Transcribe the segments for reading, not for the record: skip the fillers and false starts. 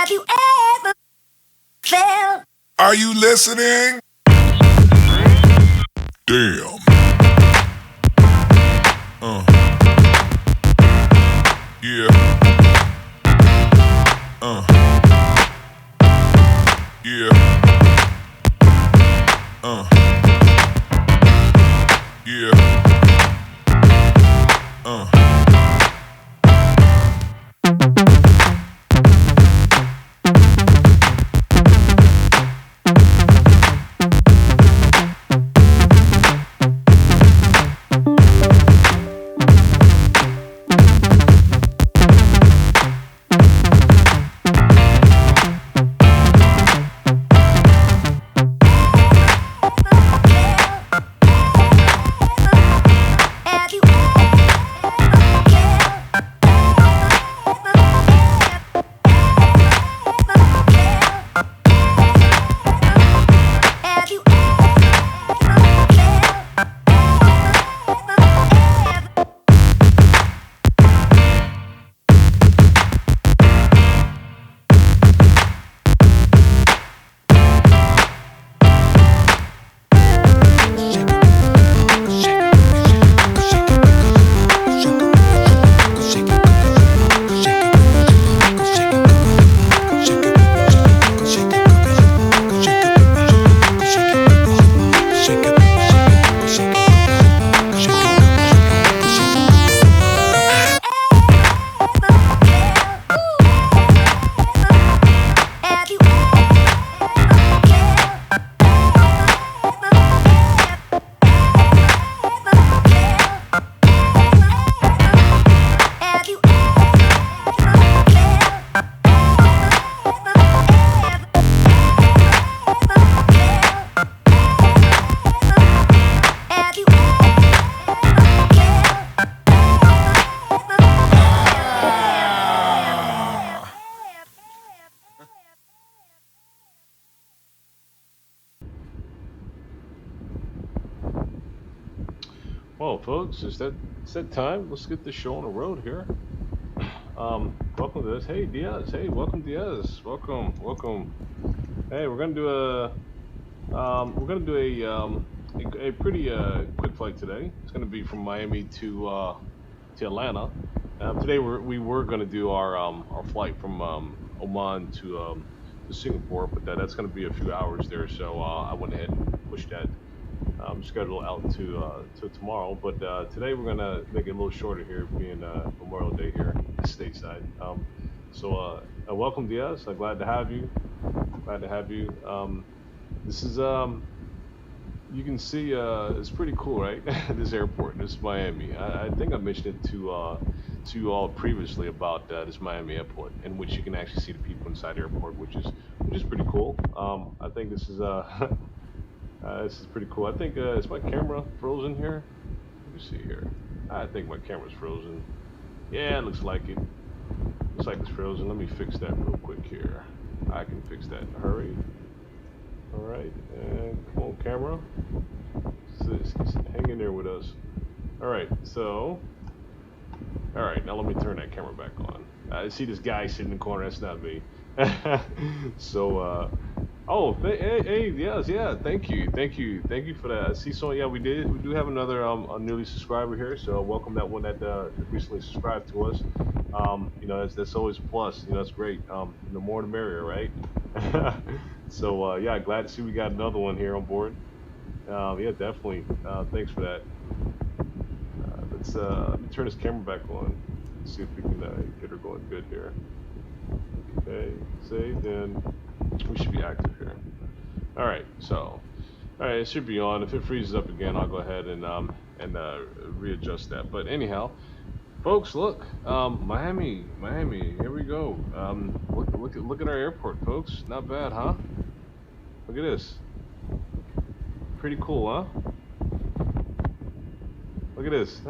Have you ever felt? Are you listening? Damn. Yeah. Yeah. Yeah. Well, folks, it's that time. Let's get this show on the road here. Welcome to this. Hey, Diaz. Hey, welcome, Diaz. Welcome. Hey, we're gonna do a pretty quick flight today. It's gonna be from Miami to Atlanta. Today we were gonna do our flight from Oman to Singapore, but that's gonna be a few hours there. So I went ahead and pushed that schedule out to tomorrow, but today we're gonna make it a little shorter here, being Memorial Day here stateside. Welcome, Diaz. I'm glad to have you. This is you can see it's pretty cool, right? This airport, this is Miami. I think I mentioned it to you all previously about this Miami airport, in which you can actually see the people inside the airport, which is pretty cool. I think this is this is pretty cool. I think, is my camera frozen here? Let me see here. I think my camera's frozen. Yeah, it looks like it. Looks like it's frozen. Let me fix that real quick here. I can fix that in a hurry. Alright, and come on, camera. Hang in there with us. Alright, so... Alright, now let me turn that camera back on. I see this guy sitting in the corner. That's not me. Hey, yes, yeah, thank you for that. I see, so yeah, we do have another a newly subscriber here, so welcome that one that recently subscribed to us. That's always a plus. That's great. The more the merrier, right? So yeah, glad to see we got another one here on board. Yeah, definitely. Thanks for that. Let me turn this camera back on. Let's see if we can get her going good here. Okay, save, then we should be active here. Alright, it should be on. If it freezes up again, I'll go ahead and readjust that. But anyhow, folks, look, Miami, here we go. Look at our airport, folks. Not bad, huh? Look at this. Pretty cool, huh? Look at this.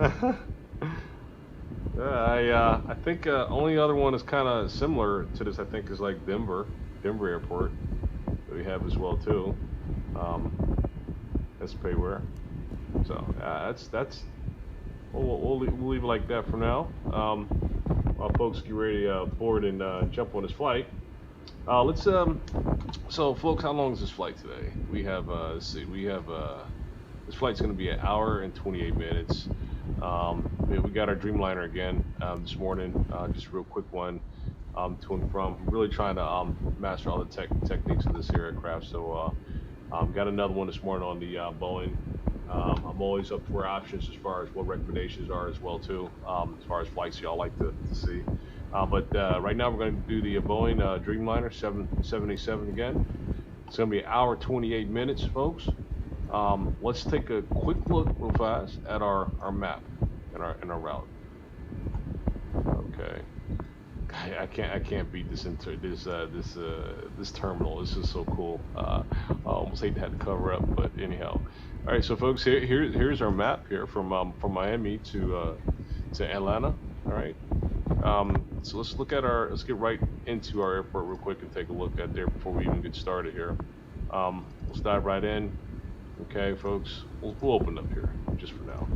I think only other one is kind of similar to this. I think is like Denver Airport that we have as well too. That's payware. So that's we'll leave it like that for now. While folks get ready to board and jump on this flight. Let's So folks, how long is this flight today? We have let's see, we have this flight's going to be an hour and 28 minutes. We got our Dreamliner again this morning. Just a real quick one to and from. I'm really trying to master all the techniques of this aircraft. So got another one this morning on the Boeing. I'm always up for options as far as what recommendations are as well too, as far as flights y'all like to see. But right now we're going to do the Boeing Dreamliner 787 again. It's going to be an hour 28 minutes, folks. Let's take a quick look real fast at our map and our route. Okay. I can't beat this into this terminal. This is so cool. I almost hate to have to cover up, but anyhow. All right, so folks, here's our map here from Miami to Atlanta. All right. So let's get right into our airport real quick and take a look at there before we even get started here. Let's dive right in. Okay, folks, we'll open up here just for now.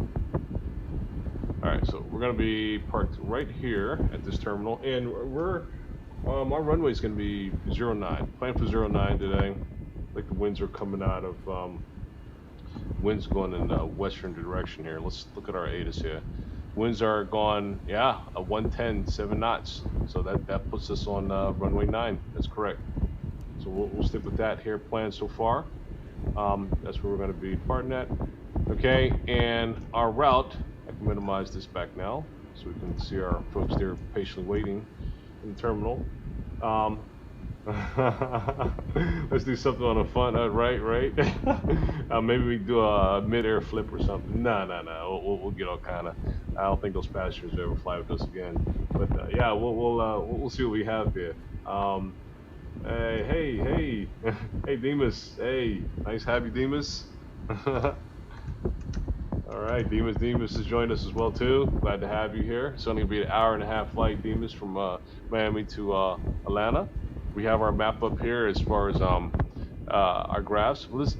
All right, so we're gonna be parked right here at this terminal, and our runway is gonna be 09. Plan for 09 today. Like the winds are coming out of winds going in the western direction here. Let's look at our ATIS here. Winds are going, yeah, a 110, 7 knots. So that puts us on runway 9. That's correct. So we'll stick with that here plan so far. That's where we're going to be departing at. Okay, and our route, I can minimize this back now so we can see our folks there patiently waiting in the terminal. Let's do something on a fun, right? Maybe we do a mid-air flip or something. No. We'll get all kind of. I don't think those passengers will ever fly with us again. But yeah, we'll see what we have here. Hey, hey, Demas. Hey, nice to have you, Demas. All right, Demas has joined us as well too. Glad to have you here. It's only gonna be an hour and a half flight, Demas, from Miami to Atlanta. We have our map up here as far as our graphs. Let's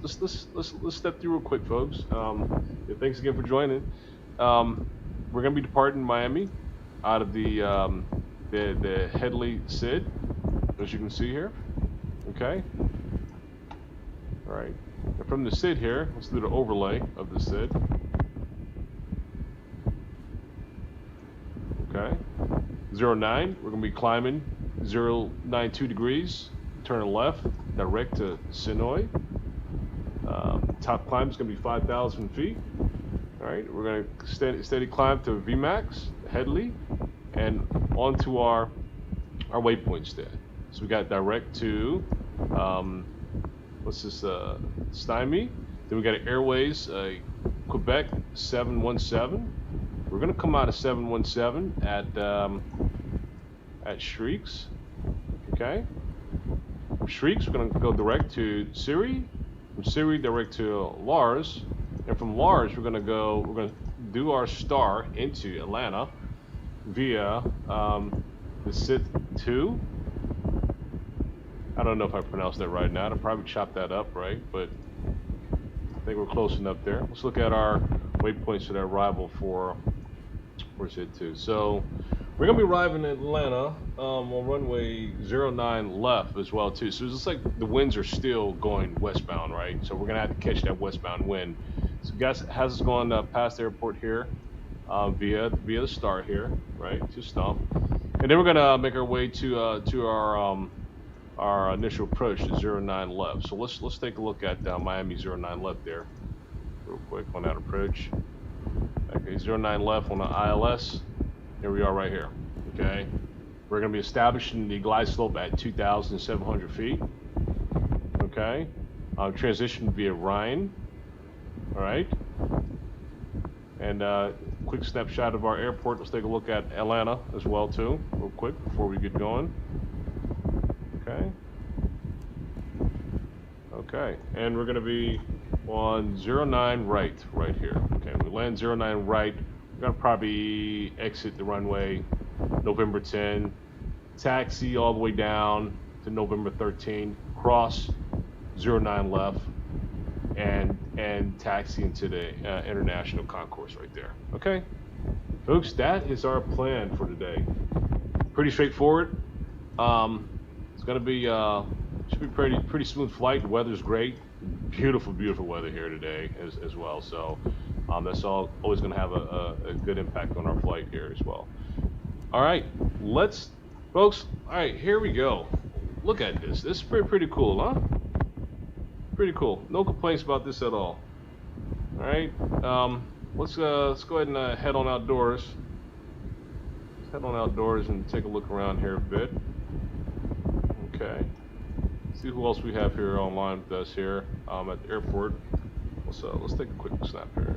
step through real quick, folks. Yeah, thanks again for joining. We're gonna be departing Miami out of the Headley SID, as you can see here. Okay. All right. And from the SID here, let's do the overlay of the SID. Okay. 09, we're gonna be climbing 092 degrees, turn left, direct to Sinoy. Top climb is going to be 5,000 feet. All right, we're going to steady climb to VMAX, Headley, and onto our waypoints there. So we got direct to, what's this, Stymie. Then we got Airways, Quebec 717. We're going to come out of 717 at Shrieks. Okay. From Shrieks, we're going to go direct to Siri. From Siri, direct to Lars. And from Lars, we're going to do our star into Atlanta via the SIT 2. I don't know if I pronounced that right now. I'll probably chop that up, right? But I think we're close enough there. Let's look at our waypoints to their arrival for SIT 2. So we're going to be arriving in Atlanta on runway 09 left as well too. So it's just like the winds are still going westbound, right? So we're going to have to catch that westbound wind. So guys, has us going past the airport here via the start here, right, to Stump. And then we're going to make our way to our initial approach to 09 left. So let's take a look at Miami 09 left there real quick on that approach. Okay, 09 left on the ILS. Here we are right here, okay? We're gonna be establishing the glide slope at 2,700 feet, okay? Transition via Rhine, all right? And quick snapshot of our airport. Let's take a look at Atlanta as well too, real quick before we get going. Okay. Okay, and we're gonna be on 09 right here. Okay, we land 09 right. We're gonna probably exit the runway November 10, taxi all the way down to November 13, cross 09 left, and taxi into the international concourse right there. Okay, folks, that is our plan for today. Pretty straightforward. It's gonna be should be pretty smooth flight. The weather's great. Beautiful weather here today as well. So that's always gonna have a good impact on our flight here as well. All right, folks. All right, here we go. Look at this. This is pretty cool, huh? Pretty cool. No complaints about this at all. All right. Let's go ahead and head on outdoors. Let's head on outdoors and take a look around here a bit. Okay. See who else we have here online with us here at the airport. Let's take a quick snap here.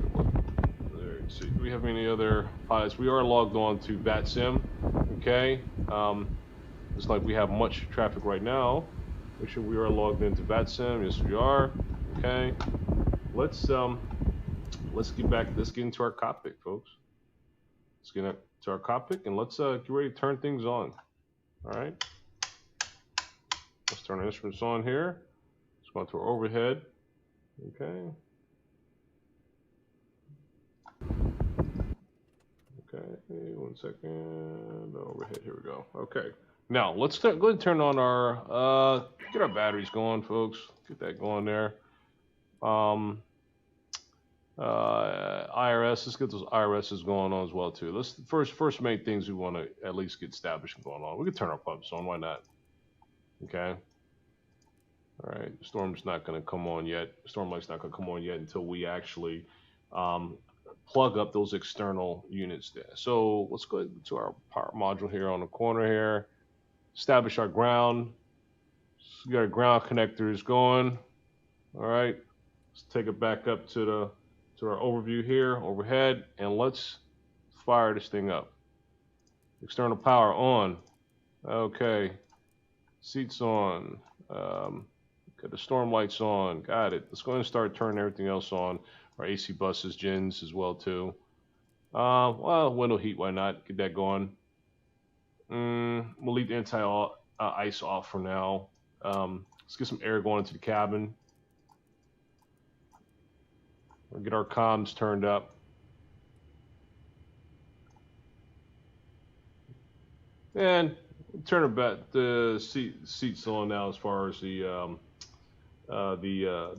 Let's see. Do we have any other pilots? We are logged on to VATSIM. Okay. It's like we have much traffic right now. Make sure we are logged into VATSIM. Yes, we are. Okay. Let's get into our cockpit, folks. Let's get into our cockpit and let's get ready to turn things on. All right. Let's turn our instruments on here. Let's go into our overhead. Okay. Okay, 1 second. Overhead, here we go. Okay. Now, let's go ahead and turn on our, get our batteries going, folks. Get that going there. IRS, let's get those IRSs going on as well, too. Let's, first main things we want to at least get established and going on. We can turn our pumps on, why not? Okay. All right, storm's not going to come on yet. Storm light's not going to come on yet until we actually plug up those external units there. So let's go to our power module here on the corner here. Establish our ground. So we got our ground connectors going. All right, let's take it back up to our overview here, overhead, and let's fire this thing up. External power on. Okay, seats on. Got the storm lights on. Got it. Let's go ahead and start turning everything else on. Our AC buses, gens as well too. Well, window heat, why not? Get that going. We'll leave the anti-ice off for now. Let's get some air going into the cabin. We'll get our comms turned up. And turn the seats on now as far as the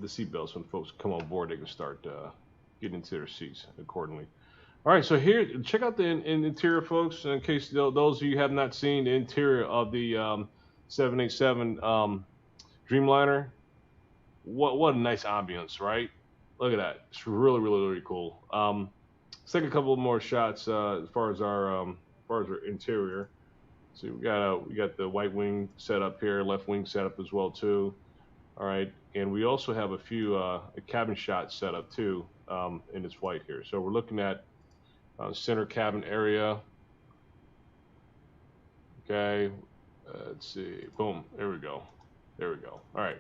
seat belts. When folks come on board, they can start getting into their seats accordingly. All right, so here, check out the interior, folks. In case those of you have not seen the interior of the 787 Dreamliner, what a nice ambience, right? Look at that. It's really cool. Let's take a couple more shots as far as our interior. So we got the white wing set up here, left wing set up as well too. All right, and we also have a few cabin shots set up too in this flight here. So we're looking at center cabin area. Okay, let's see. Boom. There we go. There we go. All right.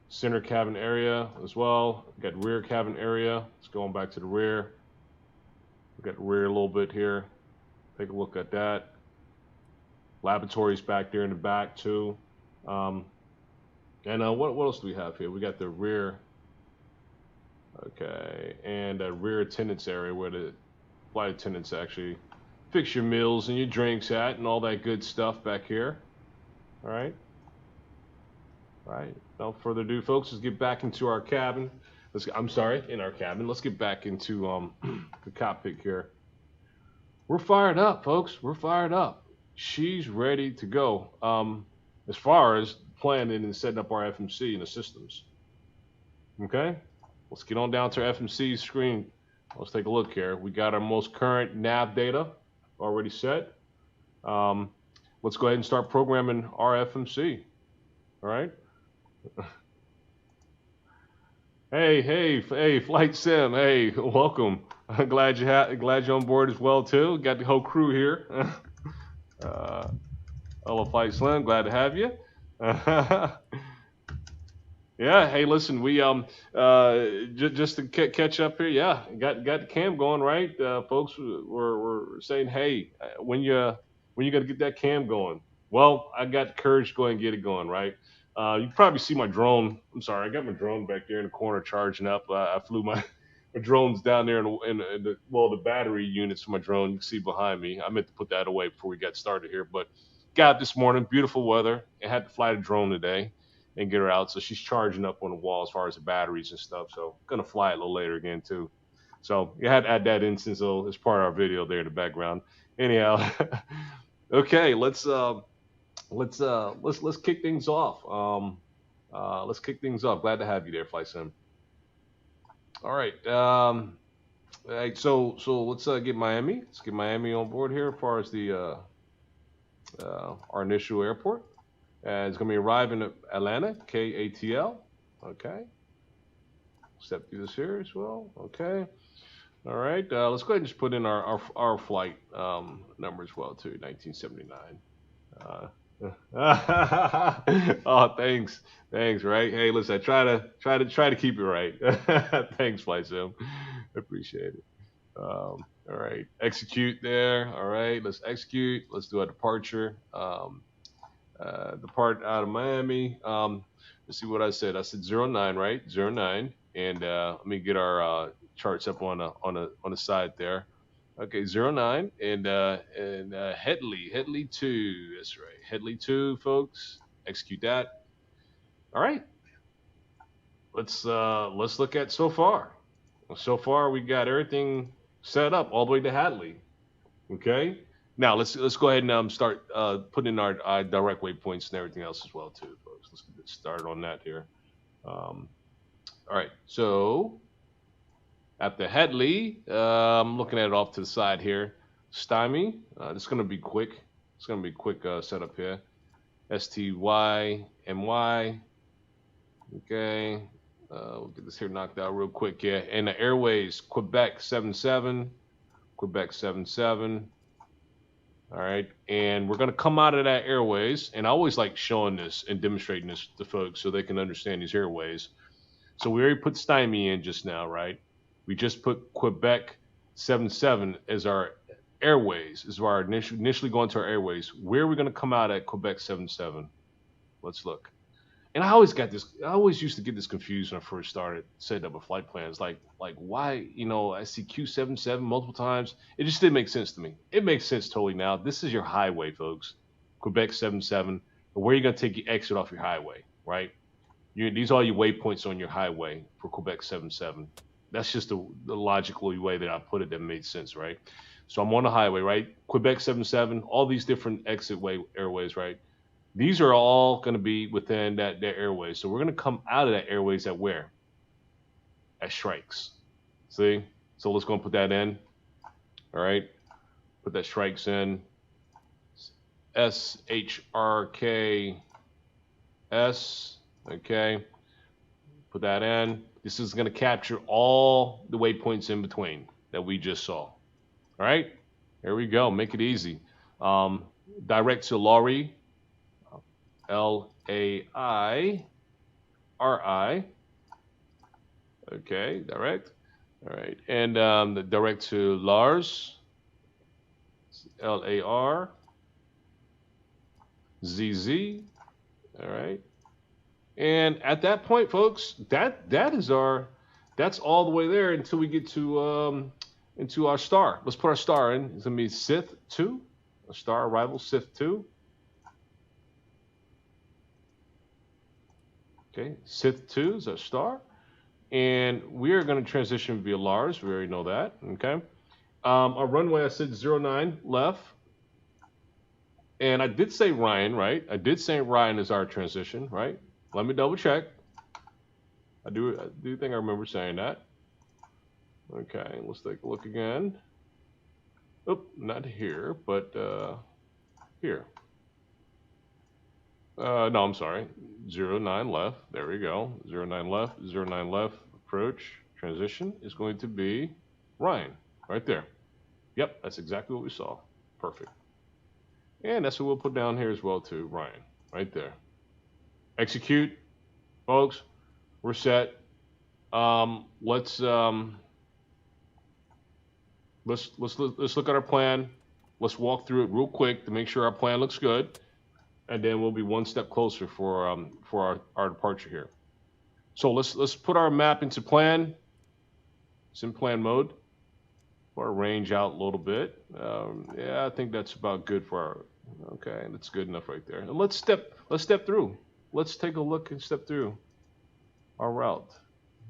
Center cabin area as well. We've got rear cabin area. Let's go on back to the rear. We've got the rear a little bit here. Take a look at that. Laboratories back there in the back too. And what else do we have here? We got the rear. Okay, and a rear attendants area where the flight attendants actually fix your meals and your drinks at and all that good stuff back here. All right. All right. Without further ado, folks, let's get back into our cabin. In our cabin. Let's get back into the cockpit here. We're fired up, folks. We're fired up. She's ready to go. As far as planning and setting up our FMC and the systems. Okay, let's get on down to our FMC screen. Let's take a look here. We got our most current nav data already set. Let's go ahead and start programming our FMC. All right. Hey, Flight Sim. Hey, welcome. I'm glad you're on board as well too. Got the whole crew here. Hello, Flight Slim. Glad to have you. Yeah. Hey, listen. We just to catch up here. Yeah, got the cam going, right? Folks, we're saying, hey, when you gonna get that cam going? Well, I got the courage to go and get it going, right? You probably see my drone. I'm sorry, I got my drone back there in the corner charging up. I flew my drones down there in the battery units for my drone. You can see behind me. I meant to put that away before we got started here, but got up this morning, beautiful weather, and had to fly the drone today and get her out. So she's charging up on the wall as far as the batteries and stuff. So gonna fly it a little later again too. So you had to add that in since it's part of our video there in the background. Anyhow, okay, let's kick things off. Let's kick things off. Glad to have you there, Flight Sim. All right. All right. So let's get Miami. Let's get Miami on board here as far as the our initial airport. It's going to be arriving at Atlanta, KATL. Okay. Step through this here as well. Okay. All right. Let's go ahead and just put in our flight number as well too. 1979. Oh, thanks. Right. Hey, listen, I try to keep it right. Thanks, Flight Sim. Appreciate it. All right. Execute there. All right. Let's execute. Let's do a departure. Depart out of Miami. Let's see what I said. I said 09, right? 09. And let me get our charts up on the side there. Okay, 09 and Headley 2. That's right. Headley 2, folks. Execute that. All right. Let's look at so far. So far we got everything set up all the way to Hadley. Okay. Now let's go ahead and start putting in our direct waypoints and everything else as well too, folks. Let's get started on that here. All right. So after Headley, I'm looking at it off to the side here. Stymie. This is going to be quick. It's going to be a quick setup here. STYMY. Okay. We'll get this here knocked out real quick here. And the airways, Quebec 77. Quebec 77. All right. And we're going to come out of that airways. And I always like showing this and demonstrating this to folks so they can understand these airways. So we already put Stymie in just now, right? We just put Quebec 77 as our airways, as our initially going to our airways. Where are we going to come out at Quebec 77? Let's look. And I always used to get this confused when I first started setting up a flight plans. Like why, I see Q77 multiple times. It just didn't make sense to me. It makes sense totally now. This is your highway, folks. Quebec 77. Where are you going to take your exit off your highway, right? These are all your waypoints on your highway for Quebec 77. That's just the logical way that I put it that made sense, right? So I'm on the highway, right? Quebec 77, all these different airways, right? These are all going to be within that airway. So we're going to come out of that airways at where? At strikes. See? So let's go and put that in. All right. Put that strikes in. SHRKS. Okay. Put that in. This is going to capture all the waypoints in between that we just saw. All right. Here we go. Make it easy. Direct to Laurie. LAIRI. Okay, direct. All right, and the direct to Lars. LARZZ. All right, and at that point, folks, that's all the way there until we get to into our star. Let's put our star in. It's gonna be Sith 2. A star arrival Sith 2. Okay, Sith 2 is our star. And we are going to transition via Lars. We already know that. Okay. Our runway, I said 09 left. And I did say Ryan, right? I did say Ryan is our transition, right? Let me double check. I do think I remember saying that. Okay, let's take a look again. Oh, not here, but here. No, I'm sorry. 09 left. There we go. 09 left. 09 left. Approach. Transition is going to be Ryan. Right there. Yep, that's exactly what we saw. Perfect. And that's what we'll put down here as well too. Ryan. Right there. Execute. Folks, we're set. Let's look at our plan. Let's walk through it real quick to make sure our plan looks good. And then we'll be one step closer for our departure here. So let's put our map into plan. It's in plan mode. Put our range out a little bit. Yeah, I think that's about good for Okay, that's good enough right there. And let's step through. Let's take a look and step through our route.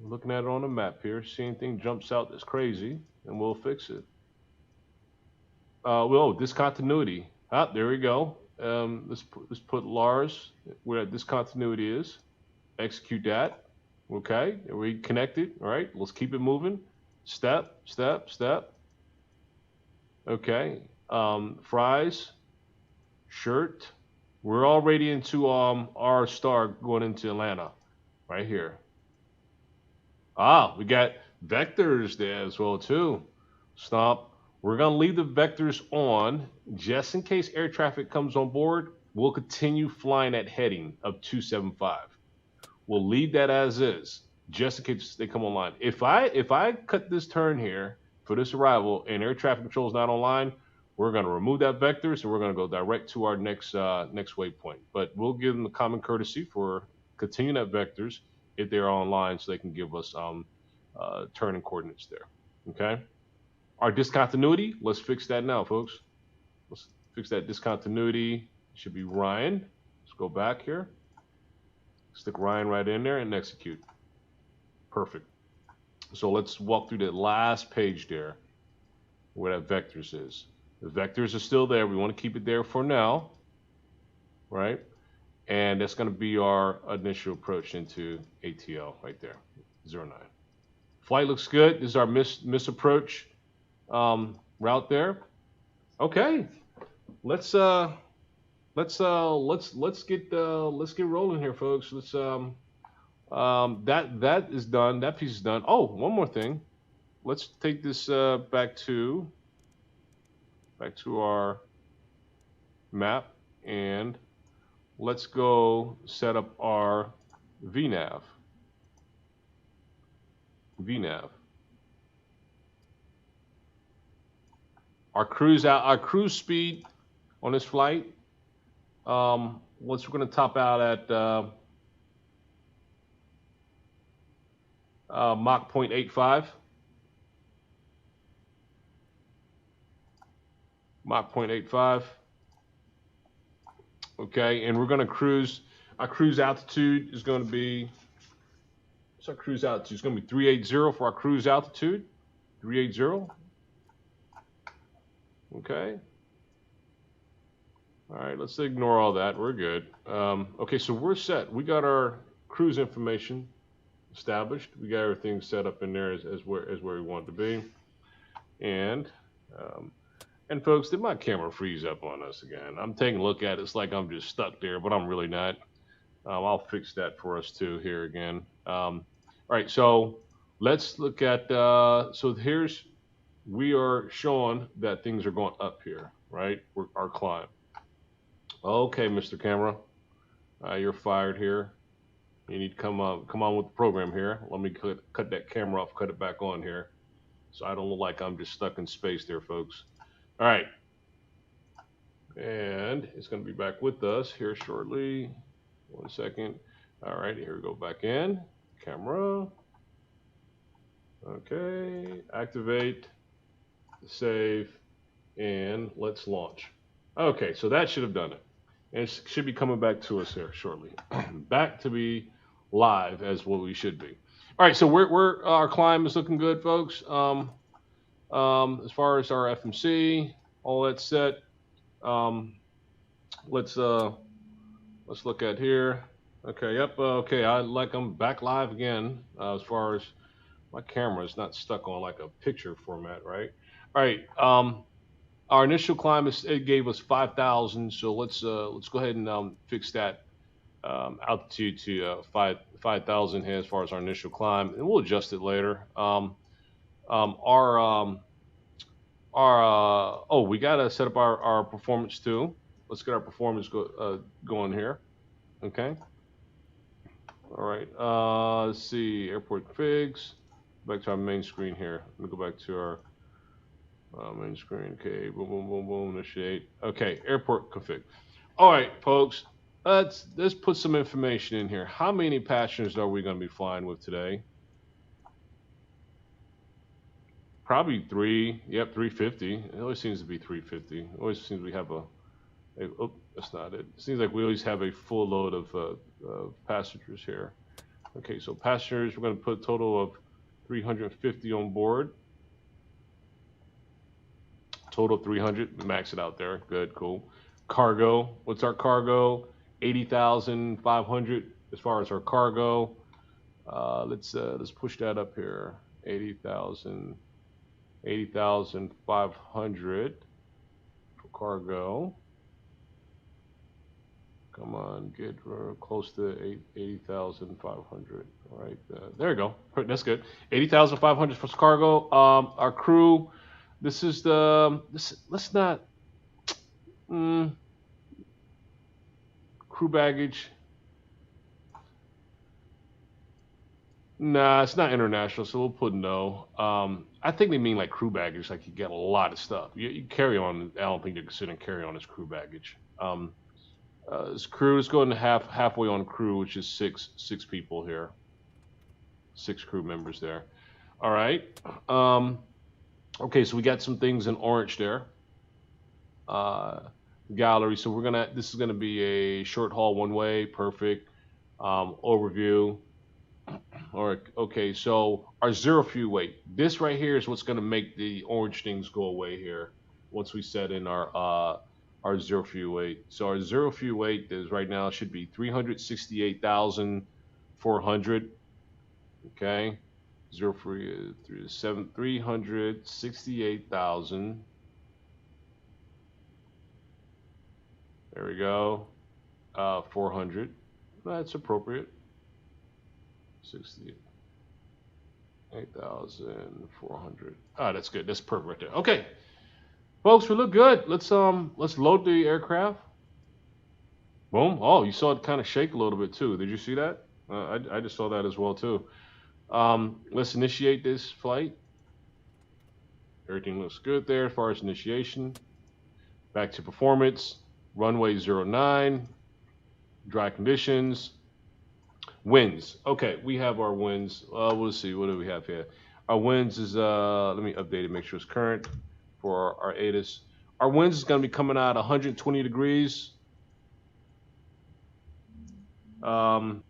Looking at it on the map here, see anything jumps out that's crazy, and we'll fix it. Well, discontinuity. Ah, there we go. Let's put Lars where that discontinuity is. Execute that. Okay, we connected. All right, let's keep it moving. Step, step, step. Okay. Fries, shirt. We're already into our star going into Atlanta, right here. Ah, we got vectors there as well too. Stop. We're gonna leave the vectors on just in case air traffic comes on board. We'll continue flying at heading of 275. We'll leave that as is, just in case they come online. If I cut this turn here for this arrival and air traffic control is not online, we're gonna remove that vectors and we're gonna go direct to our next waypoint. But we'll give them the common courtesy for continuing that vectors if they're online, so they can give us turning coordinates there. Okay. Our discontinuity. Let's fix that now, folks. Let's fix that discontinuity. It should be Ryan. Let's go back here. Stick Ryan right in there and execute. Perfect. So let's walk through the last page there where that vectors is. The vectors are still there. We want to keep it there for now, right? And that's going to be our initial approach into ATL right there, 09. Flight looks good. This is our miss approach route there. Okay, let's get rolling here, folks. Let's that is done. That piece is done. Oh, one more thing. Let's take this back to our map, and let's go set up our VNav. Our cruise speed on this flight. We're going to top out at Mach 0.85. Mach 0.85. Okay, and we're going to cruise. Our cruise altitude is going to be. What's our cruise altitude? It's going to be 380 for our cruise altitude. 380. Okay. All right, let's ignore all that. We're good. Okay, so we're set. We got our cruise information established. We got everything set up in there as where we want it to be. And folks, did my camera freeze up on us again? I'm taking a look at it. It's like I'm just stuck there, but I'm really not. I'll fix that for us too here again. All right, so let's look at. So we are showing that things are going up here, right? Our climb. Okay, Mr. Camera, you're fired here. You need to come on with the program here. Let me cut that camera off, cut it back on here, so I don't look like I'm just stuck in space there, folks. All right, and it's going to be back with us here shortly. 1 second. All right, here we go, back in. Camera. Okay, activate, save, and let's launch. Okay, so that should have done it. And it should be coming back to us here shortly. Back to be live as what we should be. All right, so our climb is looking good, folks. As far as our FMC, all that's set. Let's look at here. Okay, yep. Okay, I'm back live again. As far as my camera is not stuck on like a picture format, right? All right. Our initial climb it gave us 5,000, so let's go ahead and fix that altitude to 5,000 here as far as our initial climb, and we'll adjust it later. We gotta set up our performance too. Let's get our performance going here. Okay. All right. Let's see. Airport configs. Back to our main screen here. Let me go back to our main screen. Okay. Boom, boom, boom, boom. Initiate. Okay. Airport config. All right, folks. Let's put some information in here. How many passengers are we going to be flying with today? Probably 3. Yep, 350. It always seems to be 350. It always seems we have a Hey, oh, that's not it. Seems like we always have a full load of passengers here. Okay, so passengers, we're going to put a total of 350 on board. Total 300. Max it out there. Good, cool. Cargo. What's our cargo? 80,500 as far as our cargo. Let's push that up here. 80,000, 80,500 for cargo. Come on, get close to 80,500. All right, there you go. That's good. 80,500 for cargo. Our crew. This is the this. Let's not. Mm, crew baggage. Nah, it's not international, so we'll put no. I think they mean like crew baggage, like you get a lot of stuff. You carry on. I don't think they're considering carry on as crew baggage. This crew is going to halfway on crew, which is six people here, 6 crew members there. All right. Okay, so we got some things in orange there. Gallery. So this is gonna be a short haul one way. Perfect. Overview. All right. Okay. So our zero fuel weight. This right here is what's gonna make the orange things go away here. Once we set in our zero fuel weight. So our zero fuel weight is right now should be 368,400. Okay. Zero free 368,000. There we go. 400. That's appropriate. 68,400. Ah, that's good. That's perfect right there. Okay, folks, we look good. Let's load the aircraft. Boom. Oh, you saw it kind of shake a little bit too. Did you see that? I just saw that as well too. Let's initiate this flight. Everything looks good there as far as initiation. Back to performance. Runway 09. Dry conditions. Winds. Okay, we have our winds. We'll see. What do we have here? Our winds is let me update it, make sure it's current for our ATIS. Our winds is going to be coming out 120 degrees. Um,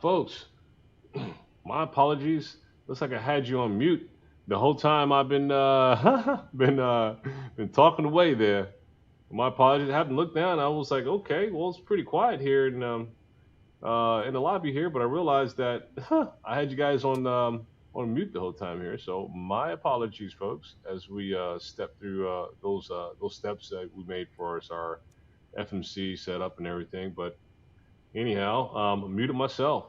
Folks, my apologies. Looks like I had you on mute the whole time. I've been been talking away there. My apologies. I happened to look down. I was like, okay, well, it's pretty quiet here in the lobby here, but I realized that I had you guys on mute the whole time here. So my apologies, folks, as we step through those steps that we made for us, our FMC setup and everything. But anyhow, I muted myself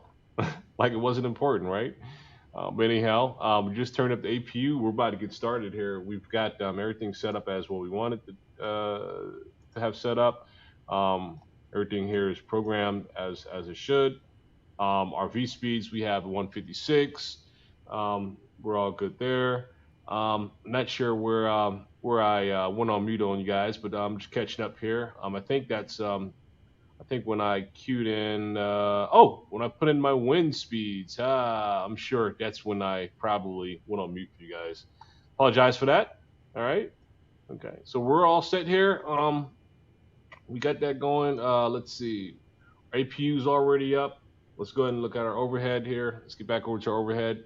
like it wasn't important, right? But anyhow, we just turned up the APU. We're about to get started here. We've got everything set up as what we wanted to have set up. Um, Everything here is programmed as it should. Our V speeds, we have 156. We're all good there. Not sure where I went on mute on you guys, but I'm just catching up here. I think when I queued in, when I put in my wind speeds, I'm sure that's when I probably went on mute for you guys. Apologize for that. All right. Okay. So we're all set here. We got that going. Let's see. APU's already up. Let's go ahead and look at our overhead here. Let's get back over to our overhead.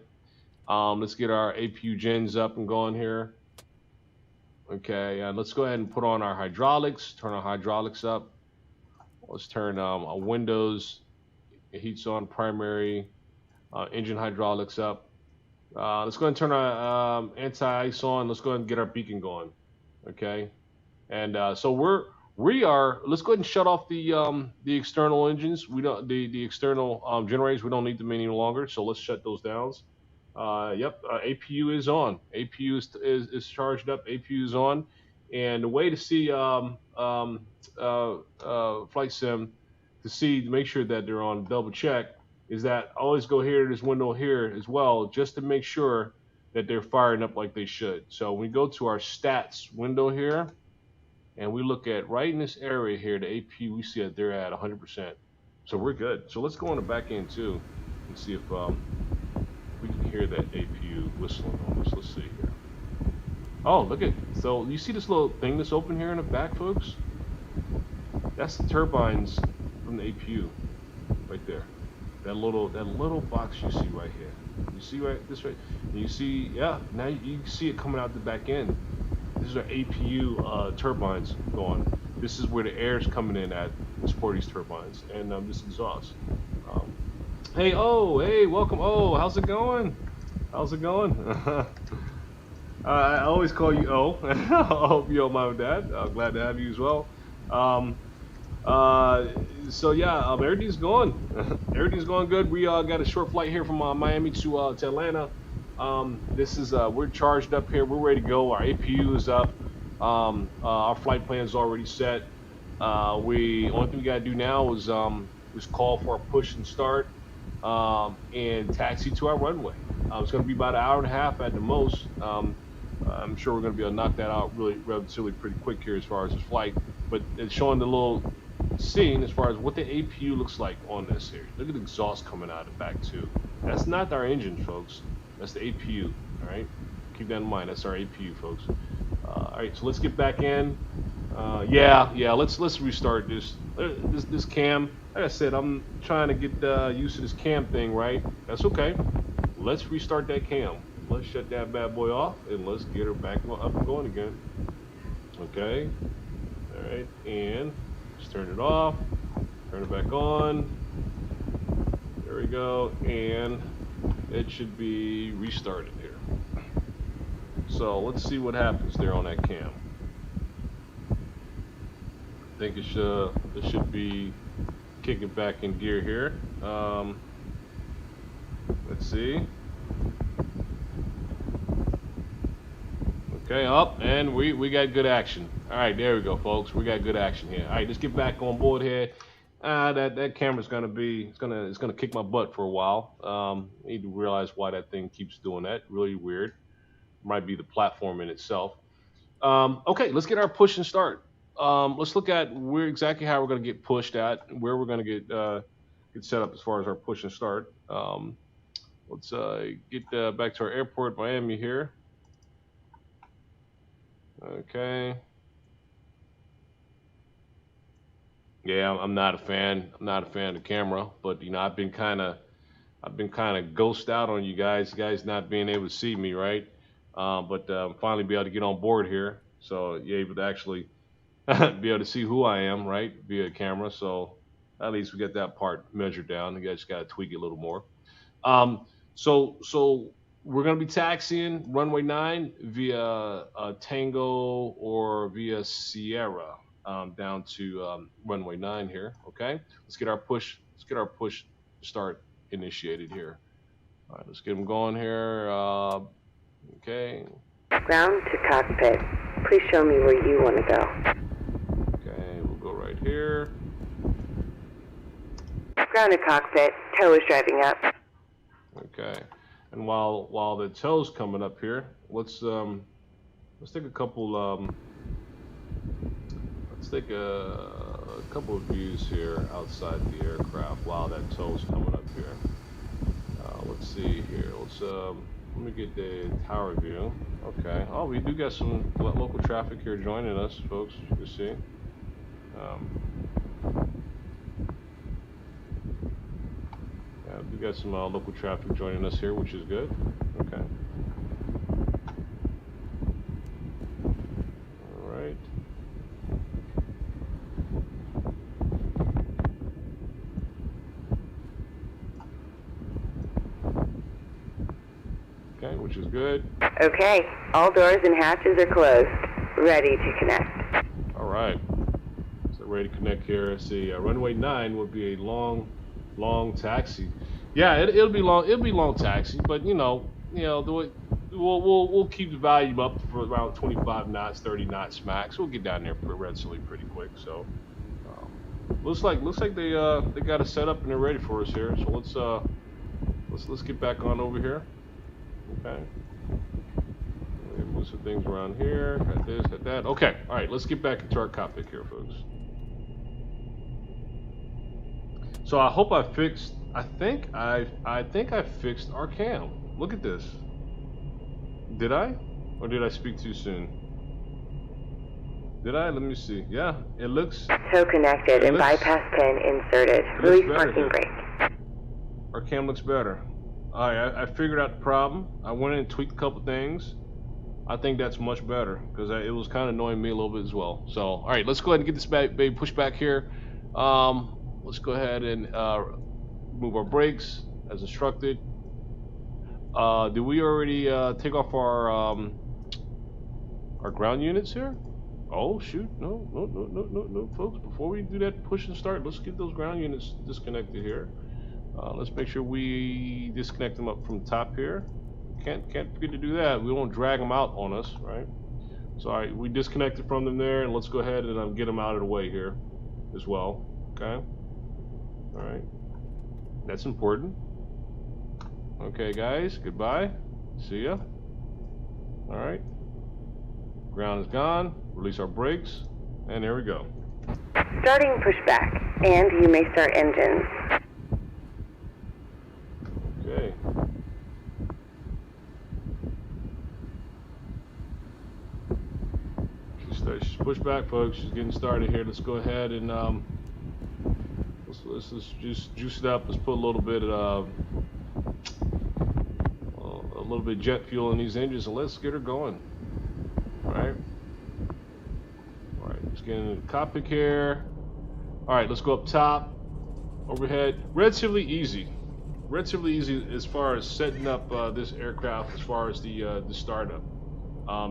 Let's get our APU gens up and going here. Okay, and let's go ahead and put on our hydraulics. Turn our hydraulics up. Let's turn our windows, heats on primary, engine hydraulics up. Let's go ahead and turn our anti-ice on. Let's go ahead and get our beacon going. Okay, and so we are. Let's go ahead and shut off the external engines. We don't the external generators. We don't need them any longer. So let's shut those down. Yep, APU is on. APU is charged up. APU is on. And the way to see flight sim to make sure that they're on double check is that I always go here to this window here as well just to make sure that they're firing up like they should. So when we go to our stats window here and we look at right in this area here, the APU, we see that they're at 100%. So we're good. So let's go on the back end too and see if we can hear that APU whistling on us. Let's see here. Oh, look at, so you see this little thing that's open here in the back, folks? That's the turbines from the APU right there. That little box you see right here. You see this right? And you see, yeah, now you see it coming out the back end. This is our APU turbines going. This is where the air is coming in at to support these turbines and this exhaust. Hey, welcome. Oh, how's it going? How's it going? I always call you O. I hope you don't mind with that. Glad to have you as well. So yeah, everything's going. Everything's going good. We got a short flight here from Miami to Atlanta. This is we're charged up here. We're ready to go. Our APU is up. Our flight plan is already set. Only thing we gotta do now is call for a push and start and taxi to our runway. It's going to be about an hour and a half at the most. I'm sure we're going to be able to knock that out relatively pretty quick here as far as this flight. But it's showing the little scene as far as what the APU looks like on this here. Look at the exhaust coming out of the back too. That's not our engine, folks. That's the APU. All right, keep that in mind. That's our APU, folks. All right, so let's get back in. Let's restart this cam. Like I said, I'm trying to get used to this cam thing, right? That's okay. Let's restart that cam. Let's shut that bad boy off and let's get her back up and going again. Okay. All right, and just turn it off. Turn it back on. There we go, and it should be restarted here. So let's see what happens there on that cam. I think it should be kicking back in gear here. Let's see. Okay, up, and we got good action. All right, there we go, folks. We got good action here. All right, let's get back on board here. That camera's gonna kick my butt for a while. I need to realize why that thing keeps doing that. Really weird. Might be the platform in itself. Okay, let's get our push and start. Let's look at exactly how we're gonna get pushed at, and where we're gonna get set up as far as our push and start. Let's get back to our airport, Miami here. Okay. Yeah, I'm not a fan. I'm not a fan of the camera, but I've been kind of ghosted out on you guys not being able to see me, right? But finally be able to get on board here, so you're able to actually be able to see who I am, right, via camera. So at least we get that part measured down. You guys got to tweak it a little more. Um, so we're gonna be taxiing runway 9 via Tango or via Sierra down to runway 9 here. Okay, let's get our push. Let's get our push start initiated here. All right, let's get them going here. Okay. Ground to cockpit. Please show me where you want to go. Okay, we'll go right here. Ground to cockpit. Tow is driving up. Okay, and while the tow's coming up here, let's take a couple let's take a couple of views here outside the aircraft while that tow's coming up here. Let's see here. Let me get the tower view. Okay. Oh, we do got some local traffic here joining us, folks. You can see. Yeah, we got some local traffic joining us here, which is good. Okay. All right. Okay, which is good. Okay, all doors and hatches are closed. Ready to connect. All right. So ready to connect here. Let's see. Runway 9 would be a long taxi. Yeah, it'll be long. It'll be long taxi, but the way we'll keep the volume up for around 25 knots, 30 knots max. We'll get down there relatively pretty quick. So looks like they got it set up and they're ready for us here. So let's get back on over here. Okay. Move some things around here. Got this, got that. Okay. All right. Let's get back into our cockpit here, folks. So I hope I fixed. I think I fixed our cam. Look at this. Did I? Or did I speak too soon? Did I? Let me see. Yeah, it looks. Tow connected and bypass pin inserted. Release parking brake. Our cam looks better. All right, I figured out the problem. I went in and tweaked a couple things. I think that's much better because it was kind of annoying me a little bit as well. So, all right, let's go ahead and get this baby pushed back here. Let's go ahead and move our brakes as instructed. Did we already take off our ground units here? Oh shoot! No, folks. Before we do that push and start, let's get those ground units disconnected here. Let's make sure we disconnect them up from the top here. Can't forget to do that. We won't drag them out on us, right? So, all right, we disconnected from them there, and let's go ahead and get them out of the way here as well. Okay. All right. That's important. Okay, guys. Goodbye. See ya. All right. Ground is gone. Release our brakes, and there we go. Starting pushback, and you may start engines. Okay. She's pushed back, folks. She's getting started here. Let's go ahead and let's just juice it up. Let's put a little bit jet fuel in these engines, and let's get her going. All right. All right. Let's get into the cockpit here. All right. Let's go up top, overhead. Relatively easy as far as setting up this aircraft. As far as the startup,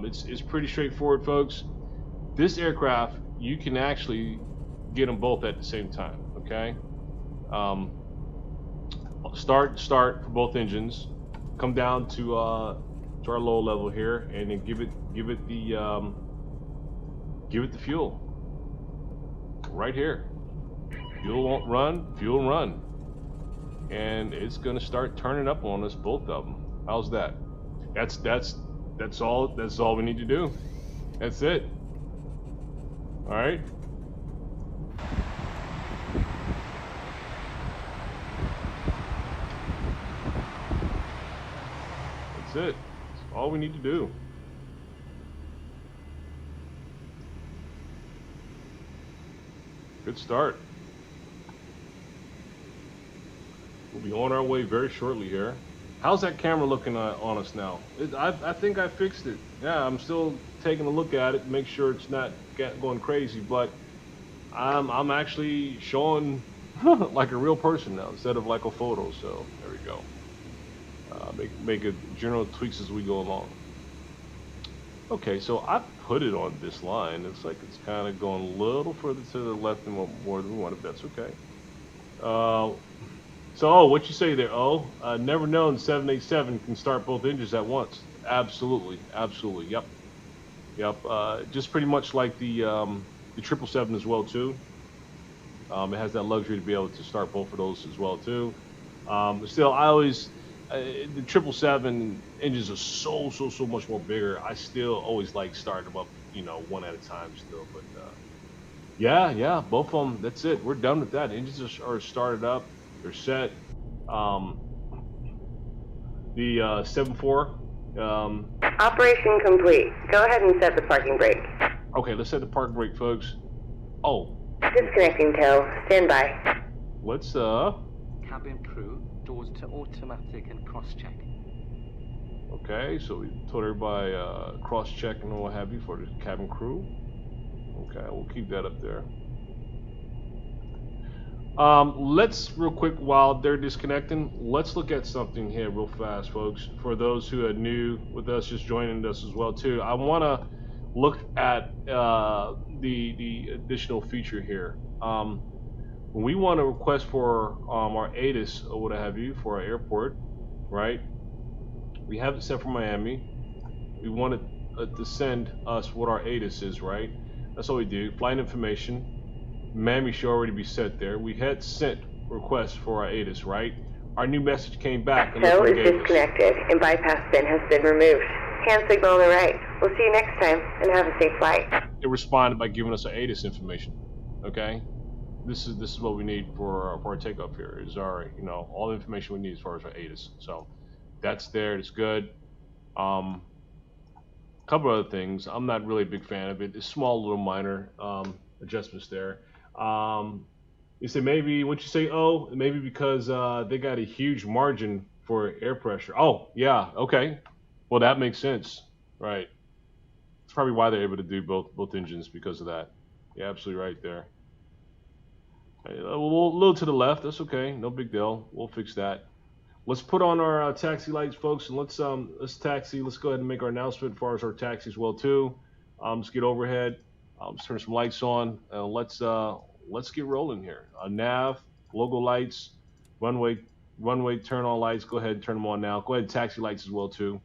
it's pretty straightforward, folks. This aircraft, you can actually get them both at the same time. Okay. Start for both engines. Come down to our low level here, and then give it the fuel. Right here. Fuel won't run. Fuel run. And it's gonna start turning up on us, both of them. How's that? That's all we need to do. That's it. All right. That's it. That's all we need to do. Good start. We'll be on our way very shortly here. How's that camera looking on us now? I think I fixed it. Yeah, I'm still taking a look at it, make sure it's not going crazy, but I'm actually showing like a real person now instead of like a photo. So there we go. Make a general tweaks as we go along. Okay, so I put it on this line. It's like it's kind of going a little further to the left than more than we wanted. That's okay. So, what you say there? Never known 787 can start both engines at once. Absolutely, absolutely. Yep. Just pretty much like the 777 as well too. It has that luxury to be able to start both of those as well too. But still, I always the 777 engines are so much more bigger. I still always like starting them up, one at a time still. But yeah, both of them. That's it. We're done with that. Engines are started up. They're set. The 7-4. Operation complete. Go ahead and set the parking brake. Okay, let's set the parking brake, folks. Oh. Disconnecting tow. Stand by. Let's Cabin crew, doors to automatic and cross-check. Okay, so we told everybody cross-check and what have you for the cabin crew. Okay, we'll keep that up there. Let's real quick while they're disconnecting, let's look at something here real fast, folks. For those who are new with us, just joining us as well too, I want to look at the additional feature here. When we want to request for our ATIS or what have you for our airport, right? We have it set for Miami. We want it to send us what our ATIS is, right? That's all we do. Flight information. Miami should already be set there. We had sent requests for our ATIS, right? Our new message came back. And Tow is disconnected and bypass bin has been removed. Hand signal on the right. We'll see you next time and have a safe flight. It responded by giving us our ATIS information. Okay, this is what we need for our takeoff here. Is our all the information we need as far as our ATIS. So that's there. It's good. Couple other things. I'm not really a big fan of it. It's small, little minor adjustments there. You say maybe what you say? Oh, maybe because they got a huge margin for air pressure. Oh, yeah. Okay. Well, that makes sense, right? It's probably why they're able to do both engines because of that. Yeah, absolutely right there. A little to the left. That's okay. No big deal. We'll fix that. Let's put on our taxi lights, folks, and let's taxi. Let's go ahead and make our announcement as far as our taxi as well too. Let's get overhead. Let's turn some lights on. Let's get rolling here. Nav, logo lights, runway turn on lights. Go ahead and turn them on now. Go ahead and taxi lights as well too.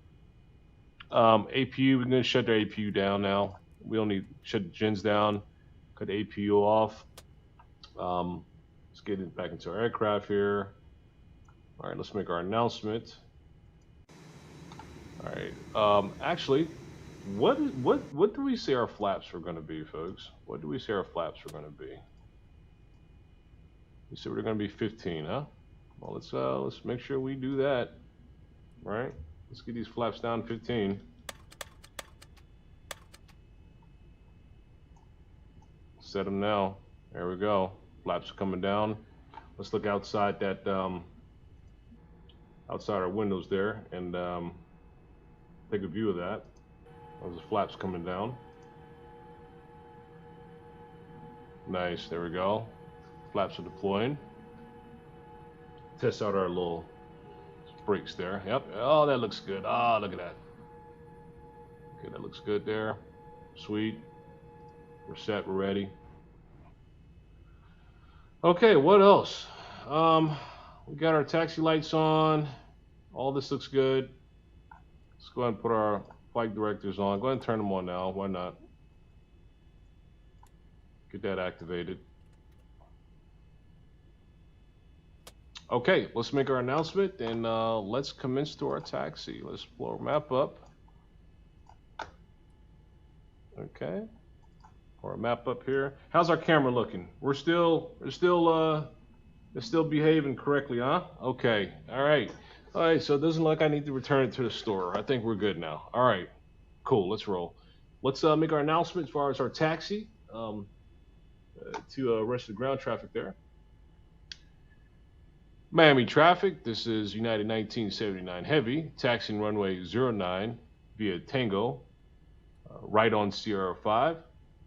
APU, we're gonna shut the APU down now. We don't need to shut the gens down. Cut the APU off. Let's get it back into our aircraft here. All right, let's make our announcement. All right. Actually, what do we say our flaps are going to be, folks? What do we say our flaps are going to be? We said we're going to be 15, huh? Well, let's make sure we do that. All right. Let's get these flaps down to 15. Set them now. There we go. Flaps are coming down. Let's look outside that outside our windows there and take a view of that. Those flaps coming down. Nice. There we go. Flaps are deploying. Test out our little brakes there. Yep. Oh, that looks good. Ah, look at that. Okay, that looks good there. Sweet. We're set. We're ready. Okay, what else? We got our taxi lights on. All this looks good. Let's go ahead and put our flight directors on. Go ahead and turn them on now. Why not? Get that activated. Okay, let's make our announcement and let's commence to our taxi. Let's blow our map up. Okay. Or a map up here. How's our camera looking? We're still behaving correctly, huh? Okay. All right. So it doesn't look like I need to return it to the store. I think we're good now. All right. Cool. Let's roll. Let's make our announcement as far as our taxi to rest of the ground traffic there. Miami traffic, this is United 1979 Heavy, taxiing runway 09 via Tango, right on Sierra 5,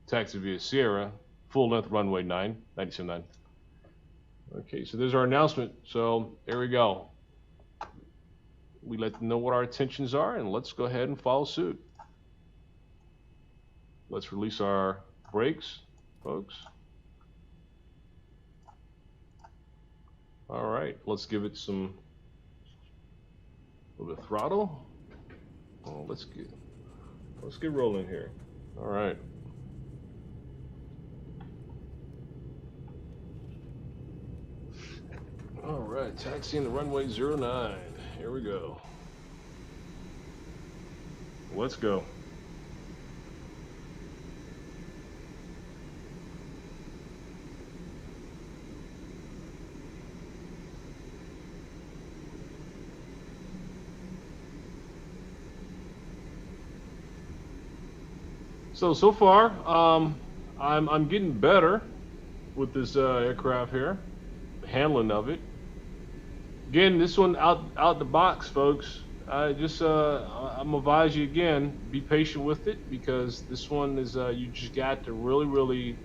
taxi via Sierra, full length runway 979. Okay, so there's our announcement. So there we go. We let them know what our intentions are, and let's go ahead and follow suit. Let's release our brakes, folks. All right, let's give it a little bit of throttle. Oh, let's get rolling here. All right. All right, taxiing the runway 09. Here we go. Let's go. So far, I'm getting better with this aircraft here, the handling of it. Again, this one out the box, folks. I'm gonna advise you again, be patient with it, because this one is you just got to really.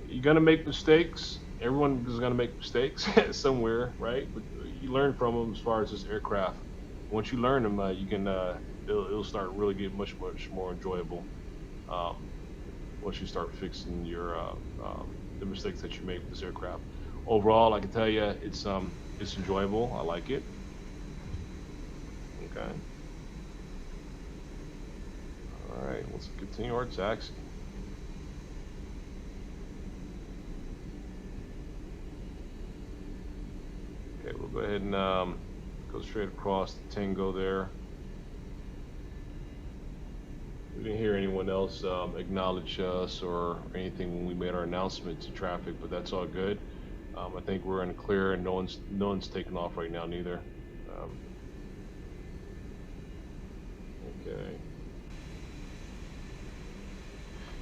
You're gonna make mistakes. Everyone is gonna make mistakes somewhere, right? But you learn from them as far as this aircraft. Once you learn them, you can it'll start really getting much more enjoyable. Once you start fixing your the mistakes that you make with this aircraft. Overall, I can tell you, it's enjoyable. I like it. Okay. All right, let's continue our taxi. Okay, we'll go ahead and go straight across the Tango there. We didn't hear anyone else acknowledge us or anything when we made our announcement to traffic, but that's all good. I think we're in the clear, and no one's taking off right now neither. Okay.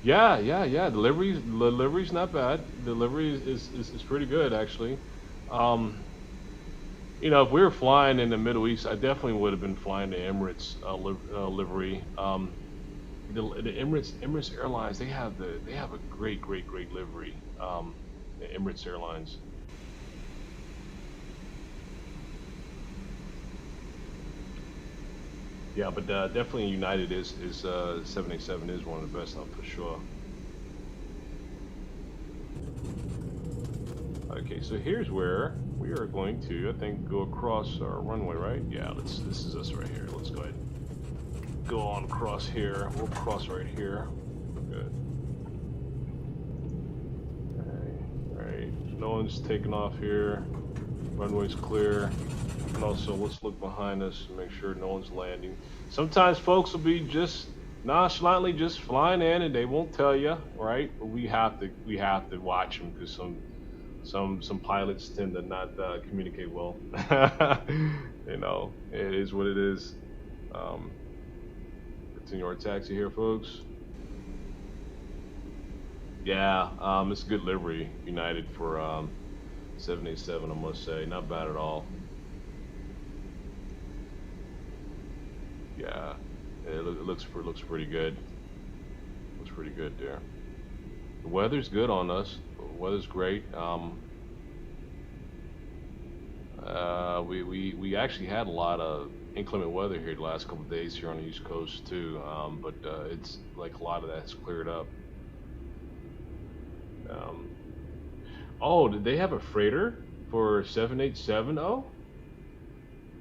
Yeah. Delivery's not bad. Delivery is pretty good, actually. You know, if we were flying in the Middle East, I definitely would have been flying the Emirates livery. The Emirates Airlines, they have a great livery. The Emirates Airlines. Yeah, but definitely United is 787 is one of the best, for sure. Okay, so here's where we are going to, I think, go across our runway, right? Yeah, this is us right here. Let's go ahead and go on across here. We'll cross right here. Good. Okay, right. No one's taking off here. Runway's clear. And also, let's look behind us and make sure no one's landing. Sometimes folks will be just nonchalantly just flying in and they won't tell you, right? But we have to watch them, because some pilots tend to not communicate well. You know, it is what it is. Continue our taxi here, folks. Yeah, it's a good livery, United, for 787, I must say. Not bad at all. Yeah, it looks pretty good. Looks pretty good there. The weather's good on us. The weather's great. We actually had a lot of inclement weather here the last couple of days here on the East Coast too. But it's like a lot of that's cleared up. Oh, did they have a freighter for 787? Oh,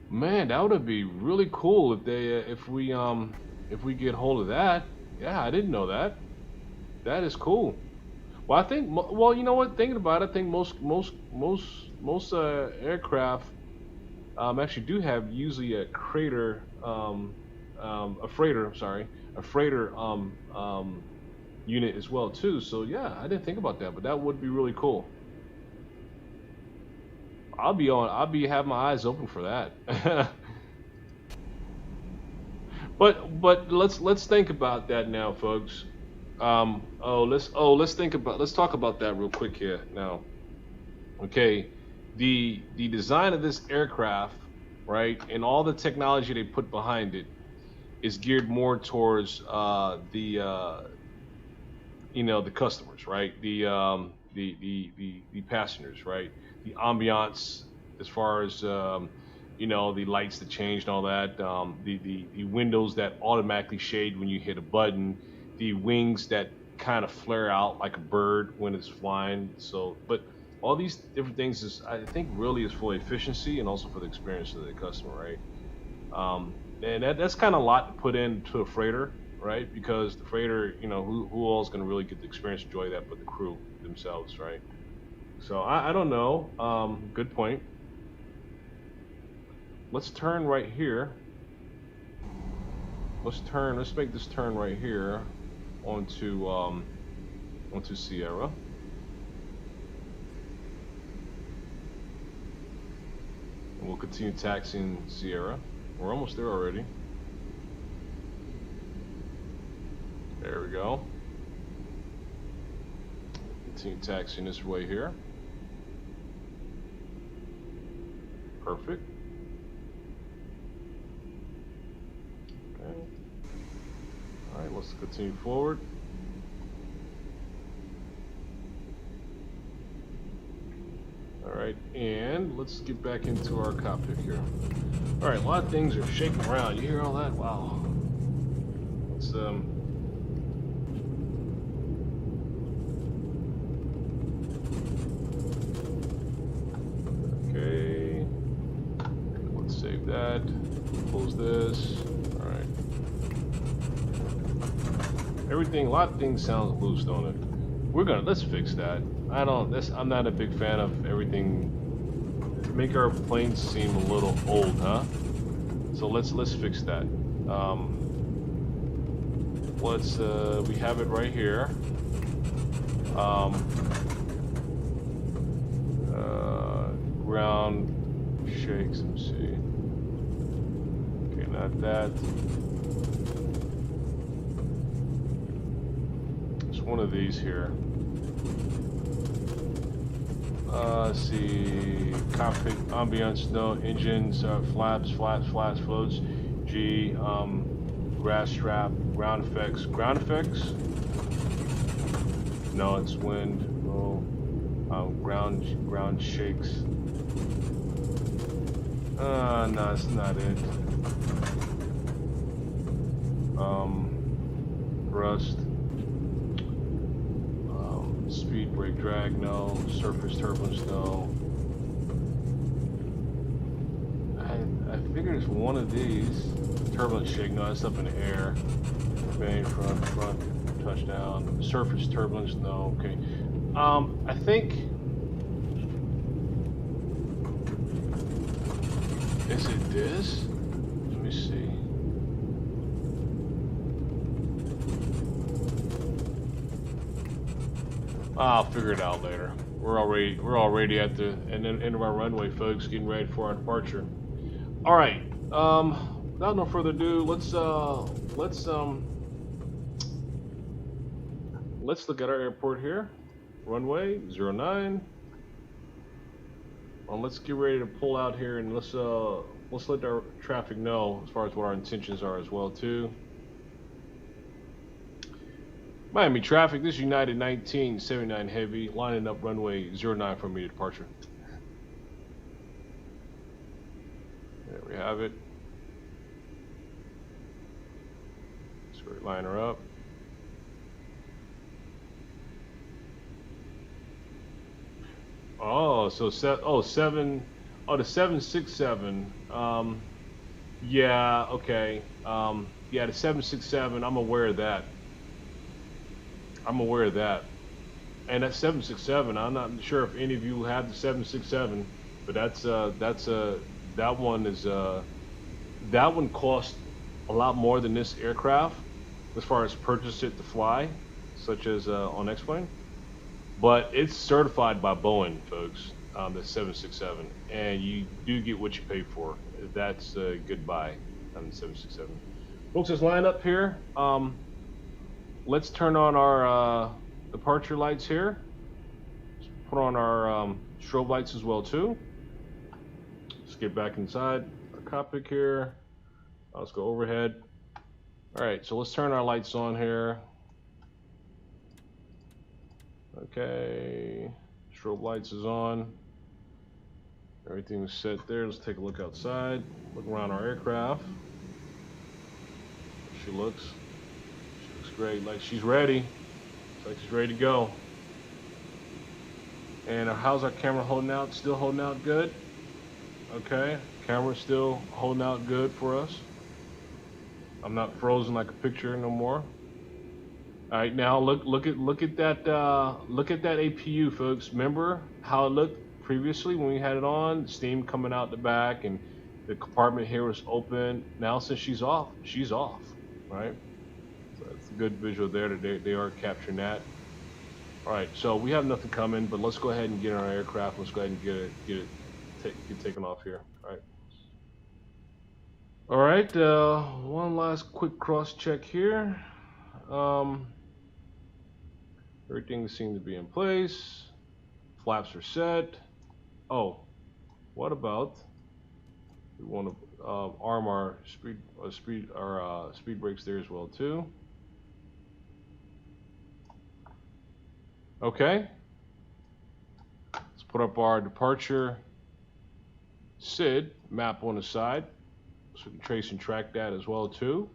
man, that would be really cool if we get hold of that. Yeah, I didn't know that. That is cool. Well, I think, well, you know what? Thinking about it, I think most aircraft actually do have usually a freighter unit as well too. So yeah, I didn't think about that, but that would be really cool. I'll be have my eyes open for that. But let's think about that now, folks. Let's talk about that real quick here now. Okay, the design of this aircraft, right, and all the technology they put behind it is geared more towards the customers, right, the passengers, right, the ambiance as far as the lights that changed and all that, the windows that automatically shade when you hit a button, the wings that kind of flare out like a bird when it's flying. So, but all these different things is, I think, really is for efficiency and also for the experience of the customer, right? And that's kind of a lot to put into a freighter, right? Because the freighter, who else is going to really get the experience, enjoy that, but the crew themselves, right? So I don't know. Good point. Let's turn right here. Let's make this turn right here onto Sierra. And we'll continue taxiing Sierra. We're almost there already. There we go. Continue taxiing this way here. Perfect. Okay. All right, let's continue forward. All right, and let's get back into our cockpit here. All right, a lot of things are shaking around. You hear all that? Wow. Let's okay. Let's save that. Close this. All right. Everything, a lot of things sound loose, don't it? Let's fix that. I'm not a big fan of everything. Make our planes seem a little old, huh? So let's fix that. We have it right here. Ground shakes, let me see. Okay, not that. It's one of these here. Let's see, cockpit ambience, no, engines, flaps, floats, G, grass strap, ground effects, no, it's wind, no, ground shakes, no, it's not it, thrust, speed, brake, drag, no. Surface turbulence, no. I figured it's one of these. Turbulence shake, no, that's up in the air. Main, front, touchdown. Surface turbulence, no. Okay. I think. Is it this? Let me see. I'll figure it out later. We're already at the end of our runway, folks, getting ready for our departure. All right. Without no further ado, let's look at our airport here. Runway 09. Let's get ready to pull out here, and let's let our traffic know as far as what our intentions are as well too. Miami traffic, this is United 1979 Heavy, lining up runway 09 for immediate departure. There we have it. Straight liner up. Oh, so the 767. Yeah, okay. Yeah, the 767. I'm aware of that. And that 767, I'm not sure if any of you have the 767, but that one costs a lot more than this aircraft as far as purchase it to fly, such as on XPlane. But it's certified by Boeing, folks, the 767, and you do get what you pay for. That's a good buy on the 767. Folks, let's line up here. Let's turn on our departure lights here. Let's put on our strobe lights as well too. Let's get back inside our cockpit here. Let's go overhead. All right, so let's turn our lights on here. Okay, strobe lights is on. Everything's set there. Let's take a look outside. Look around our aircraft. She looks great. Like she's ready. It's like she's ready to go. And how's our camera holding out? Still holding out good? Okay, camera's still holding out good for us. I'm not frozen like a picture no more. All right, now look at that APU, folks. Remember how it looked previously when we had it on? Steam coming out the back, and the compartment here was open. Now since she's off, right? So that's a good visual there. They are capturing that. All right, so we have nothing coming, but let's go ahead and get in our aircraft. Let's go ahead and get taken off here. All right. One last quick cross check here. Everything seems to be in place. Flaps are set. Oh, what about we want to arm our speed brakes there as well too. Okay. Let's put up our departure SID map on the side, so we can trace and track that as well too.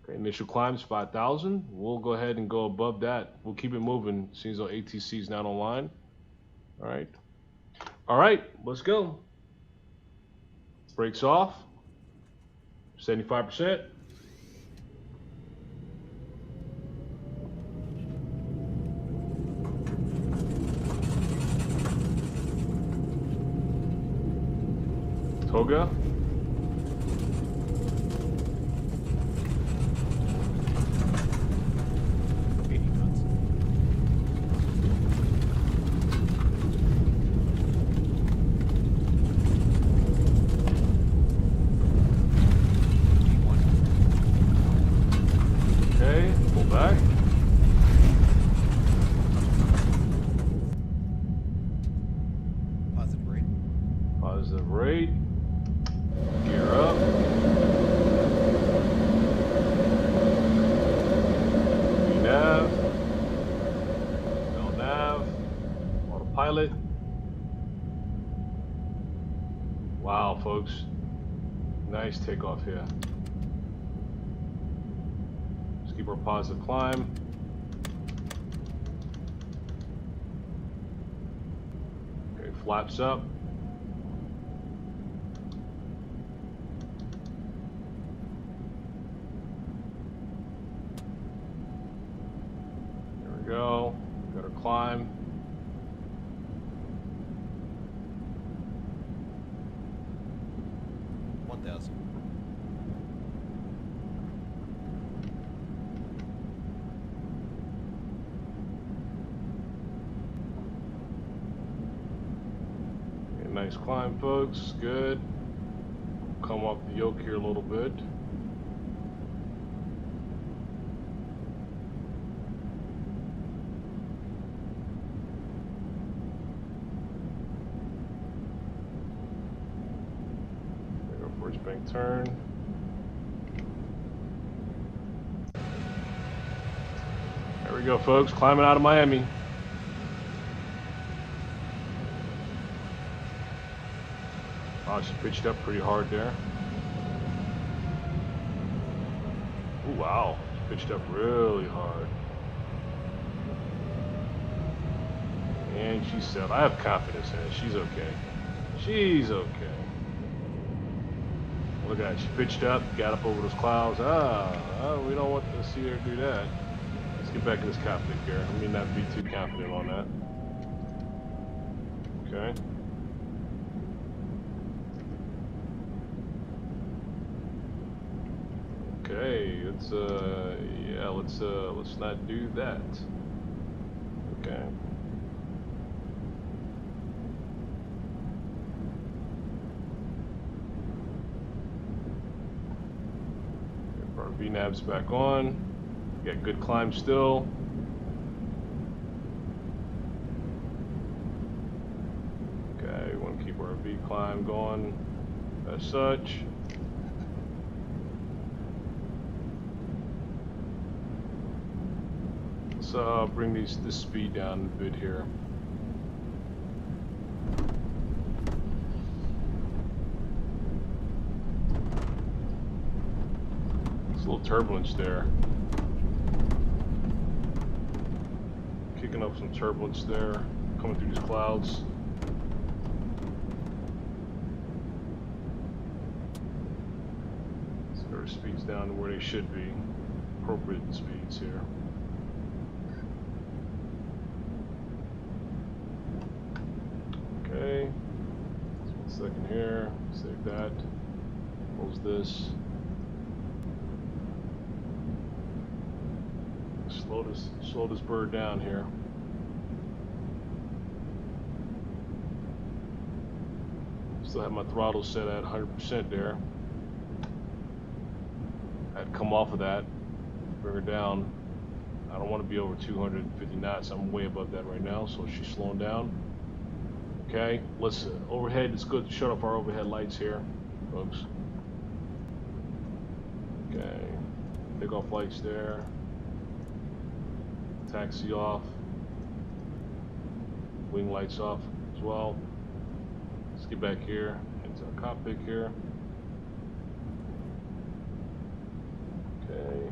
Okay, initial climb is 5,000. We'll go ahead and go above that. We'll keep it moving since our ATC is not online. All right, let's go. Brakes off. 75%. Toga. Okay, pull back. Positive rate. Positive rate. Gear up. Nav. No nav. Autopilot. Wow, folks. Nice takeoff here. Let's keep our positive climb. Okay, flaps up. Go. Got our climb. Okay, nice climb, folks. Good. Come off the yoke here a little bit. First bank turn. There we go, folks. Climbing out of Miami. Wow, she pitched up pretty hard there. Ooh, wow. She pitched up really hard. And she said, I have confidence in it. She's okay. She's okay. Look at that, she pitched up, got up over those clouds. We don't want to see her do that. Let's get back in this cockpit here. Let me not be too confident on that. Okay. Okay, let's not do that. Okay. VNav's back on. Got good climb still. speed climb going as such. Let's bring this speed down a bit here. There's a little turbulence there. Kicking up some turbulence there, coming through these clouds. Let's get our speeds down to where they should be. Appropriate speeds here. Okay. Just 1 second here. Save that. Close this. Slow this bird down here. Still have my throttle set at 100% there. I'd come off of that, bring her down. I don't want to be over 250 knots. I'm way above that right now, so she's slowing down. Okay, let's overhead. It's good to shut off our overhead lights here, folks. Okay, take off lights there. Taxi off. Wing lights off as well. Let's get back here into the cockpit here. Okay.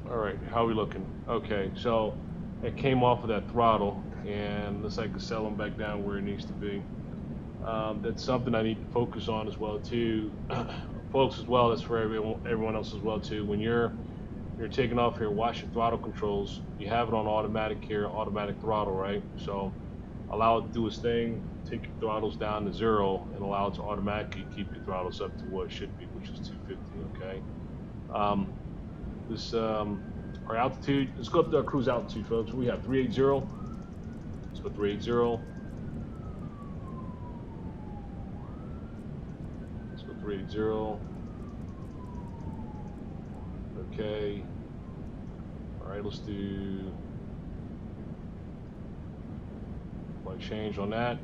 All right, how are we looking? Okay, so it came off of that throttle, and looks like it's settling back down where it needs to be. That's something I need to focus on as well too. Folks as well, that's for everyone else as well too. When you're taking off here, watch your throttle controls. You have it on automatic here, automatic throttle, right? So allow it to do its thing, take your throttles down to 0 and allow it to automatically keep your throttles up to what it should be, which is 250, okay? Our altitude, let's go up to our cruise altitude, folks. We have 380. Let's go 380. Let's go 380. Okay. All right, let's do flight change on that.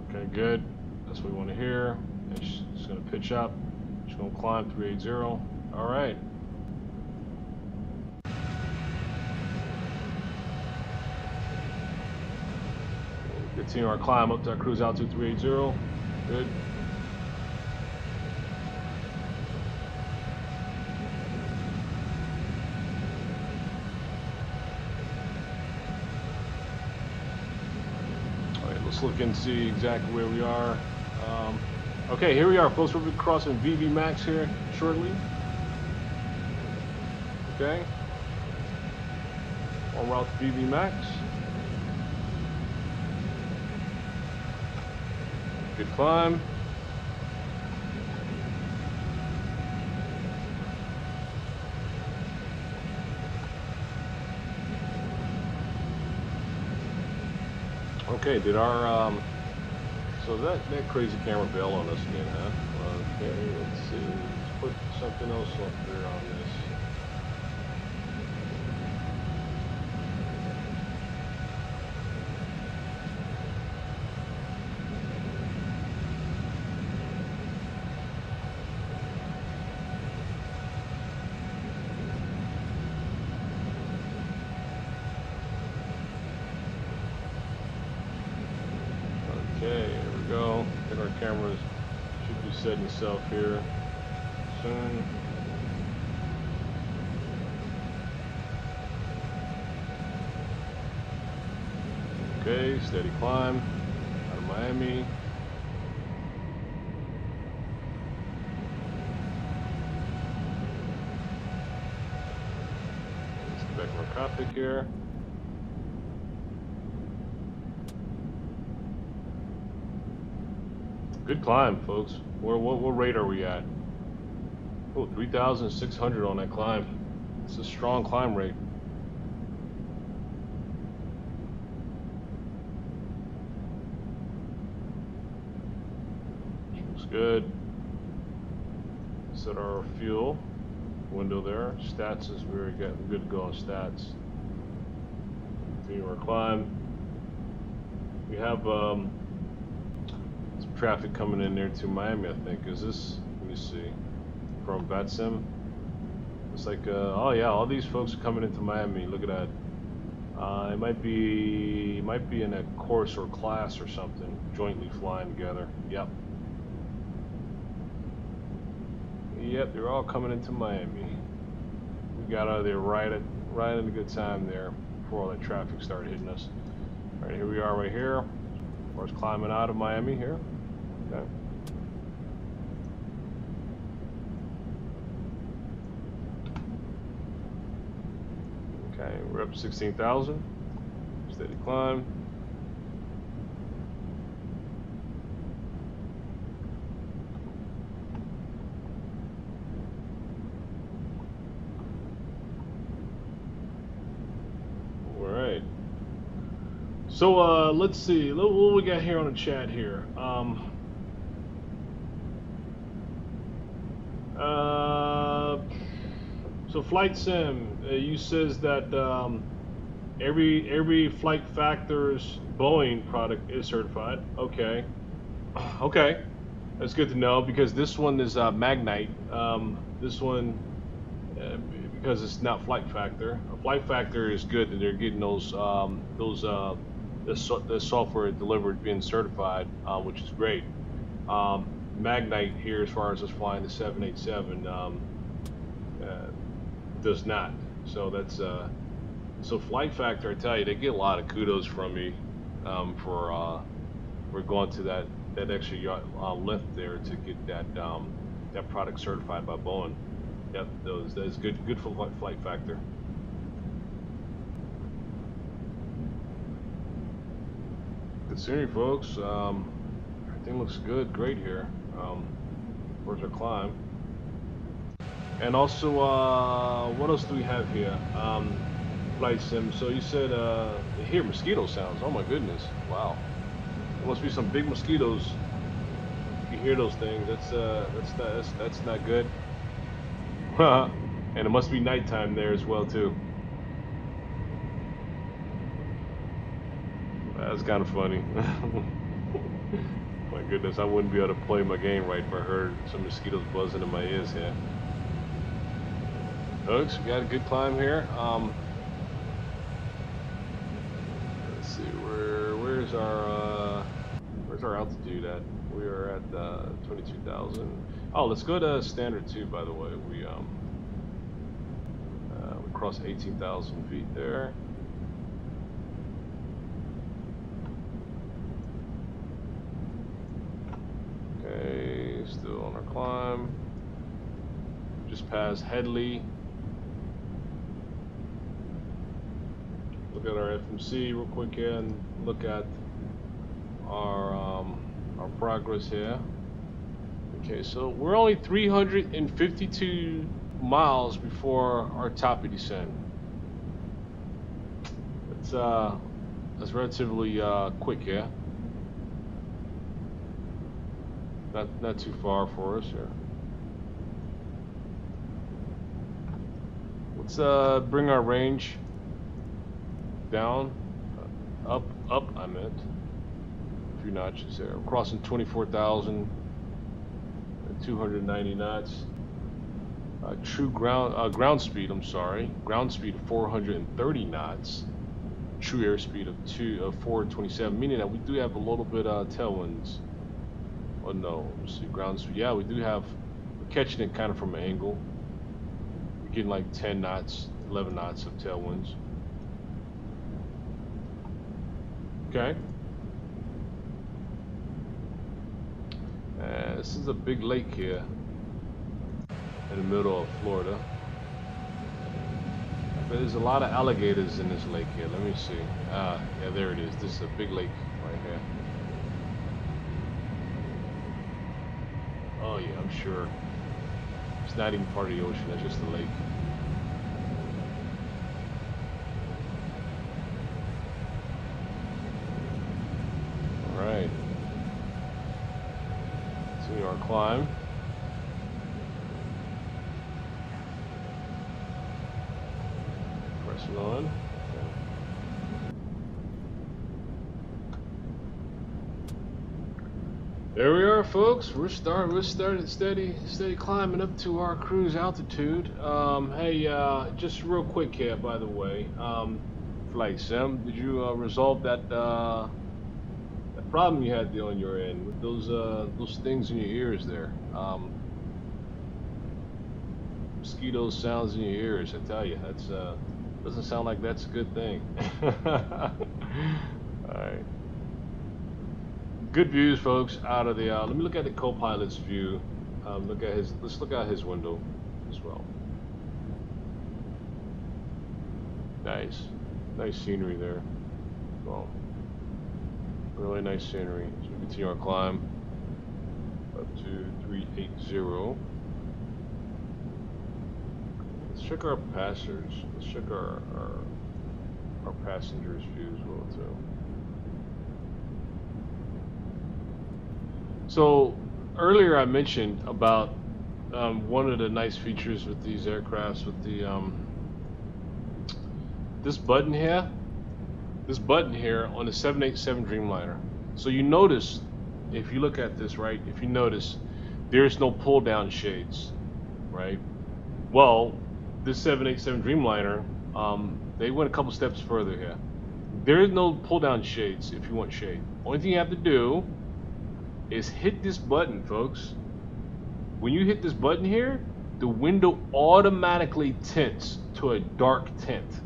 Okay, good. That's what we want to hear. It's going to pitch up. It's going to climb 380. All right. Continue our climb up to our cruise altitude 380. Good. All right, let's look and see exactly where we are. Okay, here we are, folks. We'll be crossing VV Max here shortly. Okay. En route to VV Max. Good climb. Okay, did our so that crazy camera bail on us again, huh? Okay, let's see. Let's put something else up there on this. Okay, here we go. I think our cameras should be setting itself here soon. Okay, steady climb out of Miami. Let's get back to our cockpit here. Good climb, folks. What rate are we at? Oh, 3,600 on that climb. It's a strong climb rate. Looks good. Set our fuel. window there. Stats is very good to go on stats. Continue our climb. We have some traffic coming in there to Miami, I think. Is this, let me see, from VATSIM? It's like, oh yeah, all these folks are coming into Miami. Look at that. It might be in a course or class or something, jointly flying together. Yep. Yep, they're all coming into Miami. We got out of there right at a good time there before all that traffic started hitting us. All right, here we are right here. Of course, climbing out of Miami here. Okay. Okay, we're up to 16,000. Steady climb. All right. So let's see. What we got here on the chat here. So Flight Sim, you says that every Flight Factor's Boeing product is certified. Okay, okay, that's good to know because this one is Magknight. This one because it's not Flight Factor. Flight Factor is good that they're getting those the software delivered being certified, which is great. Magknight here, as far as us flying the 787, does not. So that's so Flight Factor. I tell you, they get a lot of kudos from me for going to that extra length there to get that product certified by Boeing. Yep, that's good for Flight Factor. Good seeing you, folks. Everything looks good, great here. Where's our climb? And also, what else do we have here? Flight Sim. So you said you hear mosquito sounds. Oh my goodness! Wow. There must be some big mosquitoes. You hear those things? That's not good. And it must be nighttime there as well too. That's kind of funny. My goodness, I wouldn't be able to play my game right if I heard some mosquitoes buzzing in my ears here. Folks, we got a good climb here. Let's see, where's our altitude at? We are at 22,000. Oh, let's go to standard 2. By the way, we crossed 18,000 feet there. Okay, still on our climb. Just past Headley. Look at our FMC real quick here and look at our progress here. Okay, so we're only 352 miles before our top of descent. That's relatively quick here. Not too far for us here. Let's bring our range down, up I meant, a few notches there. We're crossing 24,290 knots. True ground speed, I'm sorry, ground speed of 430 knots. True airspeed of 427, meaning that we do have a little bit tailwinds. Oh no, let's see, ground speed. Yeah, we do have, we're catching it kind of from an angle. We're getting like 10 knots, 11 knots of tailwinds. Okay. This is a big lake here in the middle of Florida. There's a lot of alligators in this lake here. Let me see. Yeah, there it is. This is a big lake right here. Oh yeah, I'm sure. It's not even part of the ocean. That's just a lake. All right. Continue our climb. There we are, folks. We're starting steady climbing up to our cruise altitude. Hey, just real quick here, by the way. Flight Sim, did you resolve that that problem you had on your end with those things in your ears there? Mosquito sounds in your ears. I tell you, that's doesn't sound like that's a good thing. All right. Good views, folks, out of the. Let me look at the co-pilot's view. Let's look out his window as well. Nice scenery there. Well, really nice scenery. So we continue our climb up to 380. Let's check our passengers. Let's check our passengers' view as well too. So earlier I mentioned about one of the nice features with these aircrafts with the this button here on the 787 Dreamliner. So you notice, if you look at this, right, if you notice, there's no pull down shades, right? Well, this 787 Dreamliner, they went a couple steps further here. There is no pull down shades if you want shade. Only thing you have to do is hit this button, folks. When you hit this button here, the window automatically tints to a dark tint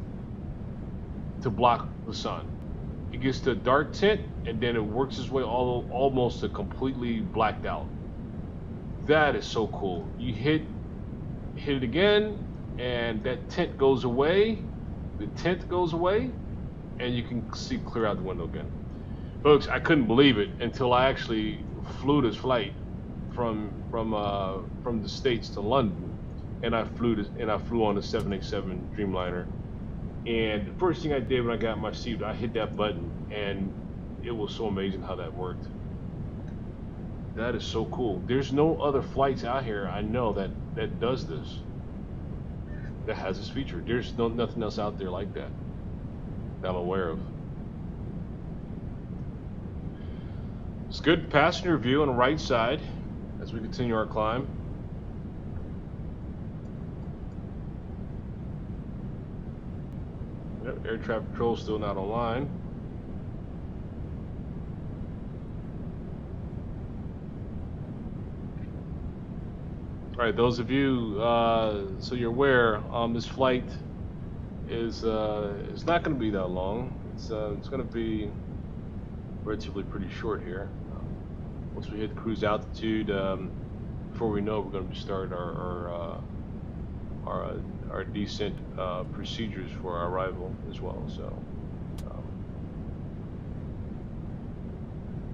to block the sun. It gets to a dark tint and then it works its way almost to completely blacked out. That is so cool. You hit it again and that tint goes away. The tint goes away and you can see clear out the window again. Folks, I couldn't believe it until I actually flew this flight from the States to London, and I flew on the 787 Dreamliner. And the first thing I did when I got in my seat, I hit that button, and it was so amazing how that worked. That is so cool. There's no other flights out here I know that does this, that has this feature. There's nothing else out there like that I'm aware of. It's good passenger view on the right side as we continue our climb. Yep, air traffic control still not online. All right, those of you, so you're aware, this flight is not going to be that long. It's going to be relatively pretty short here. Once we hit cruise altitude, before we know it, we're going to start our descent procedures for our arrival as well. So,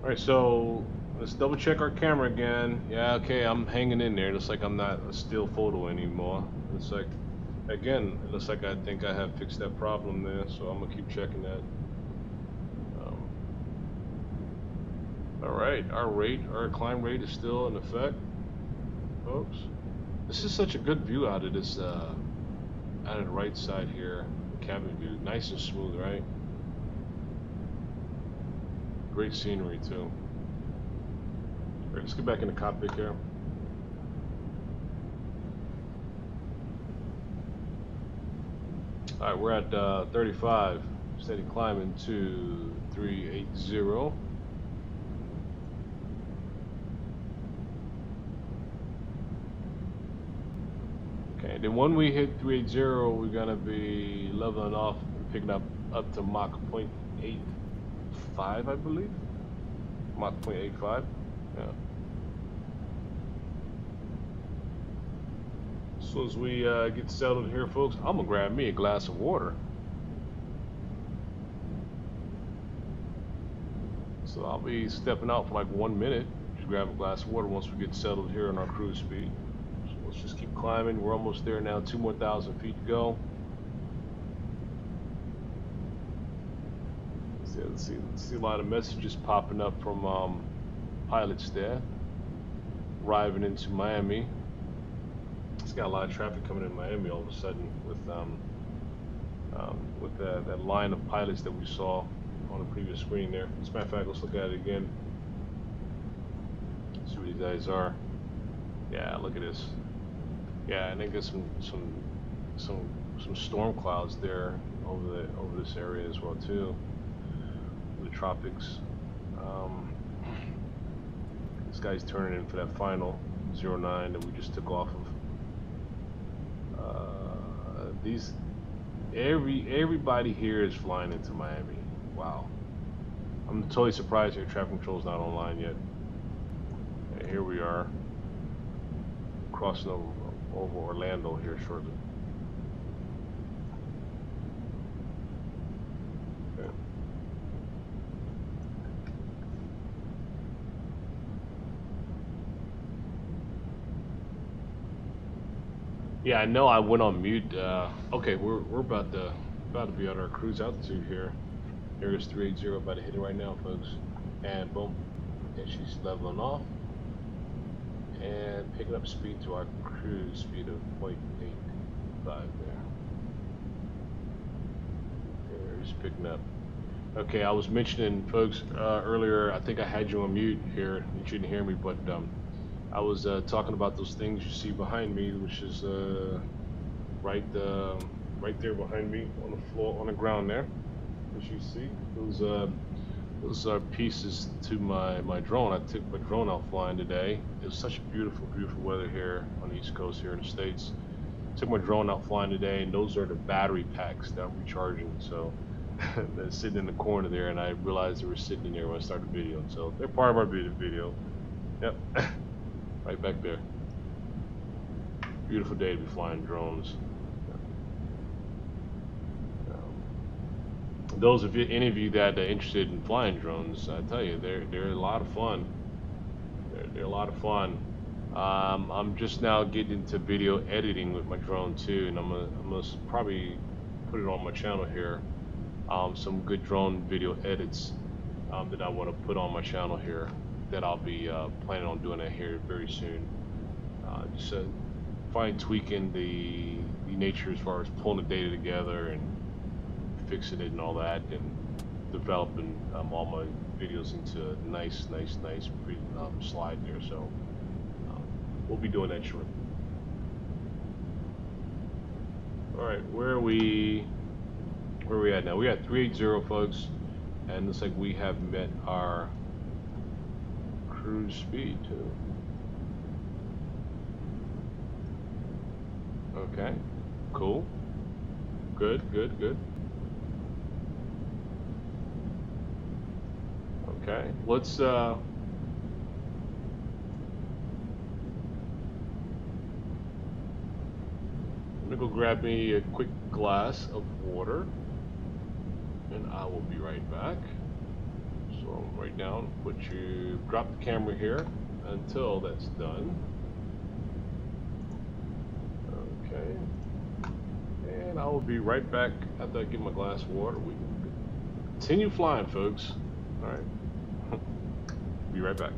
all right, so let's double check our camera again. Yeah, okay, I'm hanging in there. Looks like I'm not a still photo anymore. It's like, again, it looks like I think I have fixed that problem there. So I'm gonna keep checking that. All right, our climb rate is still in effect, folks. This is such a good view out of this, out of the right side here, cabin view, nice and smooth, right? Great scenery too. All right, let's get back in the cockpit here. All right, we're at 35, steady climbing to 380. Okay, then when we hit 380, we're gonna be leveling off and picking up to Mach 0.85, I believe. Mach 0.85, yeah. As soon as we get settled here, folks, I'm gonna grab me a glass of water. So I'll be stepping out for like 1 minute. Just grab a glass of water once we get settled here on our cruise speed. Let's just keep climbing. We're almost there now. 2 more thousand feet to go. Let's see a lot of messages popping up from pilots there. Arriving into Miami. It's got a lot of traffic coming in Miami all of a sudden with that line of pilots that we saw on the previous screen there. As a matter of fact, let's look at it again. who these guys are. Yeah, look at this. Yeah, and they get some storm clouds there over this area as well too. The tropics. This guy's turning in for that final 09 that we just took off of. Everybody here is flying into Miami. Wow. I'm totally surprised air traffic control's not online yet. And here we are, crossing over Orlando here shortly. Okay. Yeah, I know I went on mute. Okay, we're about to be at our cruise altitude here. Here's 380, about to hit it right now, folks. And boom, and she's leveling off and picking up speed to our cruise speed of 0.85 there. Here's picking up. Okay, I was mentioning, folks, earlier, I think I had you on mute here. You shouldn't hear me, but I was talking about those things you see behind me, which is right there behind me on the floor, on the ground there. As you see, those are pieces to my drone. I took my drone out flying today. It was such beautiful weather here on the East Coast here in the States. Took my drone out flying today, and those are the battery packs that I'm recharging. So they're sitting in the corner there, and I realized they were sitting in there when I started the video. So they're part of our video. Yep, right back there. Beautiful day to be flying drones. Those of you, any of you that are interested in flying drones, I tell you, they're a lot of fun. They're a lot of fun. I'm just now getting into video editing with my drone too, and I'm gonna probably put it on my channel here. Some good drone video edits that I want to put on my channel here. That I'll be planning on doing that here very soon. Just fine tweaking the nature as far as pulling the data together and fixing it and all that, and developing all my videos into a nice slide there. So we'll be doing that shortly. All right, where are we at now? We're at 380, folks, and looks like we have met our cruise speed too. Okay, cool, good. Okay, let's let me go grab me a quick glass of water, and I will be right back. So right now, drop the camera here until that's done. Okay, and I will be right back after I get my glass of water. We can continue flying, folks. All right. Be right back.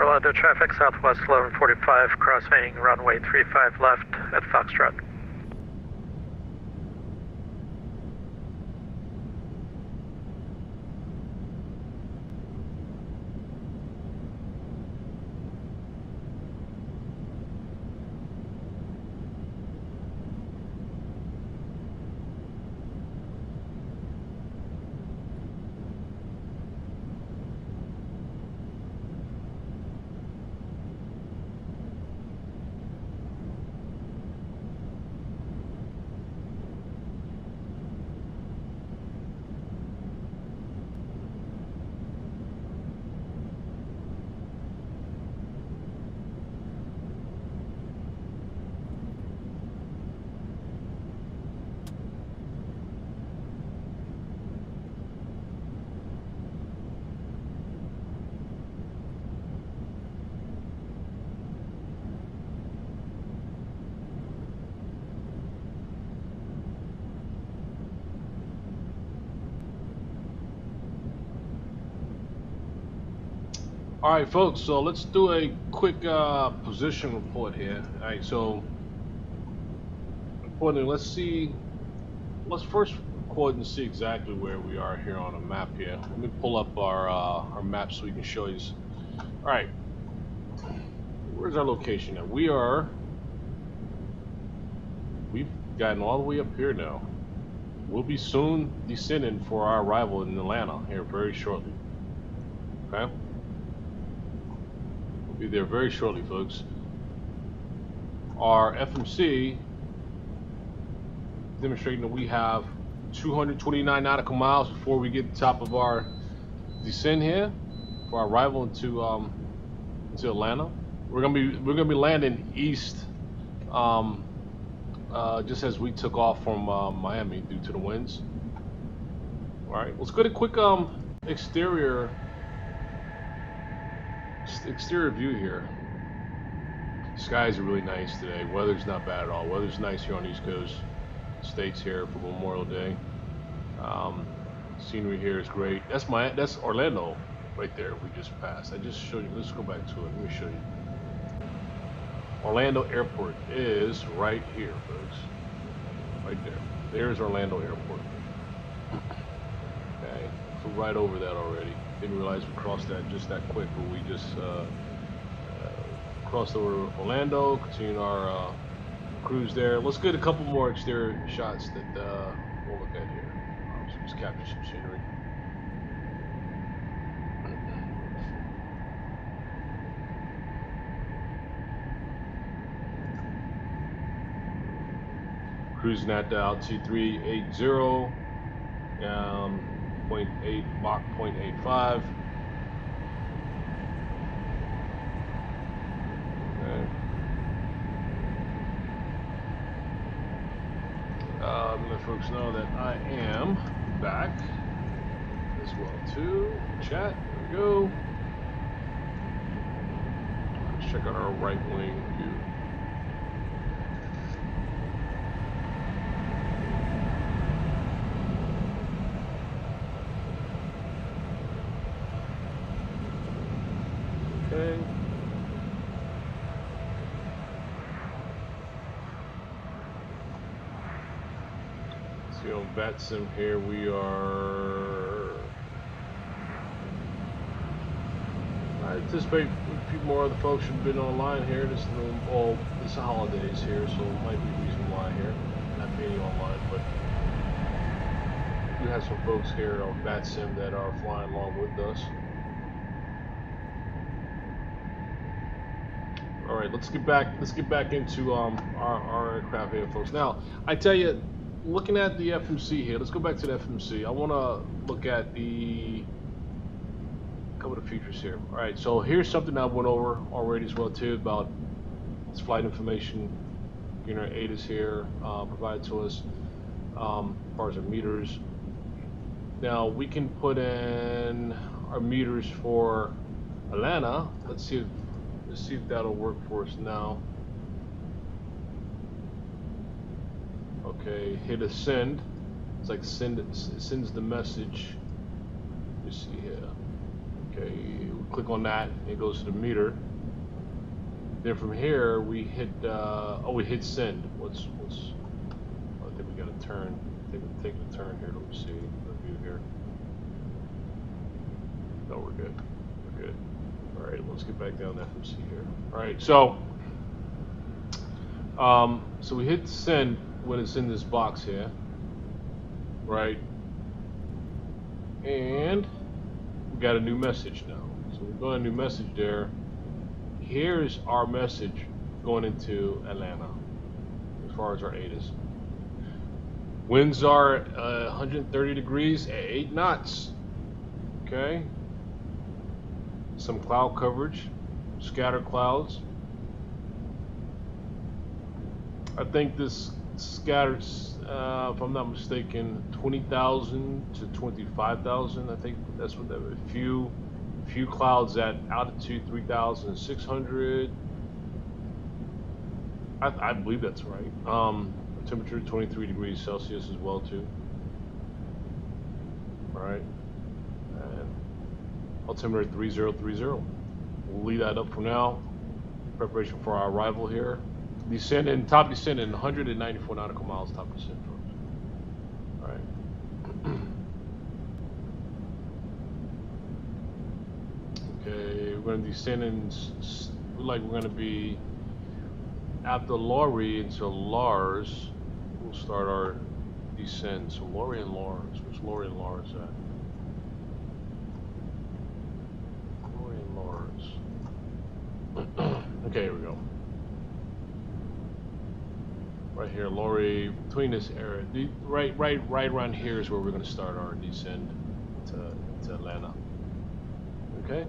Orlando traffic, Southwest 1145, crossing runway 35 left at Foxtrot. All right, folks, so let's do a quick position report here. All right, so importantly, let's first record and see exactly where we are here on a map here. Let me pull up our map so we can show you. All right, where's our location now? We've gotten all the way up here now. We'll be soon descending for our arrival in Atlanta here very shortly. Okay? Be there very shortly, folks. Our FMC demonstrating that we have 229 nautical miles before we get to the top of our descent here for our arrival into Atlanta. We're gonna be landing east, just as we took off from Miami due to the winds. All right, let's go to a quick exterior view here. Skies are really nice today. Weather's not bad at all. Weather's nice here on the East Coast states here for Memorial Day. Scenery here is great. That's Orlando right there. We just passed. I just showed you. Let's go back to it. Let me show you. Orlando Airport is right here, folks. Right there. There's Orlando Airport. Okay, so right over that already. Didn't realize we crossed that just that quick, but we just crossed over Orlando, continuing our cruise there. Let's get a couple more exterior shots that we'll look at here. So just capture some scenery. Cruising at altitude 380, 0.8 Mach 0.85. Okay. Let folks know that I am back as well too. Chat. There we go. Let's check out our right wing view. Okay. See on VATSIM here we are. I anticipate a few more of the folks have been online here. This is holidays here, so it might be a reason why here not being online, but we have some folks here on VATSIM that are flying along with us. All right, let's get back into our aircraft here, folks. Now, I tell you, looking at the FMC here, let's go back to the FMC. I want to look at a couple of the features here. All right, so here's something I went over already as well too about this flight information. You know, ATIS here provided to us as far as our meters. Now we can put in our meters for Atlanta. Let's see if that'll work for us now. Okay, hit a send. It's like it sends the message. You see here. Okay, we click on that, it goes to the meter. Then from here we hit we hit send. What's I think we got a turn. I think we're taking a turn here. Let me see the view here. No, we're good. We're good. All right, let's get back down to FMC here. All right, so so we hit send when it's in this box here, right? And we got a new message now. So we've got a new message there. Here's our message going into Atlanta as far as our ATIS. Winds are 130 degrees at 8 knots. Okay. Some cloud coverage, scattered clouds. I think this scatters, if I'm not mistaken, 20,000 to 25,000. I think that's what that was. Few clouds at altitude 3,600. I believe that's right. Temperature 23 degrees Celsius as well too. All right, and altimeter 3030. We'll leave that up for now. Preparation for our arrival here. Top descending 194 nautical miles top descent. All right. Okay, we're going to descend in, we're going to be after Laurie into Lars. We'll start our descent. So Laurie and Lars. Where's Laurie and Lars at? Laurie and Lars. Okay, here we go. Right here, Laurie, between this area, right around here is where we're going to start our descent to Atlanta. Okay.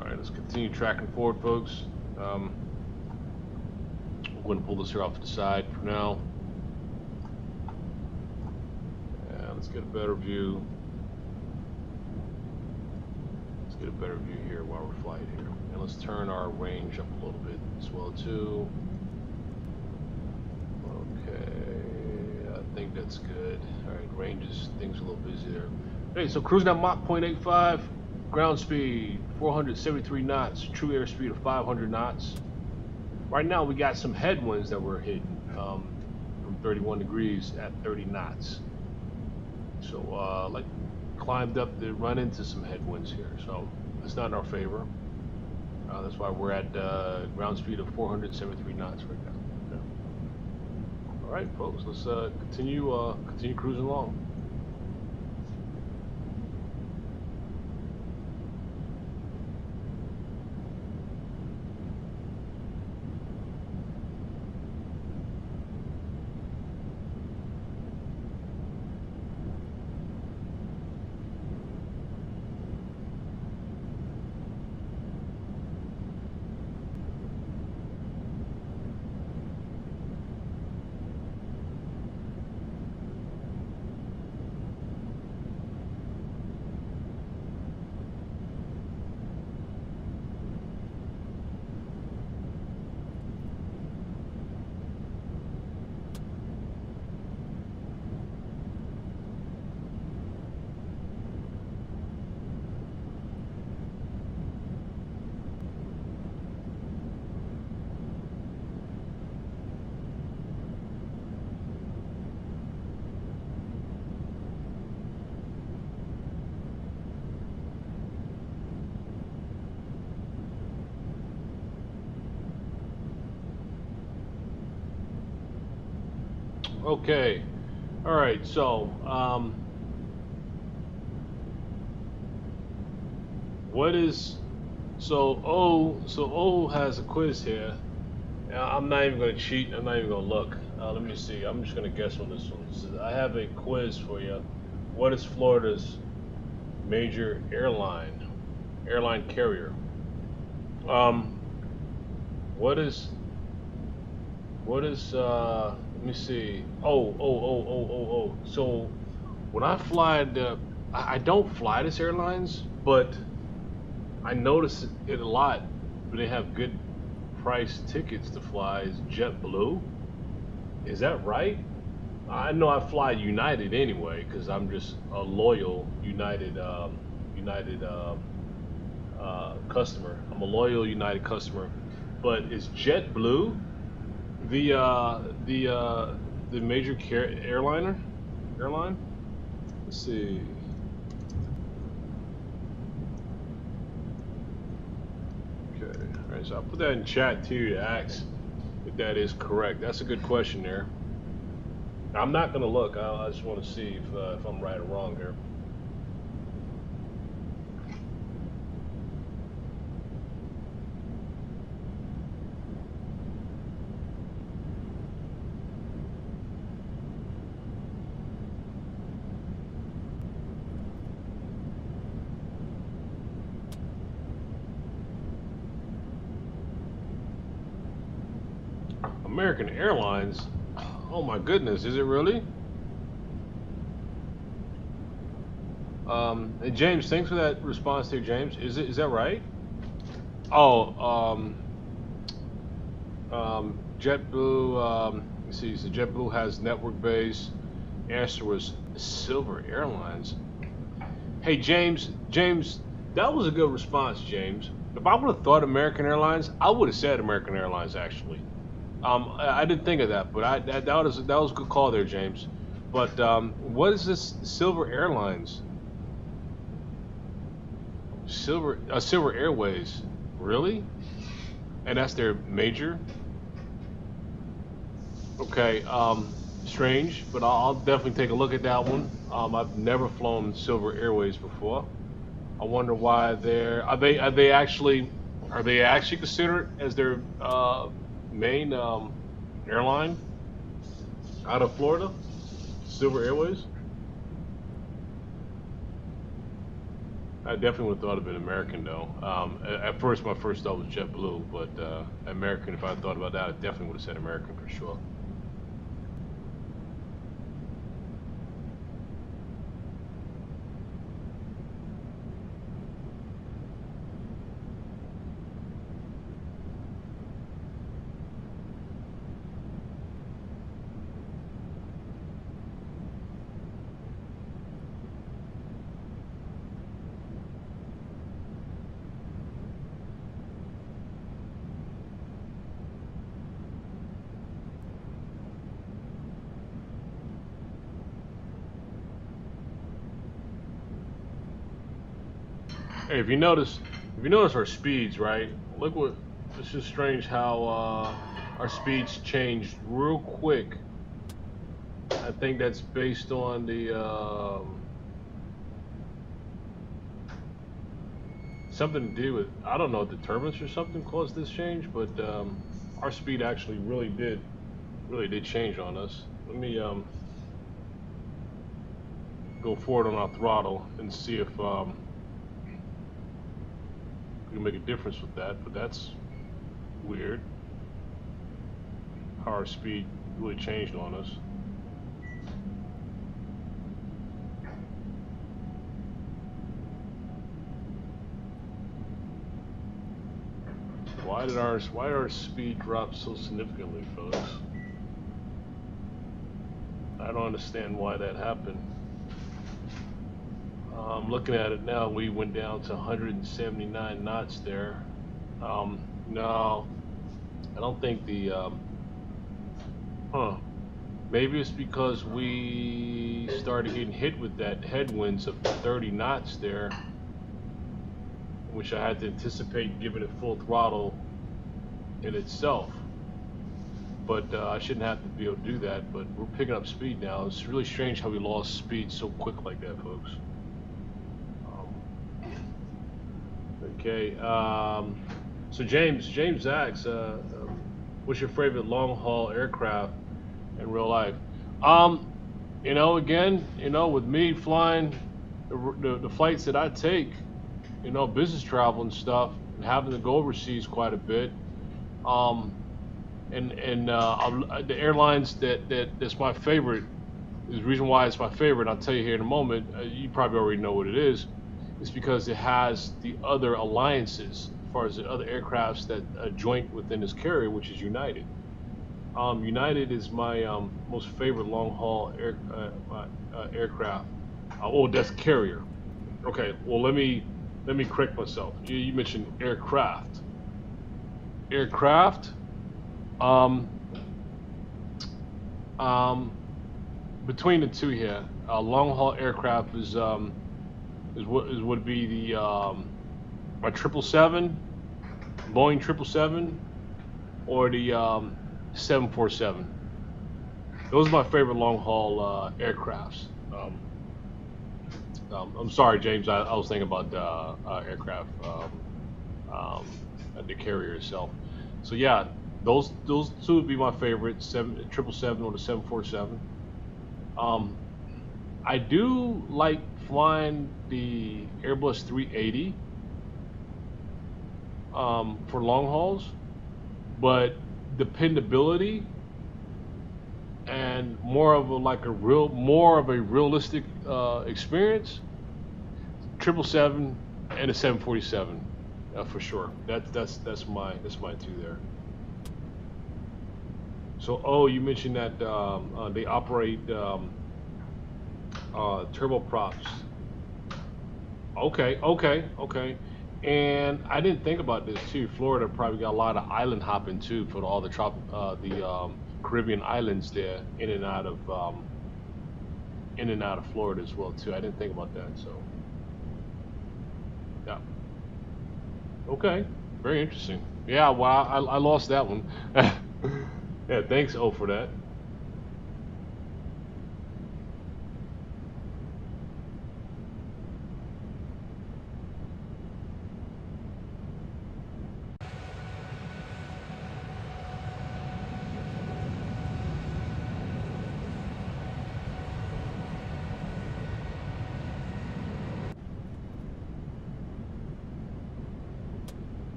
All right, let's continue tracking forward, folks. We're going to pull this here off to the side for now. Yeah, let's get a better view. Let's get a better view here while we're flying here. And let's turn our range up a little bit as well, too. Okay, I think that's good. All right, ranges, things are a little busy there. Okay, so cruising at Mach 0.85, ground speed 473 knots, true airspeed of 500 knots. Right now we got some headwinds that we're hitting from 31 degrees at 30 knots. So like climbed up to run into some headwinds here. So it's not in our favor. That's why we're at ground speed of 473 knots right now. Okay. All right, folks, let's continue cruising along. Okay, all right, so O has a quiz here. I'm not even going to cheat. I'm not even going to look. Let me see. I'm just going to guess on this one. So I have a quiz for you. What is Florida's major airline carrier? What is let me see. So when I fly I don't fly this airlines, but I notice it a lot. But they have good price tickets to fly. Is JetBlue? Is that right? I know I fly United anyway because I'm just a loyal United customer. I'm a loyal United customer. But is JetBlue the major airline? Let's see. Okay, all right. So I'll put that in chat too to ask if that is correct. That's a good question there. I'm not gonna look. I just want to see if I'm right or wrong here. American Airlines. Oh my goodness, is it really? And James, thanks for that response there, James. Is that right? Oh, JetBlue. Let's see. So JetBlue has network base. Answer was Silver Airlines. Hey, James, that was a good response, James. If I would have thought American Airlines, I would have said American Airlines actually. I didn't think of that, but that was a good call there, James. But what is this Silver Airlines? Silver Airways, really? And that's their major? Okay, strange, but I'll definitely take a look at that one. I've never flown Silver Airways before. I wonder why are they actually considered as their main airline out of Florida? Silver Airways? I definitely would have thought of it American though. At first, my first thought was JetBlue, but American, if I thought about that, I definitely would have said American for sure. Hey, if you notice our speeds, right? Look what, it's just strange how our speeds changed real quick. I think that's based on the something to do with, I don't know, the turbulence or something caused this change, but our speed actually really did change on us. Let me go forward on our throttle and see if we can make a difference with that, but that's weird how our speed really changed on us. Why did our speed drop so significantly, folks? I don't understand why that happened. I'm looking at it now. We went down to 179 knots there. No, I don't think the. Maybe it's because we started getting hit with that headwinds of 30 knots there, which I had to anticipate giving it full throttle in itself. But I shouldn't have to be able to do that. But we're picking up speed now. It's really strange how we lost speed so quick like that, folks. Okay, so James asks, what's your favorite long-haul aircraft in real life? You know, again, you know, with me flying the flights that I take, you know, business travel and stuff, and having to go overseas quite a bit, the airlines that's my favorite, is the reason why it's my favorite, I'll tell you here in a moment, you probably already know what it is. It's because it has the other alliances as far as the other aircrafts that joint within this carrier, which is United. United is my most favorite long-haul aircraft. Oh, that's carrier. Okay, well let me correct myself. You mentioned aircraft. Aircraft. Um, Between the two here, long-haul aircraft is what would be the my 777, Boeing 777, or the 747. Those are my favorite long-haul aircrafts. I'm sorry, James. I was thinking about the aircraft, the carrier itself. So yeah, those two would be my favorites: 777 or the 747. I do like flying the Airbus 380 for long hauls, but dependability and more of a realistic experience, 777 and a 747 for sure. That's my two there. So you mentioned that they operate turboprops. Okay. And I didn't think about this too. Florida probably got a lot of island hopping too for all the Caribbean islands there in and out of Florida as well too. I didn't think about that. So yeah. Okay. Very interesting. Yeah. Well, I lost that one. Yeah. Thanks, O, for that.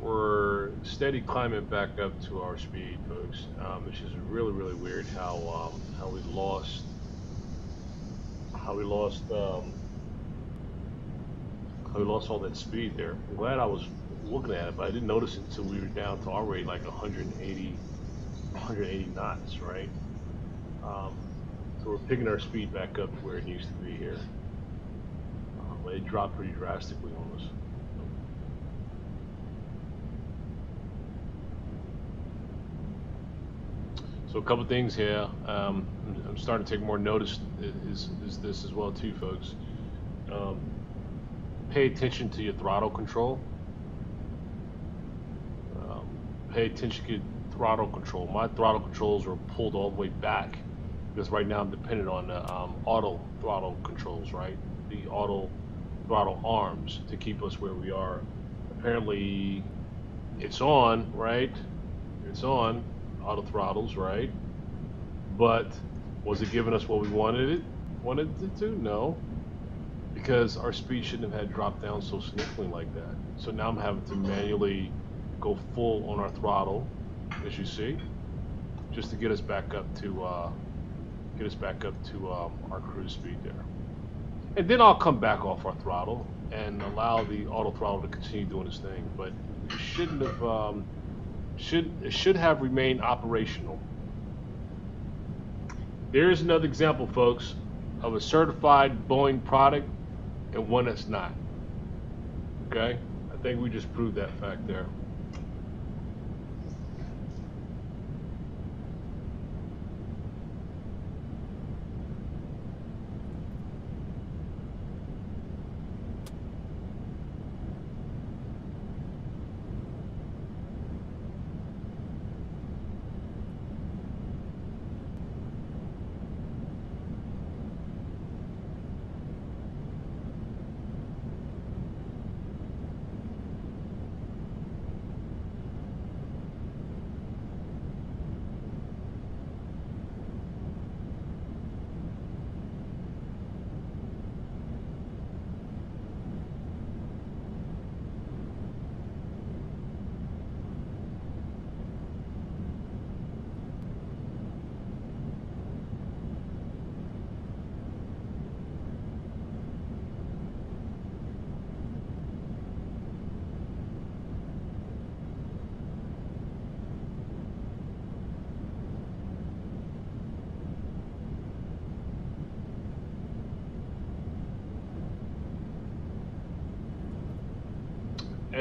We're steady climbing back up to our speed, folks. It's just really weird how we lost all that speed there. I'm glad I was looking at it, but I didn't notice it until we were down to already like 180 knots, right? So we're picking our speed back up to where it needs to be here. But it dropped pretty drastically on us. So a couple things here. I'm starting to take more notice is this as well too, folks. Pay attention to your throttle control. Pay attention to your throttle control. My throttle controls are pulled all the way back because right now I'm dependent on the auto throttle controls, right? The auto throttle arms to keep us where we are. Apparently, it's on, right? It's on. Auto throttles, right? But was it giving us what we wanted it to? No, because our speed shouldn't have had dropped down so significantly like that. So now I'm having to manually go full on our throttle, as you see, just to get us back up to our cruise speed there. And then I'll come back off our throttle and allow the auto throttle to continue doing its thing. But it shouldn't have. It should have remained operational. There's another example, folks, of a certified Boeing product and one that's not. Okay? I think we just proved that fact there.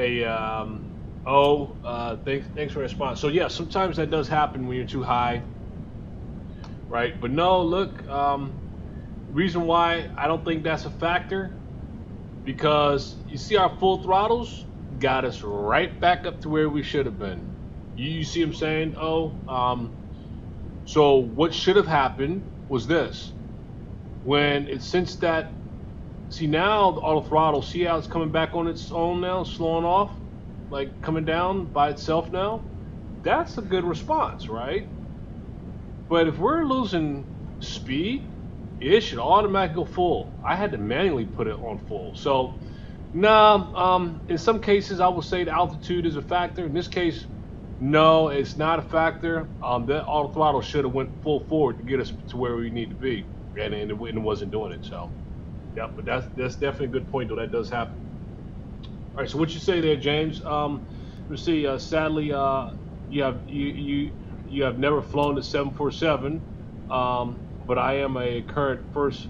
Hey, thanks for the response. So yeah, sometimes that does happen when you're too high, right? But no, look, reason why I don't think that's a factor, because you see our full throttles got us right back up to where we should have been. You see what I'm saying? So what should have happened was this. When it sensed that, see now the auto throttle, see how it's coming back on its own now, slowing off, like coming down by itself now? That's a good response, right? But if we're losing speed, it should automatically go full. I had to manually put it on full. So, in some cases I will say the altitude is a factor. In this case, no, it's not a factor. That auto throttle should have went full forward to get us to where we need to be, and it wasn't doing it. So, yeah, but that's definitely a good point, though. That does happen. All right, so what you say there, James? Let's see. Sadly, you have never flown the 747, but I am a current first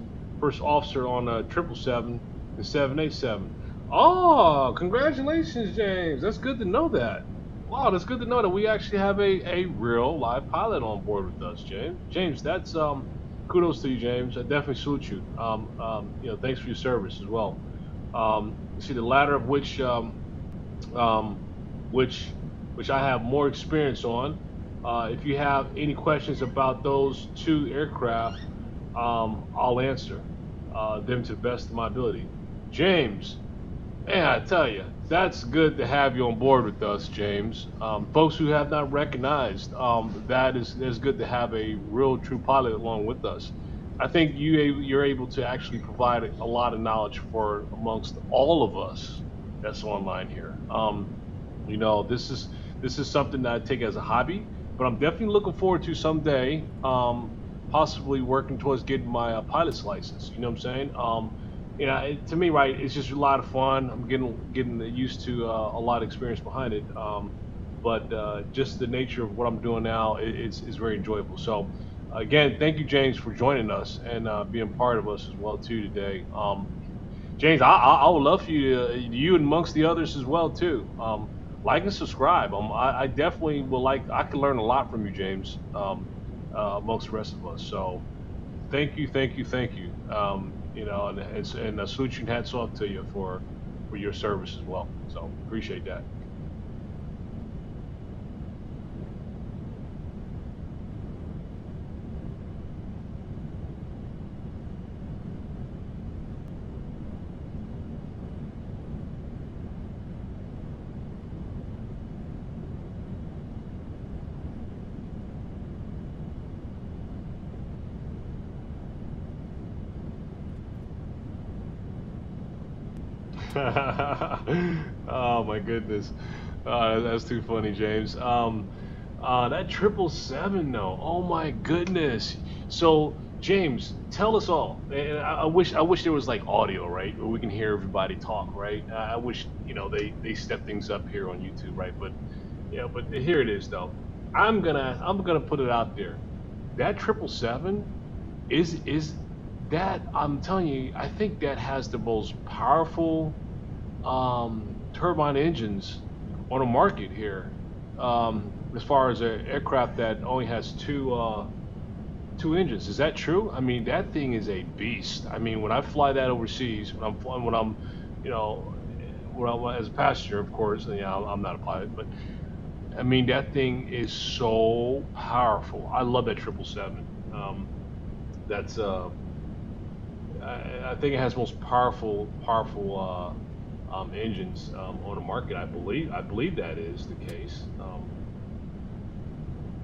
officer on a 777 and 787. Oh, congratulations, James. That's good to know that. Wow, that's good to know that we actually have a real live pilot on board with us, James. James, that's kudos to you, James. I definitely salute you. Thanks for your service as well. See, the latter of which I have more experience on. If you have any questions about those two aircraft, I'll answer them to the best of my ability. James, man, I tell you, that's good to have you on board with us, James. Folks who have not recognized, that is good to have a real true pilot along with us. I think you're able to actually provide a lot of knowledge for amongst all of us that's online here. This is something that I take as a hobby, but I'm definitely looking forward to someday, possibly working towards getting my pilot's license. You know what I'm saying? To me, right, it's just a lot of fun. I'm getting used to a lot of experience behind it. But just the nature of what I'm doing now, it's very enjoyable. So, again, thank you, James, for joining us and being part of us as well too today. James, I would love for you and amongst the others as well too. Like and subscribe. I definitely will like. I can learn a lot from you, James, amongst the rest of us. So, thank you. And salute you and hats off to you for your service as well. So appreciate that. Oh my goodness, that's too funny, James. That 777 though. Oh my goodness. So James, tell us all. And I wish there was like audio, right, where we can hear everybody talk, right? I wish they step things up here on YouTube, right? But but here it is though. I'm gonna put it out there. That 777 is that, I'm telling you, I think that has the most powerful turbine engines on the market here, as far as an aircraft that only has two engines. Is that true? I mean, that thing is a beast. I mean, when I fly that overseas, when I'm as a passenger, of course, and I'm not a pilot, but I mean, that thing is so powerful. I love that 777. That's I think it has most powerful engines on the market. I believe that is the case.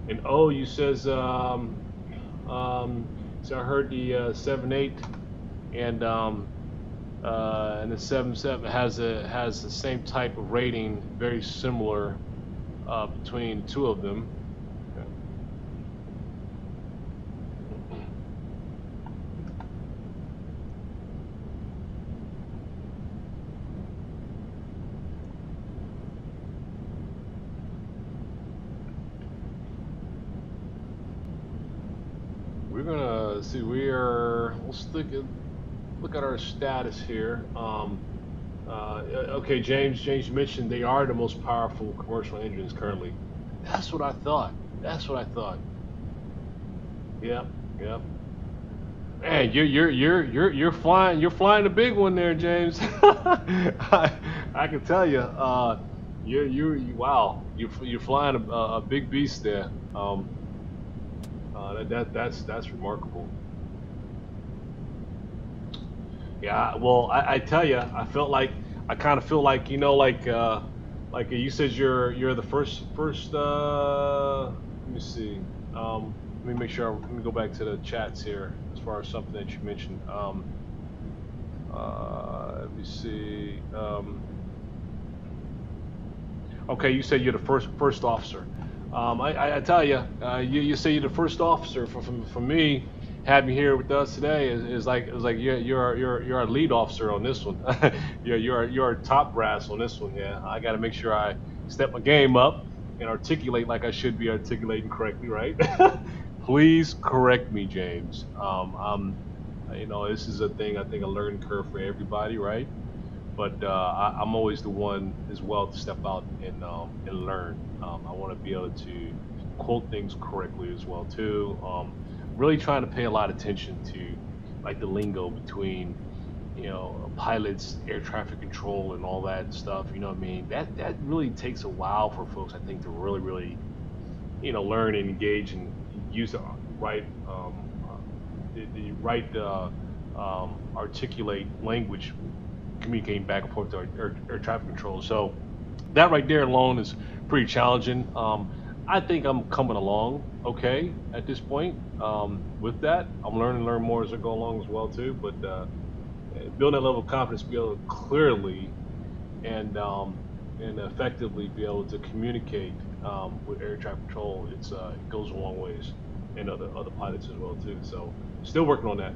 And you says, so I heard the 7.8 and the 7.7 has the same type of rating, very similar between two of them. We're gonna see. Let's look at our status here. Okay, James, you mentioned they are the most powerful commercial engines currently. That's what I thought. That's what I thought. Yep, yep. Man, you're flying the big one there, James. I can tell you, wow, you're flying a big beast there. That's remarkable. Yeah, well, I tell you, I kind of feel like like you said you're the first. Let me see. Let me make sure. Let me go back to the chats here as far as something that you mentioned. Let me see. Okay, you said you're the first officer. I tell you, you say you're the first officer. For me, having you here with us today is like you're a lead officer on this one. you're a top brass on this one. Yeah, I got to make sure I step my game up and articulate like I should be articulating correctly, right? Please correct me, James. This is a thing. I think a learning curve for everybody, right? But I'm always the one as well to step out and learn. I want to be able to quote things correctly as well too. Really trying to pay a lot of attention to like the lingo between pilots, air traffic control, and all that stuff. You know what I mean? That really takes a while for folks, I think, to really learn and engage and use the right the right articulate language, communicating back and forth to air traffic control. So that right there alone is pretty challenging. I think I'm coming along okay at this point with that. I'm learning to learn more as I go along as well too. But building that level of confidence, be able to clearly and effectively be able to communicate with air traffic control, it goes a long ways, and other pilots as well too. So still working on that.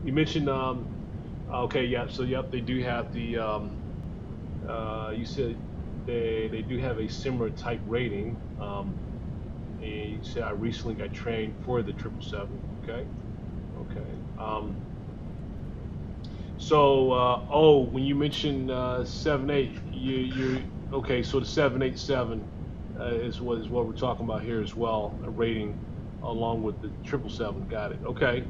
You mentioned okay, yeah. So yep, they do have the. You said they do have a similar type rating. And you said I recently got trained for the 777. Okay, okay. So when you mentioned 7.8, you okay? So the 787 is what we're talking about here as well, a rating along with the 777. Got it. Okay.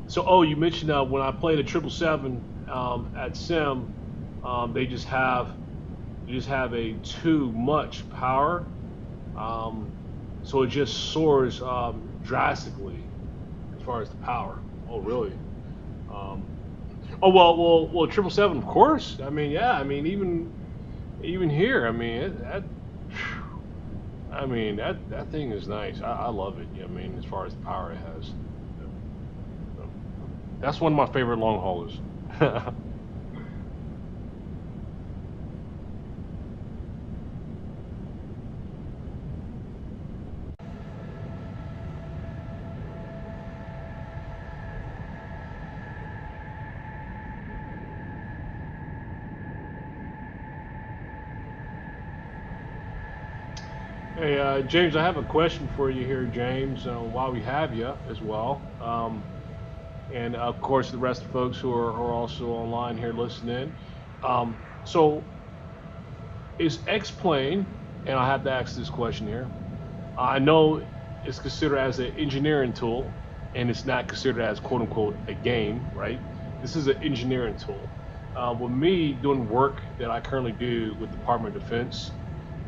So you mentioned when I played the 777 at Sim, they just have a too much power, so it just soars drastically as far as the power. Oh really? Well, 777, of course. I mean, yeah. I mean, even here, I mean, that thing is nice. I love it. I mean, as far as the power it has. That's one of my favorite long haulers. Hey, James, I have a question for you here, James, while we have you as well. And of course, the rest of the folks who are also online here listening. So, is XPlane, and I have to ask this question here. I know it's considered as an engineering tool, and it's not considered as quote unquote a game, right? This is an engineering tool. With me doing work that I currently do with the Department of Defense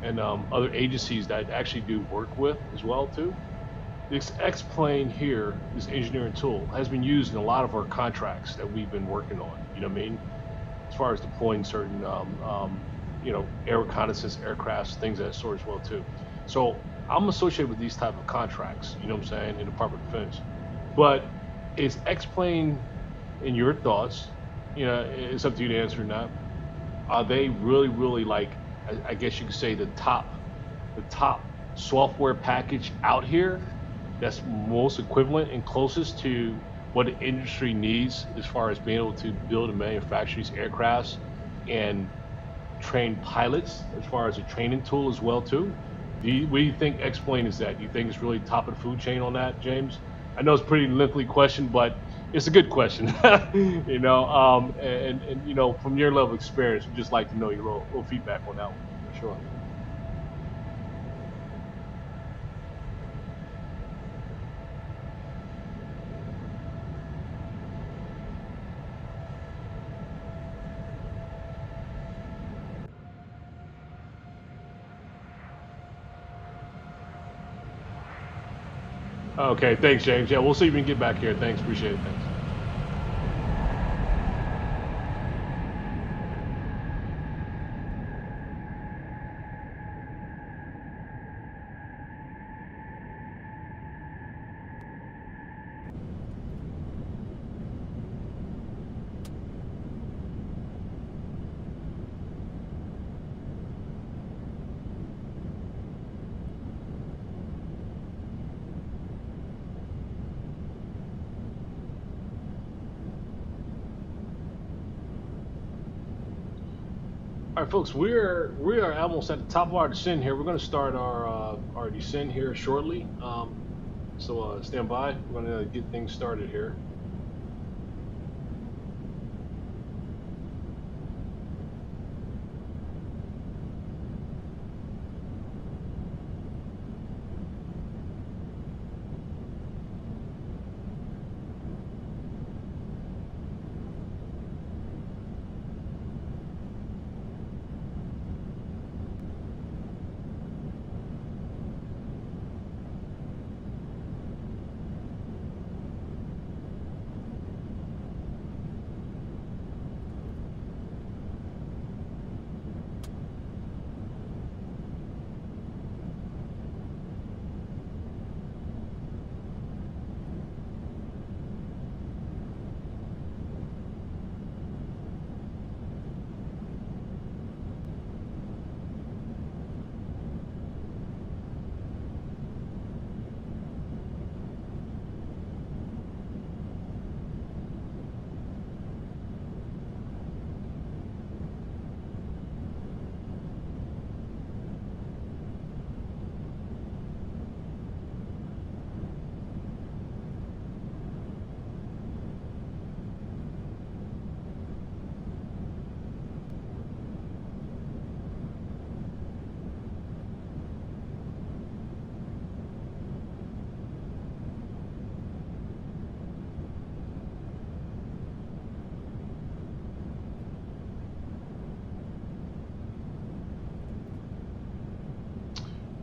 and other agencies that I actually do work with as well too. This XPlane here, this engineering tool, has been used in a lot of our contracts that we've been working on. You know what I mean? As far as deploying certain, air reconnaissance aircrafts, things of that sort as well too. So I'm associated with these type of contracts. You know what I'm saying? In the Department of Defense. But is XPlane, in your thoughts, it's up to you to answer or not. Are they really like, I guess you could say the top software package out here that's most equivalent and closest to what the industry needs as far as being able to build and manufacture these aircrafts and train pilots as far as a training tool as well too? What do you think XPlane is that? Do you think it's really top of the food chain on that, James? I know it's a pretty lengthy question, but It's a good question. You know, and you know, from your level of experience, we'd just like to know your little feedback on that one for sure. Okay, thanks, James. Yeah, we'll see if we can get back here. Thanks, appreciate it. Thanks. All right, folks, we are almost at the top of our descent here. We're going to start our descent here shortly. So stand by. We're going to get things started here.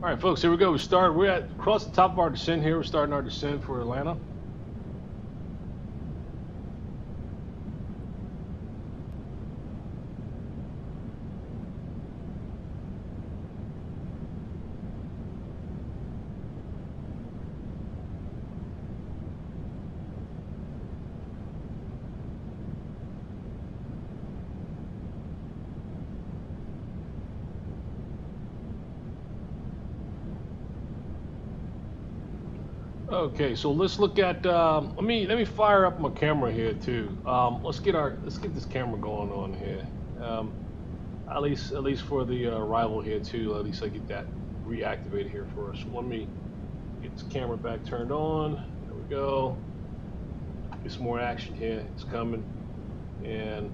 All right, folks, here we go. We're at across the top of our descent here. We're starting our descent for Atlanta. Okay, so let's look at. Let me fire up my camera here too. Let's get this camera going on here. At least for the arrival here too. At least I get that reactivated here for us. So let me get this camera back turned on. There we go. Get some more action here. It's coming, and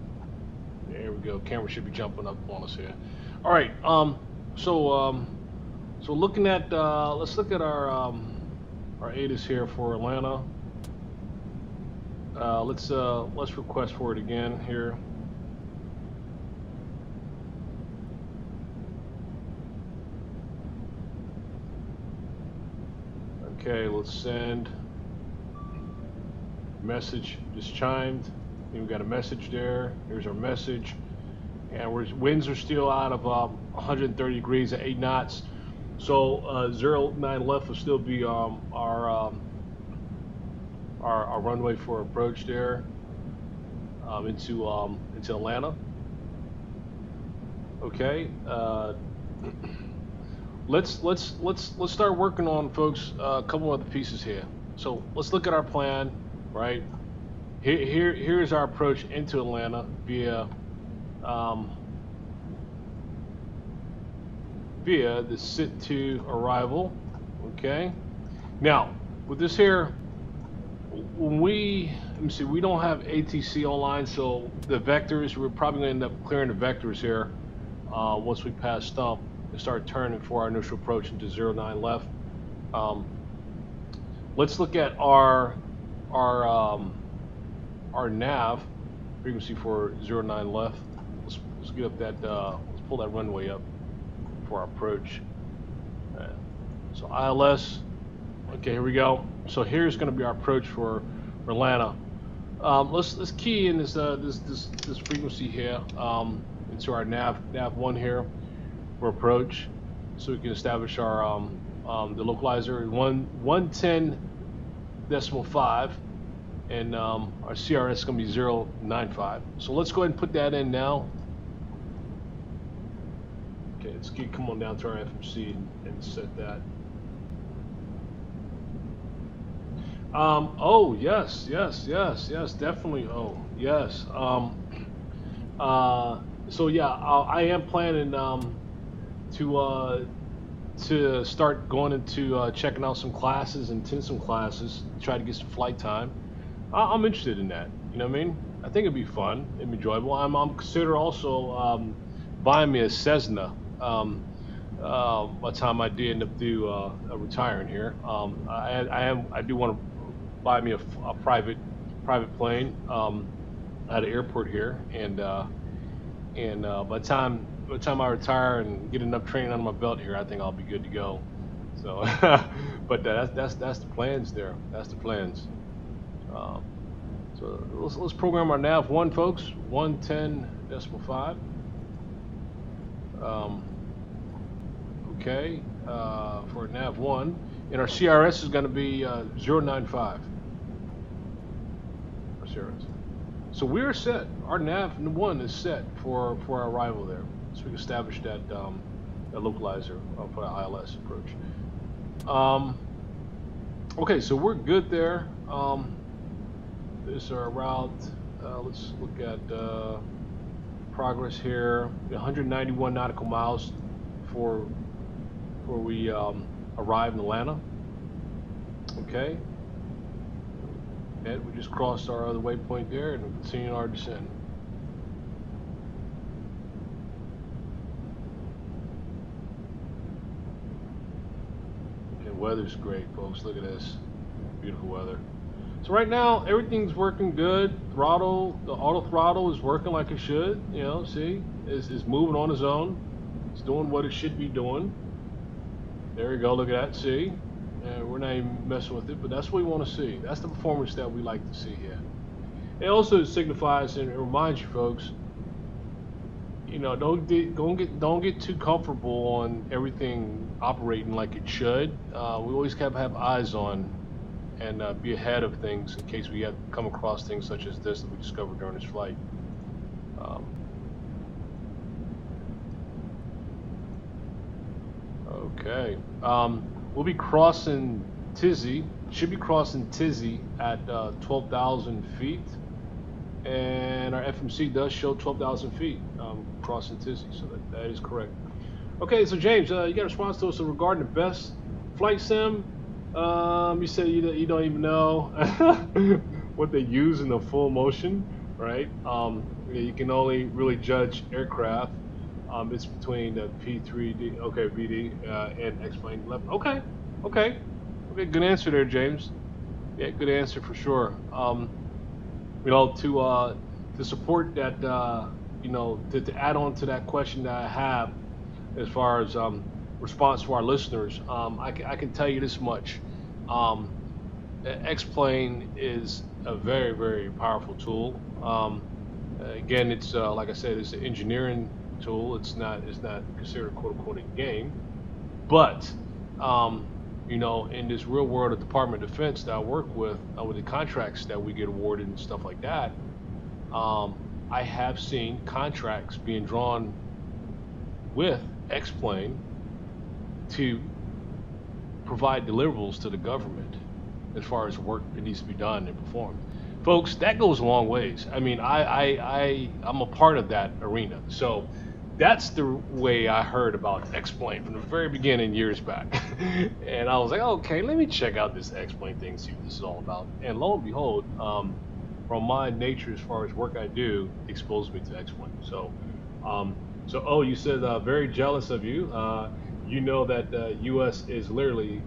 there we go. Camera should be jumping up on us here. All right. So looking at let's look at our ATIS here for Atlanta. Let's request for it again here. Okay, let's send message. Just chimed. We've got a message there. Here's our message, and winds are still out of 130 degrees at 8 knots. So 09 left will still be our runway for approach there into Atlanta. Okay, let's start working on, folks, a couple other pieces here. So let's look at our plan. Right here's our approach into Atlanta via the sit to arrival. Okay, now with this here, when we let me see. We don't have ATC online, so the vectors, we're probably going to end up clearing the vectors here once we pass Stump and start turning for our initial approach into 09 left. Let's look at our nav frequency for 09 left. Let's get up that. Let's pull that runway up for our approach. All right. So ILS. Okay, here we go. So here's going to be our approach for Atlanta. Let's key in this frequency here into our nav 1 here for approach, so we can establish our the localizer 110.5, and our CRS is going to be 095. So let's go ahead and put that in now. Okay, let's come on down to our FMC and set that. Oh yes, definitely. Oh yes. So yeah, I am planning to start going into checking out some classes and attend some classes, try to get some flight time. I'm interested in that. You know what I mean? I think it'd be fun, it'd be enjoyable. I'm consider also buying me a Cessna. By the time I do end up retiring here, I do want to buy me a private plane at an airport here, and by the time I retire and get enough training under my belt here, I think I'll be good to go. So, but that's the plans there. That's the plans. So let's program our nav 1, folks. 110.5. Okay, for nav 1, and our CRS is going to be 095. Our CRS. So we're set. Our nav 1 is set for our arrival there. So we can establish that localizer for the ILS approach. Okay, so we're good there. This is our route. Let's look at progress here. 191 nautical miles before we arrive in Atlanta. Okay. And we just crossed our other waypoint there and we're continuing our descent. Okay, weather's great, folks. Look at this. Beautiful weather. So right now, everything's working good. Throttle, the auto throttle is working like it should. You know, see, it's moving on its own. It's doing what it should be doing. There we go. Look at that. See, and we're not even messing with it, but that's what we want to see. That's the performance that we like to see here. It also signifies and it reminds you, folks. You know, don't get too comfortable on everything operating like it should. We always have to have eyes on and be ahead of things in case we have come across things such as this that we discovered during this flight. Okay, we'll be crossing Tizzy. Should be crossing Tizzy at 12,000 feet, and our FMC does show 12,000 feet crossing Tizzy, so that is correct. Okay, so James, you got a response to us regarding the best flight sim. You said you don't even know what they use in the full motion, right? You can only really judge aircraft. It's between the P3D, okay, VD, and XPlane 11. Okay, good answer there, James. Yeah, good answer for sure. You know, to support that, you know, to add on to that question that I have, as far as response to our listeners, I can tell you this much. XPlane is a very, very powerful tool. Again, it's like I said, it's an engineering tool. It's not considered quote unquote a game, but you know, in this real world of Department of Defense that I work with the contracts that we get awarded and stuff like that, I have seen contracts being drawn with XPlane to provide deliverables to the government as far as work that needs to be done and performed. Folks, that goes a long ways. I mean, I'm a part of that arena. So that's the way I heard about XPlane from the very beginning years back. And I was like, okay, let me check out this XPlane thing, see what this is all about. And lo and behold, from my nature as far as work I do exposed me to XPlane. So, oh, you said very jealous of you. You know that U.S. is literally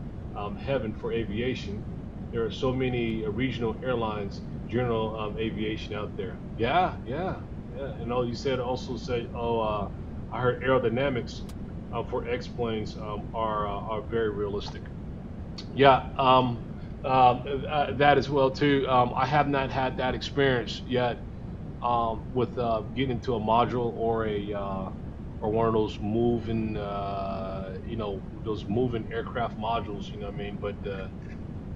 heaven for aviation. There are so many regional airlines, general aviation out there. Yeah, yeah, yeah. And oh, you said also said, oh, I heard aerodynamics for X-planes are very realistic. Yeah, that as well too. I have not had that experience yet with getting into a module or one of those moving, those moving aircraft modules. You know what I mean? But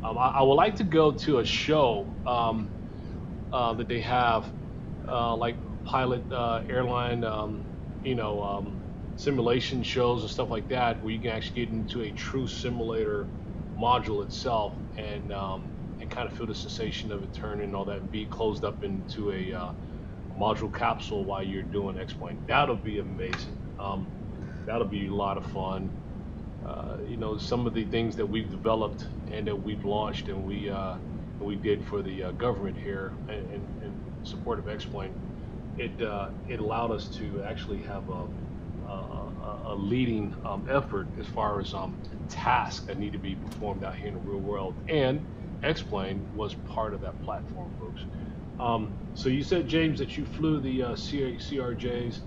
I would like to go to a show that they have, like pilot airline, simulation shows and stuff like that, where you can actually get into a true simulator module itself and kind of feel the sensation of it turning and all that, and be closed up into a module capsule while you're doing X-plane. That'll be amazing. That'll be a lot of fun. Some of the things that we've developed and that we've launched and we did for the government here in support of X-plane, it allowed us to actually have a leading effort as far as tasks that need to be performed out here in the real world, and X-plane was part of that platform, folks. So you said, James, that you flew the CRJs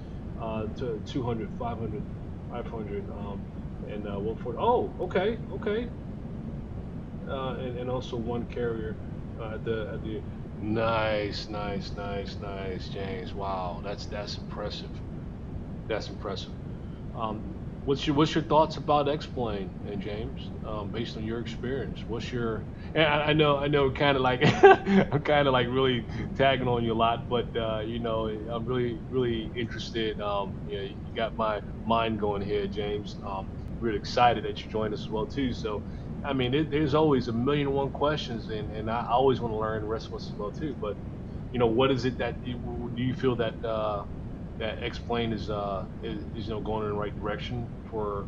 to 200, 500, 500, and 140. Oh, okay. And also one carrier at the nice, James. Wow, that's impressive. That's impressive. What's your thoughts about X-plane and James, based on your experience? And I know, kind of like I'm kind of like really tagging on you a lot, but I'm really interested. You got my mind going here, James. Really excited that you joined us as well too. So, I mean, there's always a million and one questions, and I always want to learn the rest of us as well too. But what is it that do you feel that that X-plane is going in the right direction for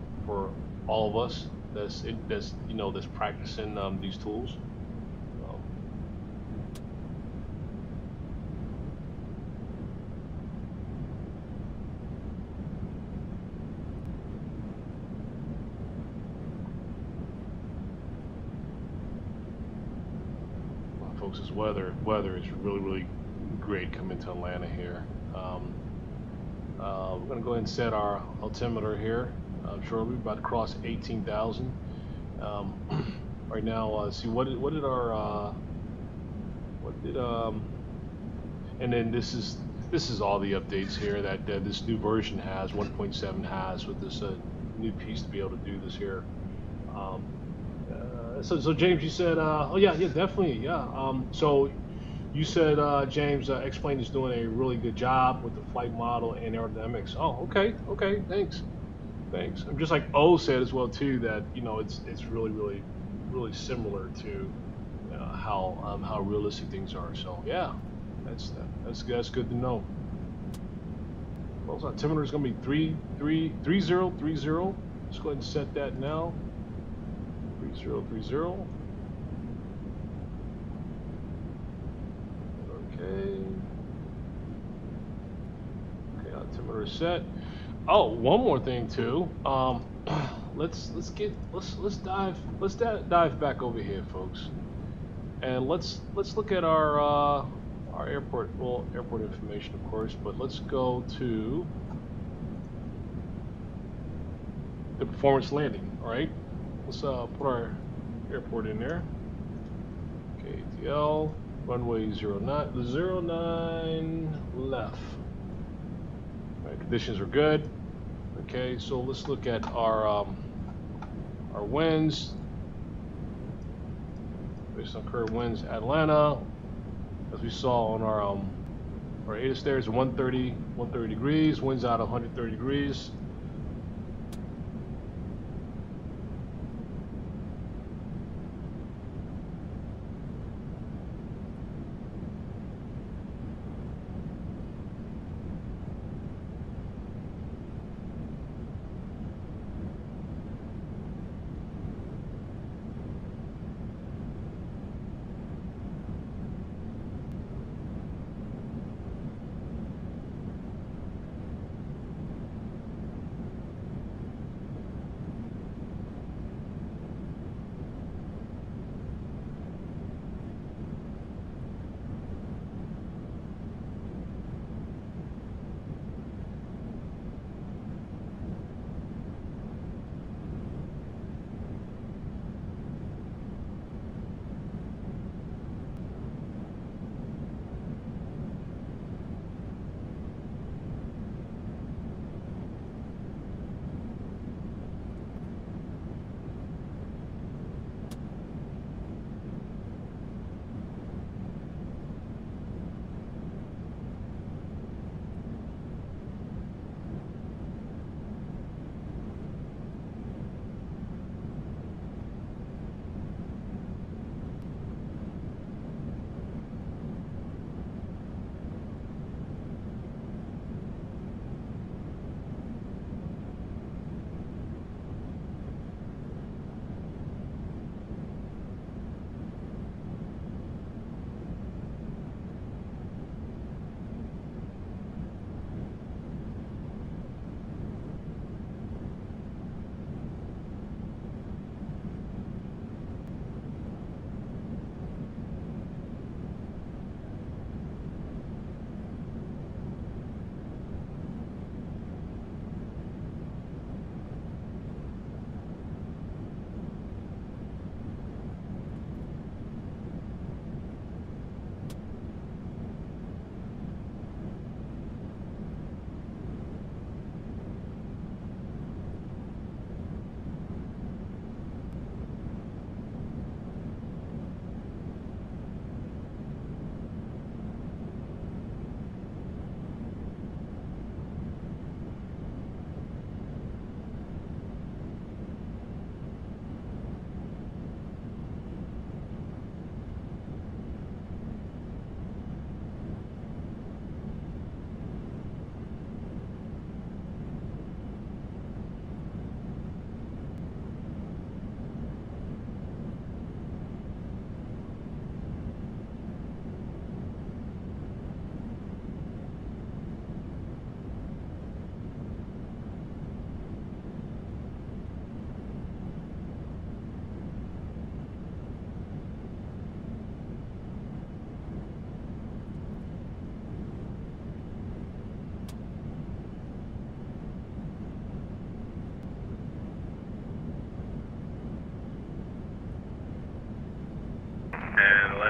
all of us that's practicing these tools? Folks, this weather is really great coming to Atlanta here. We're going to go ahead and set our altimeter here. Shortly, about to cross 18,000. Right now, see what did our and then this is all the updates here that this new version has, 1.7 has, with this new piece to be able to do this here. So James, you said, oh yeah, definitely, yeah. So you said, James, X-plane is doing a really good job with the flight model and aerodynamics. Oh, okay, thanks. I'm just like O said as well too, that it's really similar to how realistic things are. So yeah, that's good to know. Well, so altimeter is going to be 3030. Let's go ahead and set that now. 3030. Okay, altimeter is set. Oh, one more thing too. Let's dive back over here, folks, and let's look at our airport information, of course. But let's go to the performance landing. All right, let's put our airport in there. KATL. Runway 09 left. Right, conditions are good. Okay, so let's look at our winds. Based on current winds, Atlanta, as we saw on our ATIS there, is 130 degrees. Winds out of 130 degrees.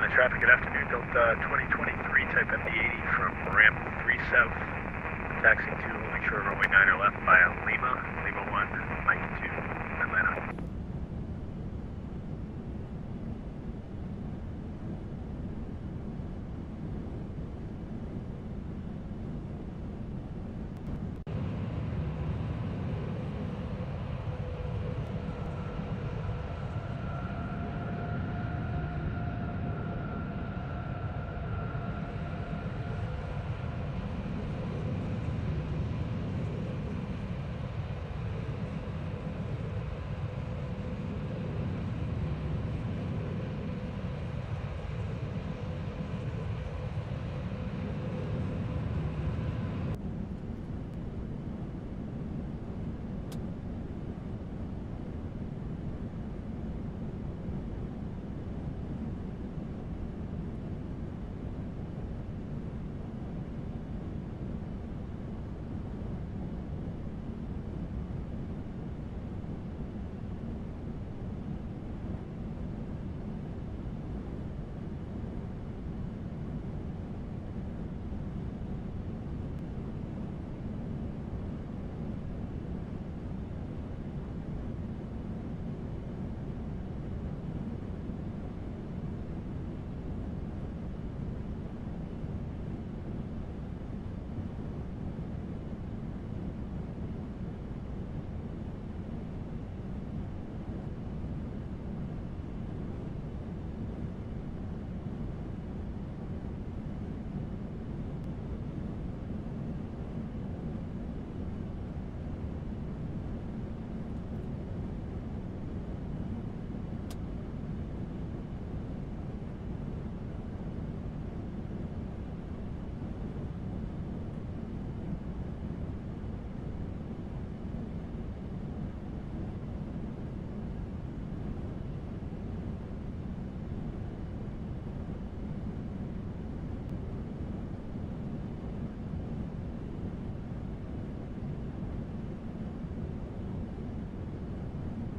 Atlanta traffic, good afternoon. Delta 2023 type MD-80 from ramp 3 south. Taxiing to Lakeshore runway 9 left via Lima, Lima 1, Mike 2, Atlanta.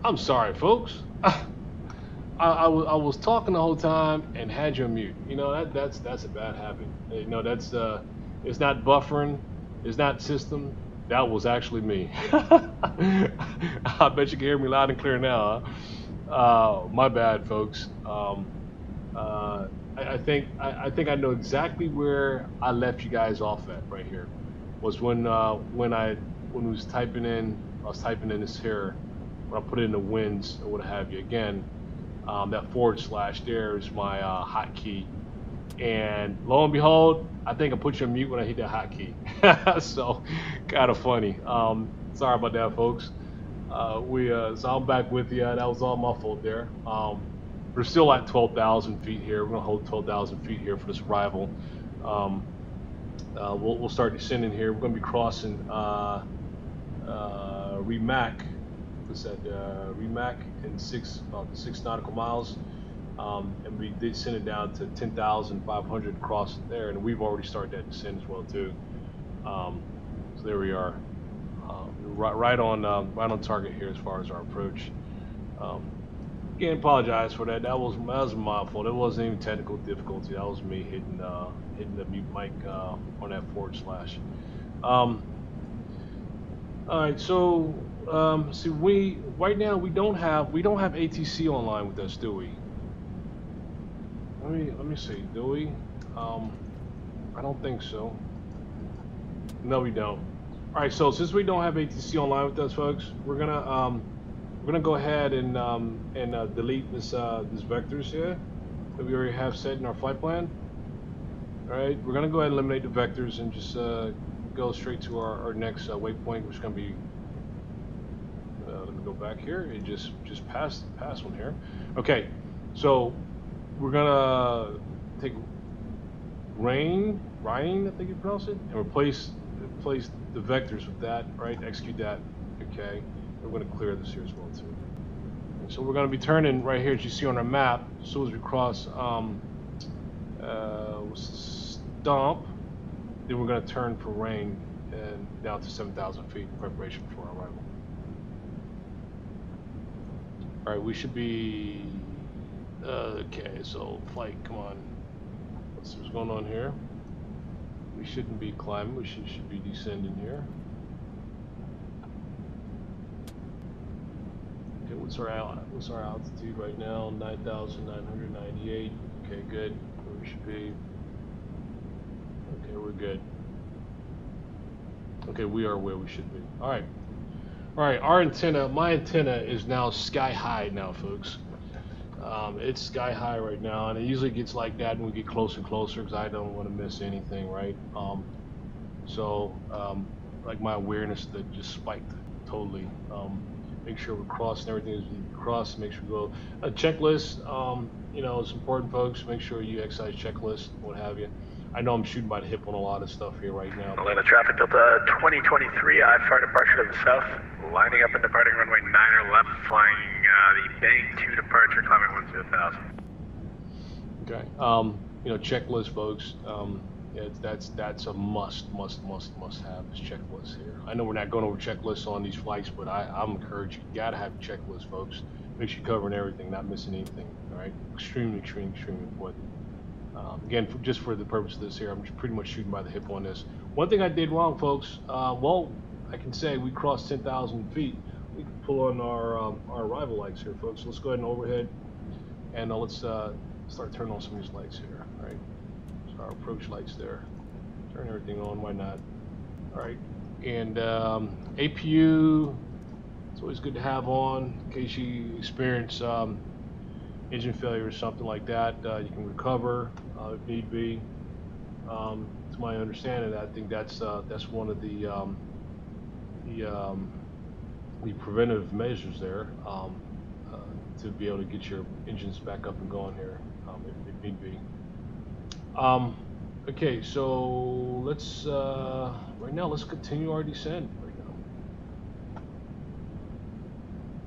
I'm sorry, folks. I was talking the whole time and had you on mute. You know that's a bad habit. You know that's it's not buffering, it's not system. That was actually me. I bet you can hear me loud and clear now. Huh? My bad, folks. I think I know exactly where I left you guys off at right here. Was when we was typing in, I was typing in this here. When I put in the winds or what have you, again, that / there is my hotkey, and lo and behold, I think I put you on mute when I hit that hotkey. So, kind of funny. Sorry about that, folks. So I'm back with you. That was all my fault there. We're still at 12,000 feet here. We're gonna hold 12,000 feet here for this arrival. We'll start descending here. We're gonna be crossing Remac. At Remac in about 6 nautical miles, and we descended down to 10,500 across there, and we've already started that descent as well too. So there we are, right on target here as far as our approach. Again, apologize for that. That was my fault. It wasn't even technical difficulty. That was me hitting the mute mic on that /. All right, so. See, right now we don't have ATC online with us, do we? Let me see, do we? I don't think so. No, we don't. All right, so since we don't have ATC online with us, folks, we're gonna go ahead and delete this vectors here that we already have set in our flight plan. All right, we're gonna go ahead and eliminate the vectors and just go straight to our next waypoint, which is gonna be. Let me go back here and just pass one here. Okay, so we're gonna take Ryan, I think you pronounce it, and replace the vectors with that, right? Execute that. Okay, we're gonna clear this here as well too. And so we're gonna be turning right here, as you see on our map, as soon as we cross Stomp, then we're gonna turn for rain and down to 7,000 feet in preparation for our arrival. All right, we should be Okay, so flight, come on. Let's see what's going on here. We shouldn't be climbing, we should be descending here. Okay, what's our altitude right now? 9,998. Okay, good. Where we should be. Okay, we're good. Okay, we are where we should be. All right. All right, our antenna, my antenna is now sky high now, folks. It's sky high right now, and it usually gets like that when we get closer and closer because I don't want to miss anything, right? Like my awareness that just spiked totally. Make sure we're crossing everything as we cross. Make sure we go a checklist. You know, it's important, folks. Make sure you exercise checklist, what have you. I know I'm shooting by the hip on a lot of stuff here right now. Atlanta traffic Delta 2023, I-5 departure to the south, lining up and departing runway 9 left, flying the Bang 2 departure, climbing 120,000. Okay. You know, checklist, folks. Yeah, that's a must have this checklist here. I know we're not going over checklists on these flights, but I'm encouraging you gotta have a checklist, folks. Make sure you're covering everything, not missing anything. All right, extremely important. Again, just for the purpose of this here, I'm pretty much shooting by the hip on this. One thing I did wrong, folks. Well, I can say we crossed 10,000 feet. We can pull on our arrival lights here, folks. So let's go ahead and overhead, and let's start turning on some of these lights here. All right. Our approach lights there. Turn everything on, why not? All right, and APU, it's always good to have on in case you experience engine failure or something like that. You can recover if need be. To my understanding, I think that's one of the preventive measures there to be able to get your engines back up and going here if need be. Okay, so let's right now let's continue our descent right now.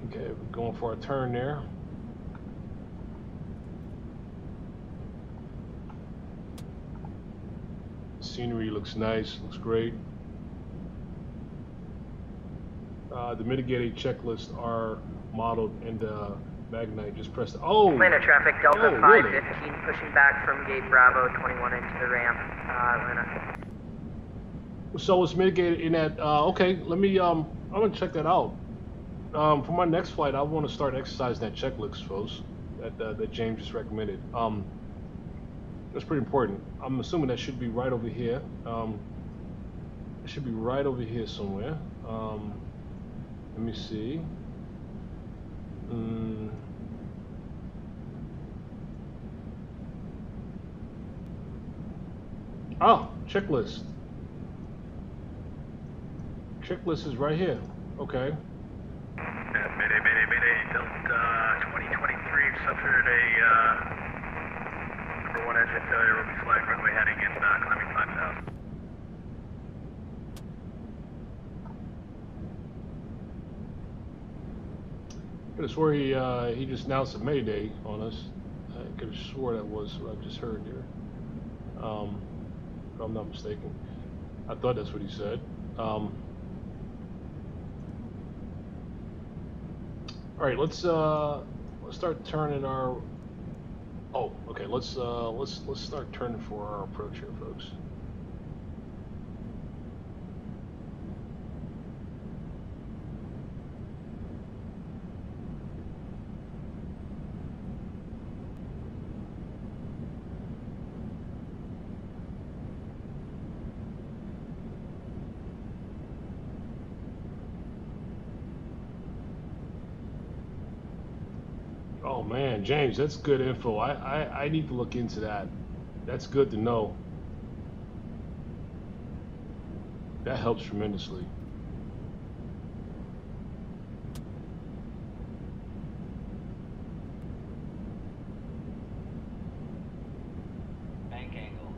Okay, we're going for a turn there. Scenery looks nice, looks great. The mitigated checklists are modeled in the Magknight. Just press the, Atlanta traffic, Delta 515, really? pushing back from gate Bravo 21 into the ramp, Atlanta. So it's mitigated in that, okay, let me, I'm gonna check that out. For my next flight, I want to start exercising that checklist, folks, that James just recommended. That's pretty important. I'm assuming that should be right over here. It should be right over here somewhere. Let me see. Oh, checklist. Checklist is right here. Okay. Mayday, Delta 2023 suffered a number 1 engine failure. We'll be flying runway heading in, climbing 5,000. I could have swore he just announced a Mayday on us. I could have swore that was what I just heard there. If I'm not mistaken. I thought that's what he said. All right, let's start turning our. Oh, okay. Let's start turning for our approach here, folks. Oh man, James, that's good info. I need to look into that. That's good to know. That helps tremendously. Bank angle.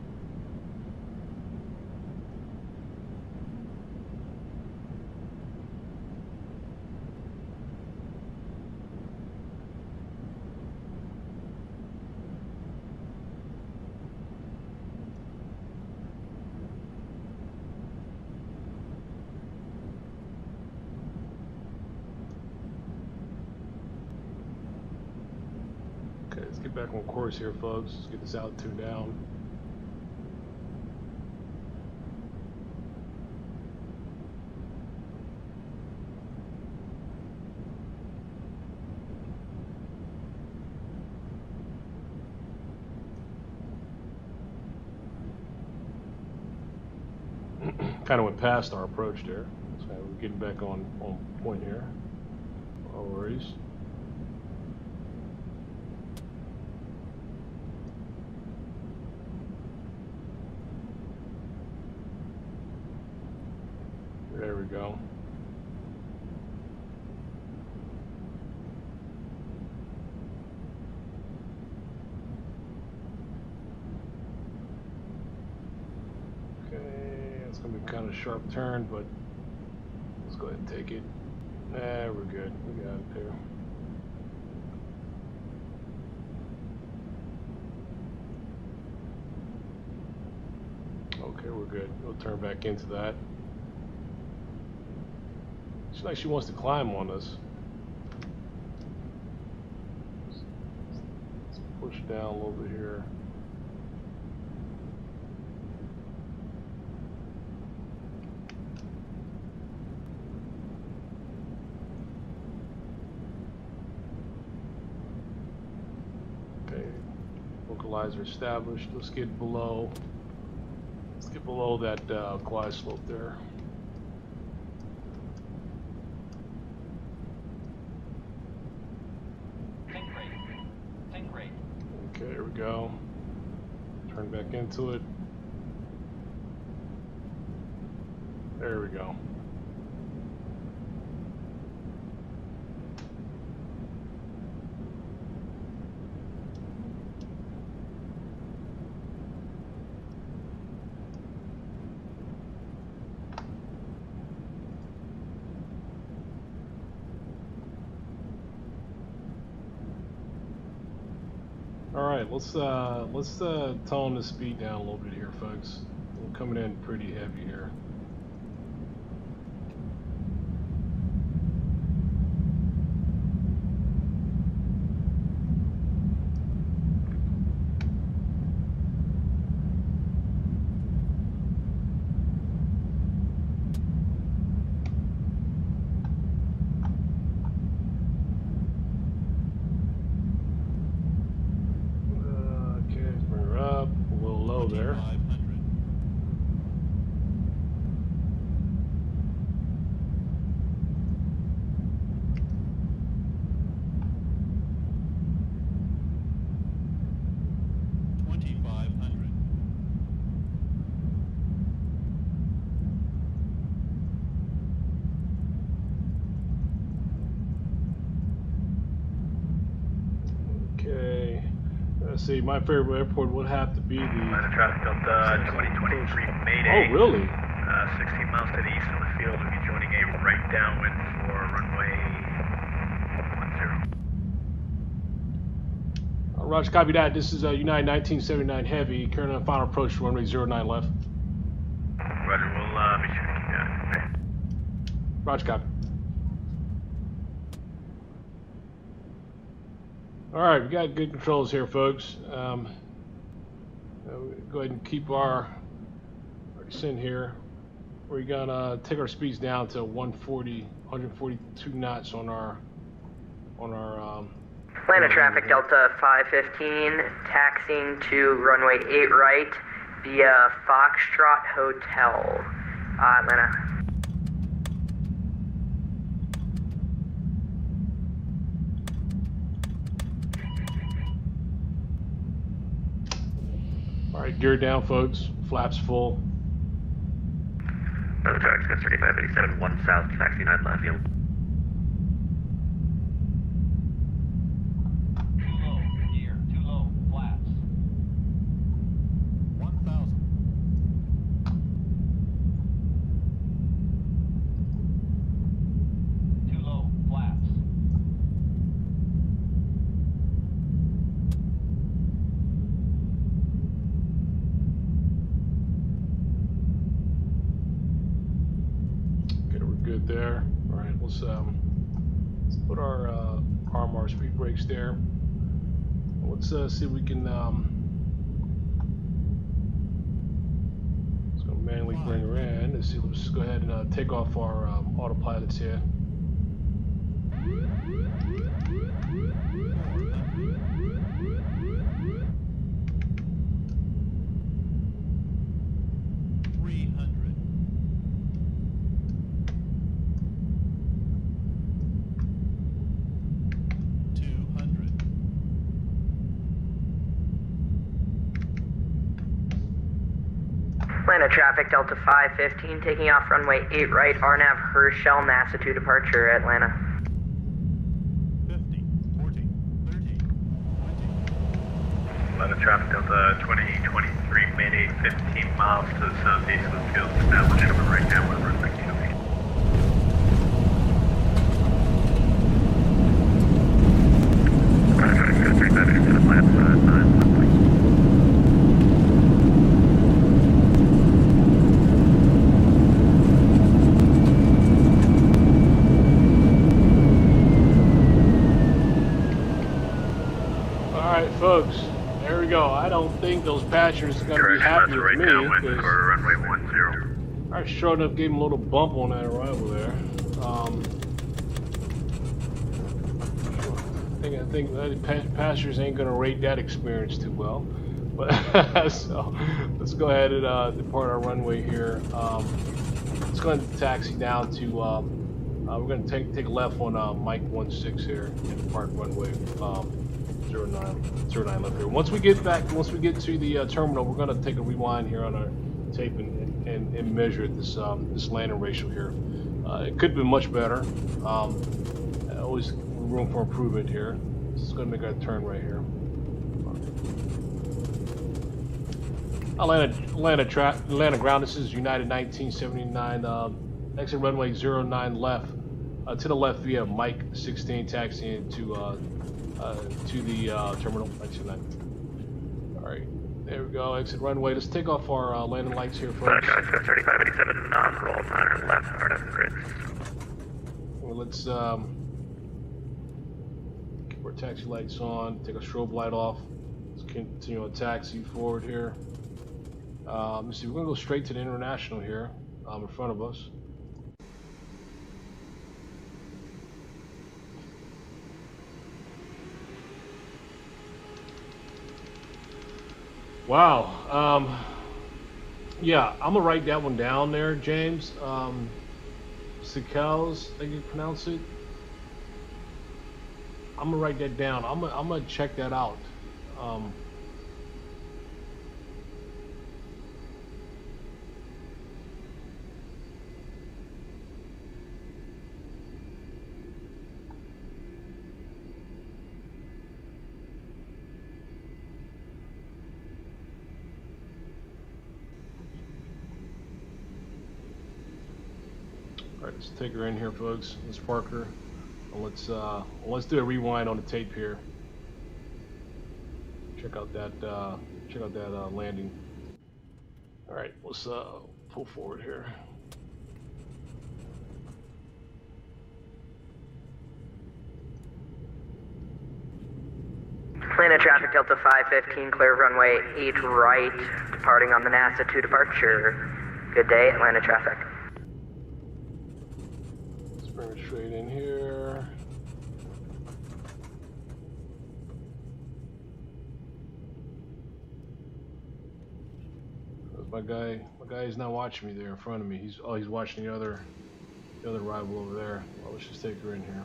get back on course here, folks. Let's get this altitude down. Kind of went past our approach there. So we're getting back on point here. No worries. There we go. It's gonna be kind of a sharp turn, but let's go ahead and take it. We're good. We got it there. Okay, we're good. We'll turn back into that. It's like she wants to climb on us. Let's push down a little bit here. Localizer established. Let's get below that glide slope there. Think rate. Okay, there we go. Turn back into it. There we go. All right, let's tone the speed down a little bit here, folks. We're coming in pretty heavy here. There. Okay. Let's see. My favorite airport would have to be the. Traffic Delta 2023 Maiden. Oh, really? 16 miles to the east of the field. We'll be joining a right downwind for runway 10. Roger, copy that. This is United 1979 Heavy. Current on final approach to runway 09 left. Roger, we'll be sure to keep that. Roger, copy. All right, we got good controls here, folks. Go ahead and keep our descent here. We're gonna take our speeds down to 142 knots on our Atlanta traffic Delta 515, taxiing to runway 8 right via Foxtrot Hotel, Atlanta. All right, gear down, folks. Flaps full. Traffic 3587, 1 south, taxi 9 left field. There. All right, let's put our speed brakes there. Let's see if we can. Let's go manually bring her in. Let's see. Let's go ahead and take off our autopilots here. Atlanta traffic, Delta 515, taking off runway 8 right, RNAV Herschel, NASA 2 departure, Atlanta. 50, 40, 30, 20. Atlanta traffic, Delta 2023, Mayday 15 miles to the southeast of the field, established over right now, we're running back to Folks, there we go. I don't think those passengers are going to be happy with me. For runway 10. I sure enough gave them a little bump on that arrival there. I think passengers ain't going to rate that experience too well. But so let's go ahead and depart our runway here. Let's go ahead and taxi down to. We're going to take a left on Mike 16 here and depart runway. 09 left here. Once we get to the terminal, we're going to take a rewind here on our tape and measure this landing ratio here. It could be much better. Always room for improvement here. This is going to make our turn right here. Atlanta ground. This is United 1979. Exit runway 09 left. To the left via Mike 16, taxiing to the terminal. All right, there we go. Exit runway. Let's take off our landing lights here, folks. 3587 roll 9 left, hard up the grid. Well, let's keep our taxi lights on. Take our strobe light off. Let's continue on taxi forward here. Let's see. We're gonna go straight to the international here, in front of us. Wow. Yeah, I'm gonna write that one down there, James. Sikels, I think you pronounce it. I'm gonna write that down. I'm gonna check that out. Alright, let's take her in here, folks. Let's park her. And let's do a rewind on the tape here. Check out that landing. Alright, let's pull forward here. Atlanta traffic, Delta 515, clear runway 8 right, departing on the NASA 2 departure. Good day, Atlanta traffic. Bring it straight in here. My guy is not watching me there in front of me. He's watching the other rival over there. Well, let's just take her in here.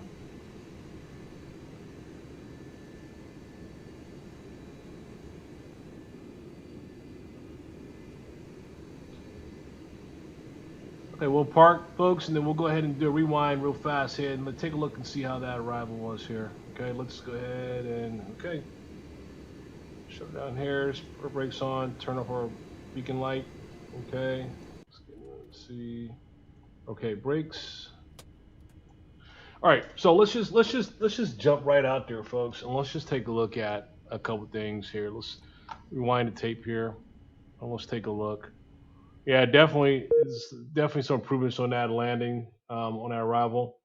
Okay, we'll park, folks, and then we'll go ahead and do a rewind real fast here, and let's take a look and see how that arrival was here. Okay, let's go ahead and, okay. Shut down here, put our brakes on, turn off our beacon light. Okay, let's see. Okay, brakes. All right, so let's just jump right out there, folks, and let's just take a look at a couple things here. Let's rewind the tape here, and let's take a look. Yeah, definitely some improvements on that landing, on our arrival.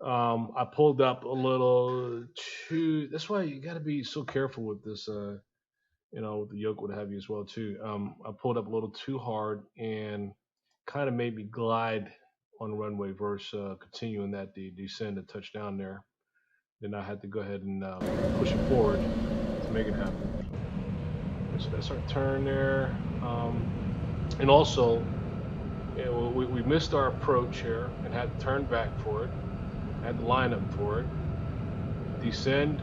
I pulled up a little too. That's why you got to be so careful with this. With the yoke, what have you as well too. I pulled up a little too hard and kind of made me glide on the runway versus continuing that the descend and touchdown there. Then I had to go ahead and push it forward to make it happen. So that's our turn there. And also, we missed our approach here and had to turn back for it. Had to line up for it. Descend.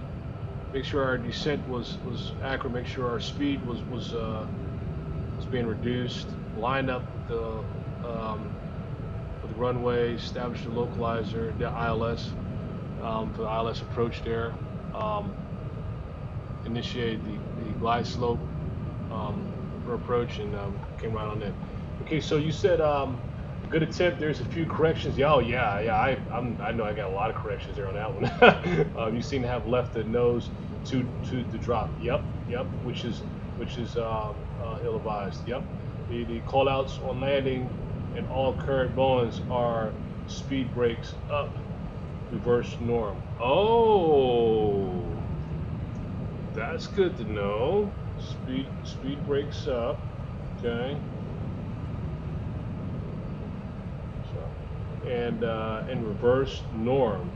Make sure our descent was accurate. Make sure our speed was being reduced. Line up with the runway. Establish the localizer, the ILS for the ILS approach there. Initiated the glide slope for approach and came right on in. Okay, so you said good attempt. There's a few corrections. Yeah, I know I got a lot of corrections there on that one. You seem to have left the nose to the drop. Yep, which is ill-advised. Yep. The call outs on landing and all current Boeings are speed brakes up, reverse norm. Oh, that's good to know. Speed brakes up. Okay. And reverse norm.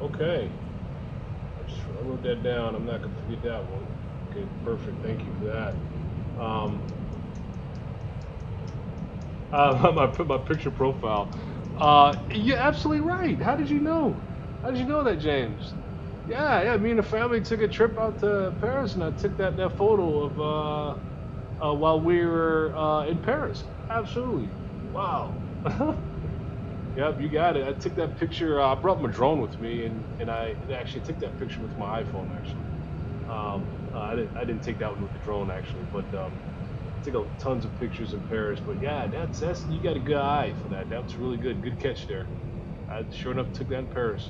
Okay. I wrote that down. I'm not gonna forget that one. Okay, perfect. Thank you for that. My picture profile. You're absolutely right. How did you know? How did you know that, James? Yeah. Me and the family took a trip out to Paris, and I took that photo of while we were in Paris. Absolutely. Wow. Yep, you got it. I took that picture. I brought my drone with me, and I actually took that picture with my iPhone. Actually, I didn't take that one with the drone actually, but I took tons of pictures in Paris. But yeah, that's you got a good eye for that. That's really good. Good catch there. I sure enough took that in Paris.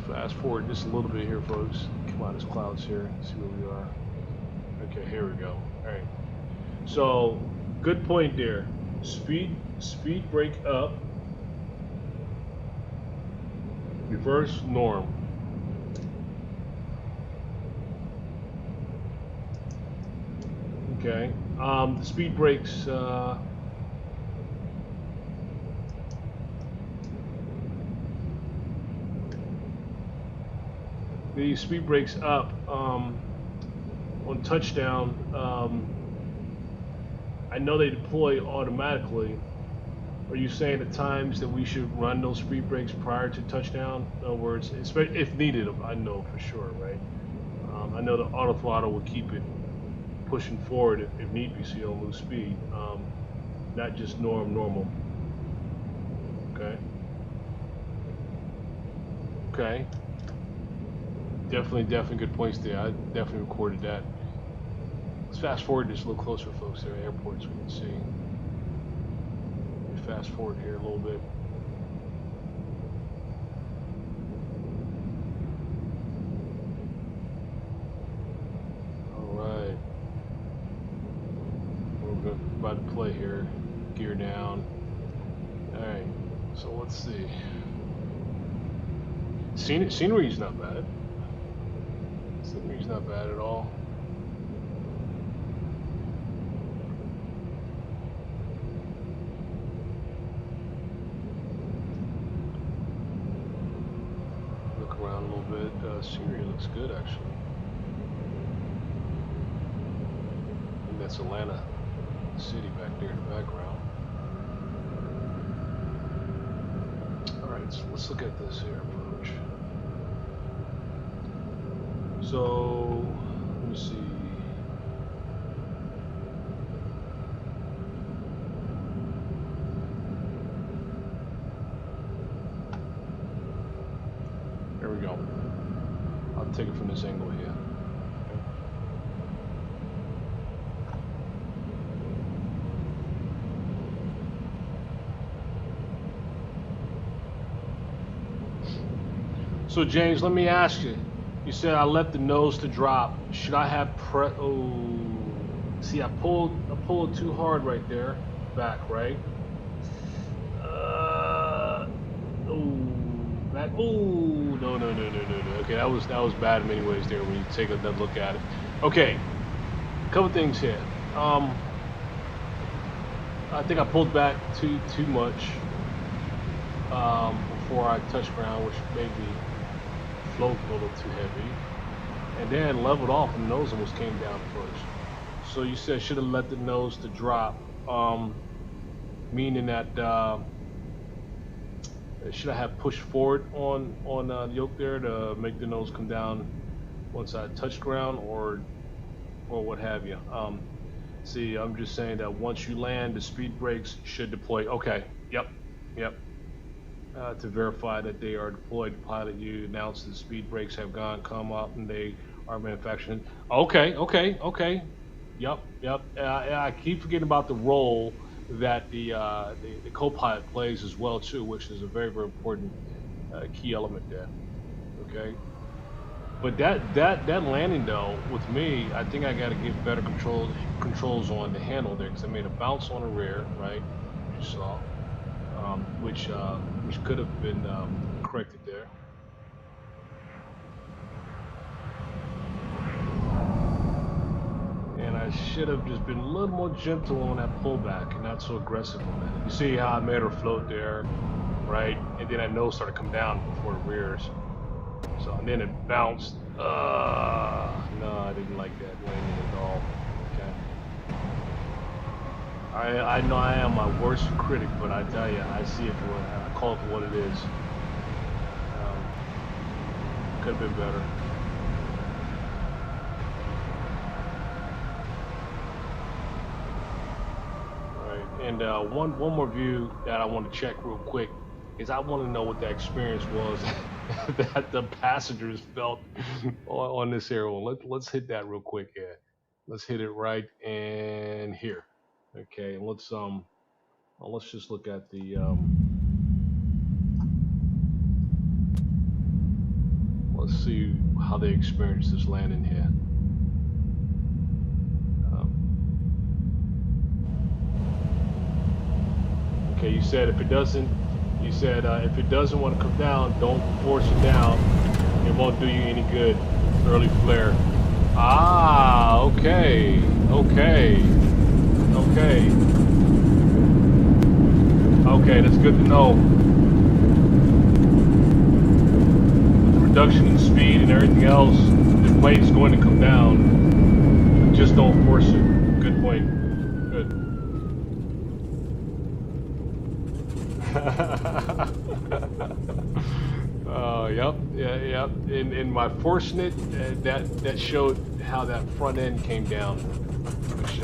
Fast forward just a little bit here, folks. Come on, there's clouds here. See where we are. Okay, here we go. All right. So, good point there. Speed brake up. Reverse norm. Okay. The speed brakes. The speed brakes up on touchdown. I know they deploy automatically. Are you saying at times that we should run those speed brakes prior to touchdown? In other words, if needed, I know for sure, right? I know the auto throttle will keep it pushing forward if need be, so you don't lose speed. Not just normal. Okay. Definitely good points there. I definitely recorded that. Let's fast forward just a little closer, folks. There are airports we can see. Let me fast forward here a little bit. All right. We're about to play here. Gear down. All right. So let's see. Scenery's not bad. Scenery's not bad at all. Look around a little bit. Scenery looks good, actually. And that's Atlanta City back there in the background. All right, so let's look at this here approach. So, let me see. There we go. I'll take it from this angle here. So James, let me ask you. You said I left the nose to drop. Should I have Oh, see, I pulled it too hard right there, back, right? Oh, back. Oh, no. Okay, that was bad in many ways there when you take another look at it. Okay, a couple things here. I think I pulled back too much before I touched ground, which made me float a little too heavy, and then leveled off and the nose almost came down first. So you said should have let the nose to drop, meaning that should I have pushed forward on the yoke there to make the nose come down once I touched ground, or what have you? See, I'm just saying that once you land, the speed brakes should deploy. Okay, yep. To verify that they are deployed, the pilot, you announce the speed brakes have come up and they are manufacturing. Okay. Yep. I keep forgetting about the role that the co-pilot plays as well too, which is a very, very important key element there. Okay. But that landing though, with me, I think I got to get better controls on the handle there, because I made a bounce on the rear, right? You saw, which could have been corrected there. And I should have just been a little more gentle on that pullback and not so aggressive on that. You see how I made her float there, right? And then that nose started to come down before the rears. So, and then it bounced. No, I didn't like that landing at all. Okay. I know I am my worst critic, but I tell you, I see it for I call it for what it is. Could have been better. Right. And one more view that I want to check real quick is I want to know what that experience was that the passengers felt on this airline. Let's hit that real quick here. Let's hit it right in here. Okay, let's just look at the let's see how they experience this landing here. Okay, you said if it doesn't want to come down, don't force it down. It won't do you any good. Early flare. Ah, okay. Okay, that's good to know. With the reduction in speed and everything else, the plane's going to come down. Just don't force it. Good point. Good. Yep. In my forcing it, that showed how that front end came down, which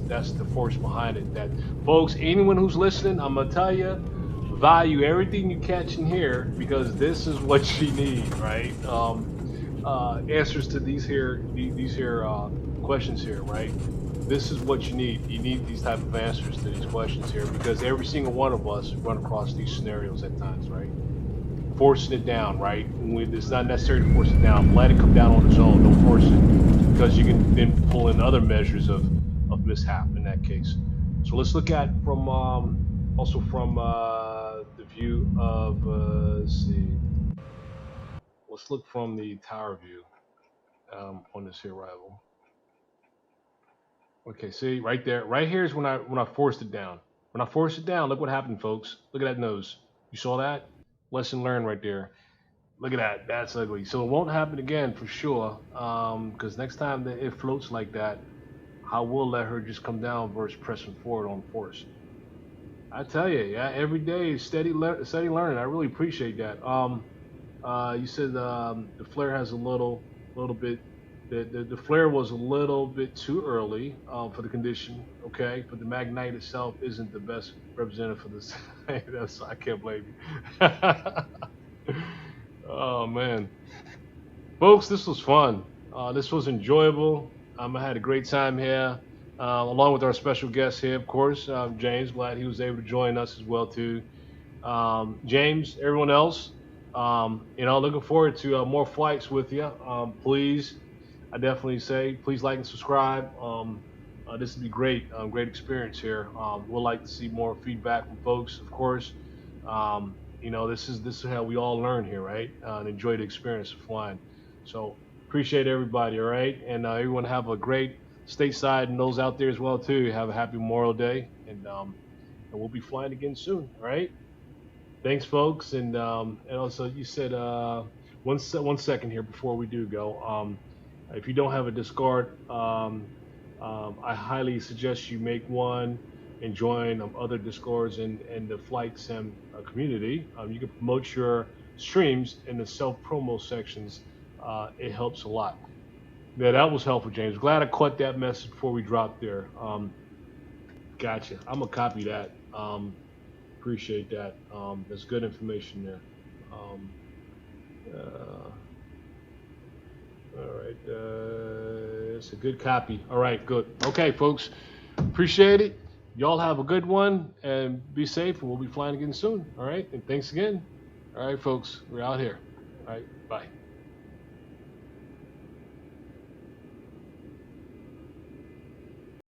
that's the force behind it. That, folks, anyone who's listening, I'm gonna tell you, value everything you catch in here, because this is what you need, right? Answers to these here questions here, right? This is what you need. You need these type of answers to these questions here, because every single one of us run across these scenarios at times, right? Forcing it down, right? It's not necessary to force it down. Let it come down on its own. Don't force it, because you can then pull in other measures of mishap in that case. So let's look at from also from the view of let's see. Let's look from the tower view on this here arrival. Okay, see right there, right here is when I forced it down. When I forced it down, look what happened, folks. Look at that nose. You saw that? Lesson learned right there. Look at that. That's ugly. So it won't happen again for sure. Because next time that it floats like that, I will let her just come down versus pressing forward on force. I tell you, yeah, every day is steady learning. I really appreciate that. You said the flare has a little bit. The flare was a little bit too early for the condition, okay? But the Magknight itself isn't the best representative for this. I can't blame you. Oh, man. Folks, this was fun. This was enjoyable. I had a great time here, along with our special guest here, of course, James. Glad he was able to join us as well, too. James, everyone else, Looking forward to more flights with you. Please, I definitely say, please like and subscribe. This would be great, great experience here. We'd like to see more feedback from folks, of course. This is how we all learn here, right? And enjoy the experience of flying. So appreciate everybody, all right? And everyone have a great stateside, and those out there as well too. Have a happy Memorial Day, and we'll be flying again soon, all right? Thanks, folks, and also you said one second here before we do go. If you don't have a Discord, I highly suggest you make one and join other Discords in the flight sim community. You can promote your streams in the self-promo sections. It helps a lot. Yeah, that was helpful, James. Glad I caught that message before we dropped there. Gotcha. I'm gonna copy that. Appreciate that. There's good information there. All right, it's a good copy. All right, good. Okay, folks, appreciate it. Y'all have a good one and be safe, and we'll be flying again soon. All right, and thanks again. All right, folks, we're out here. All right, bye.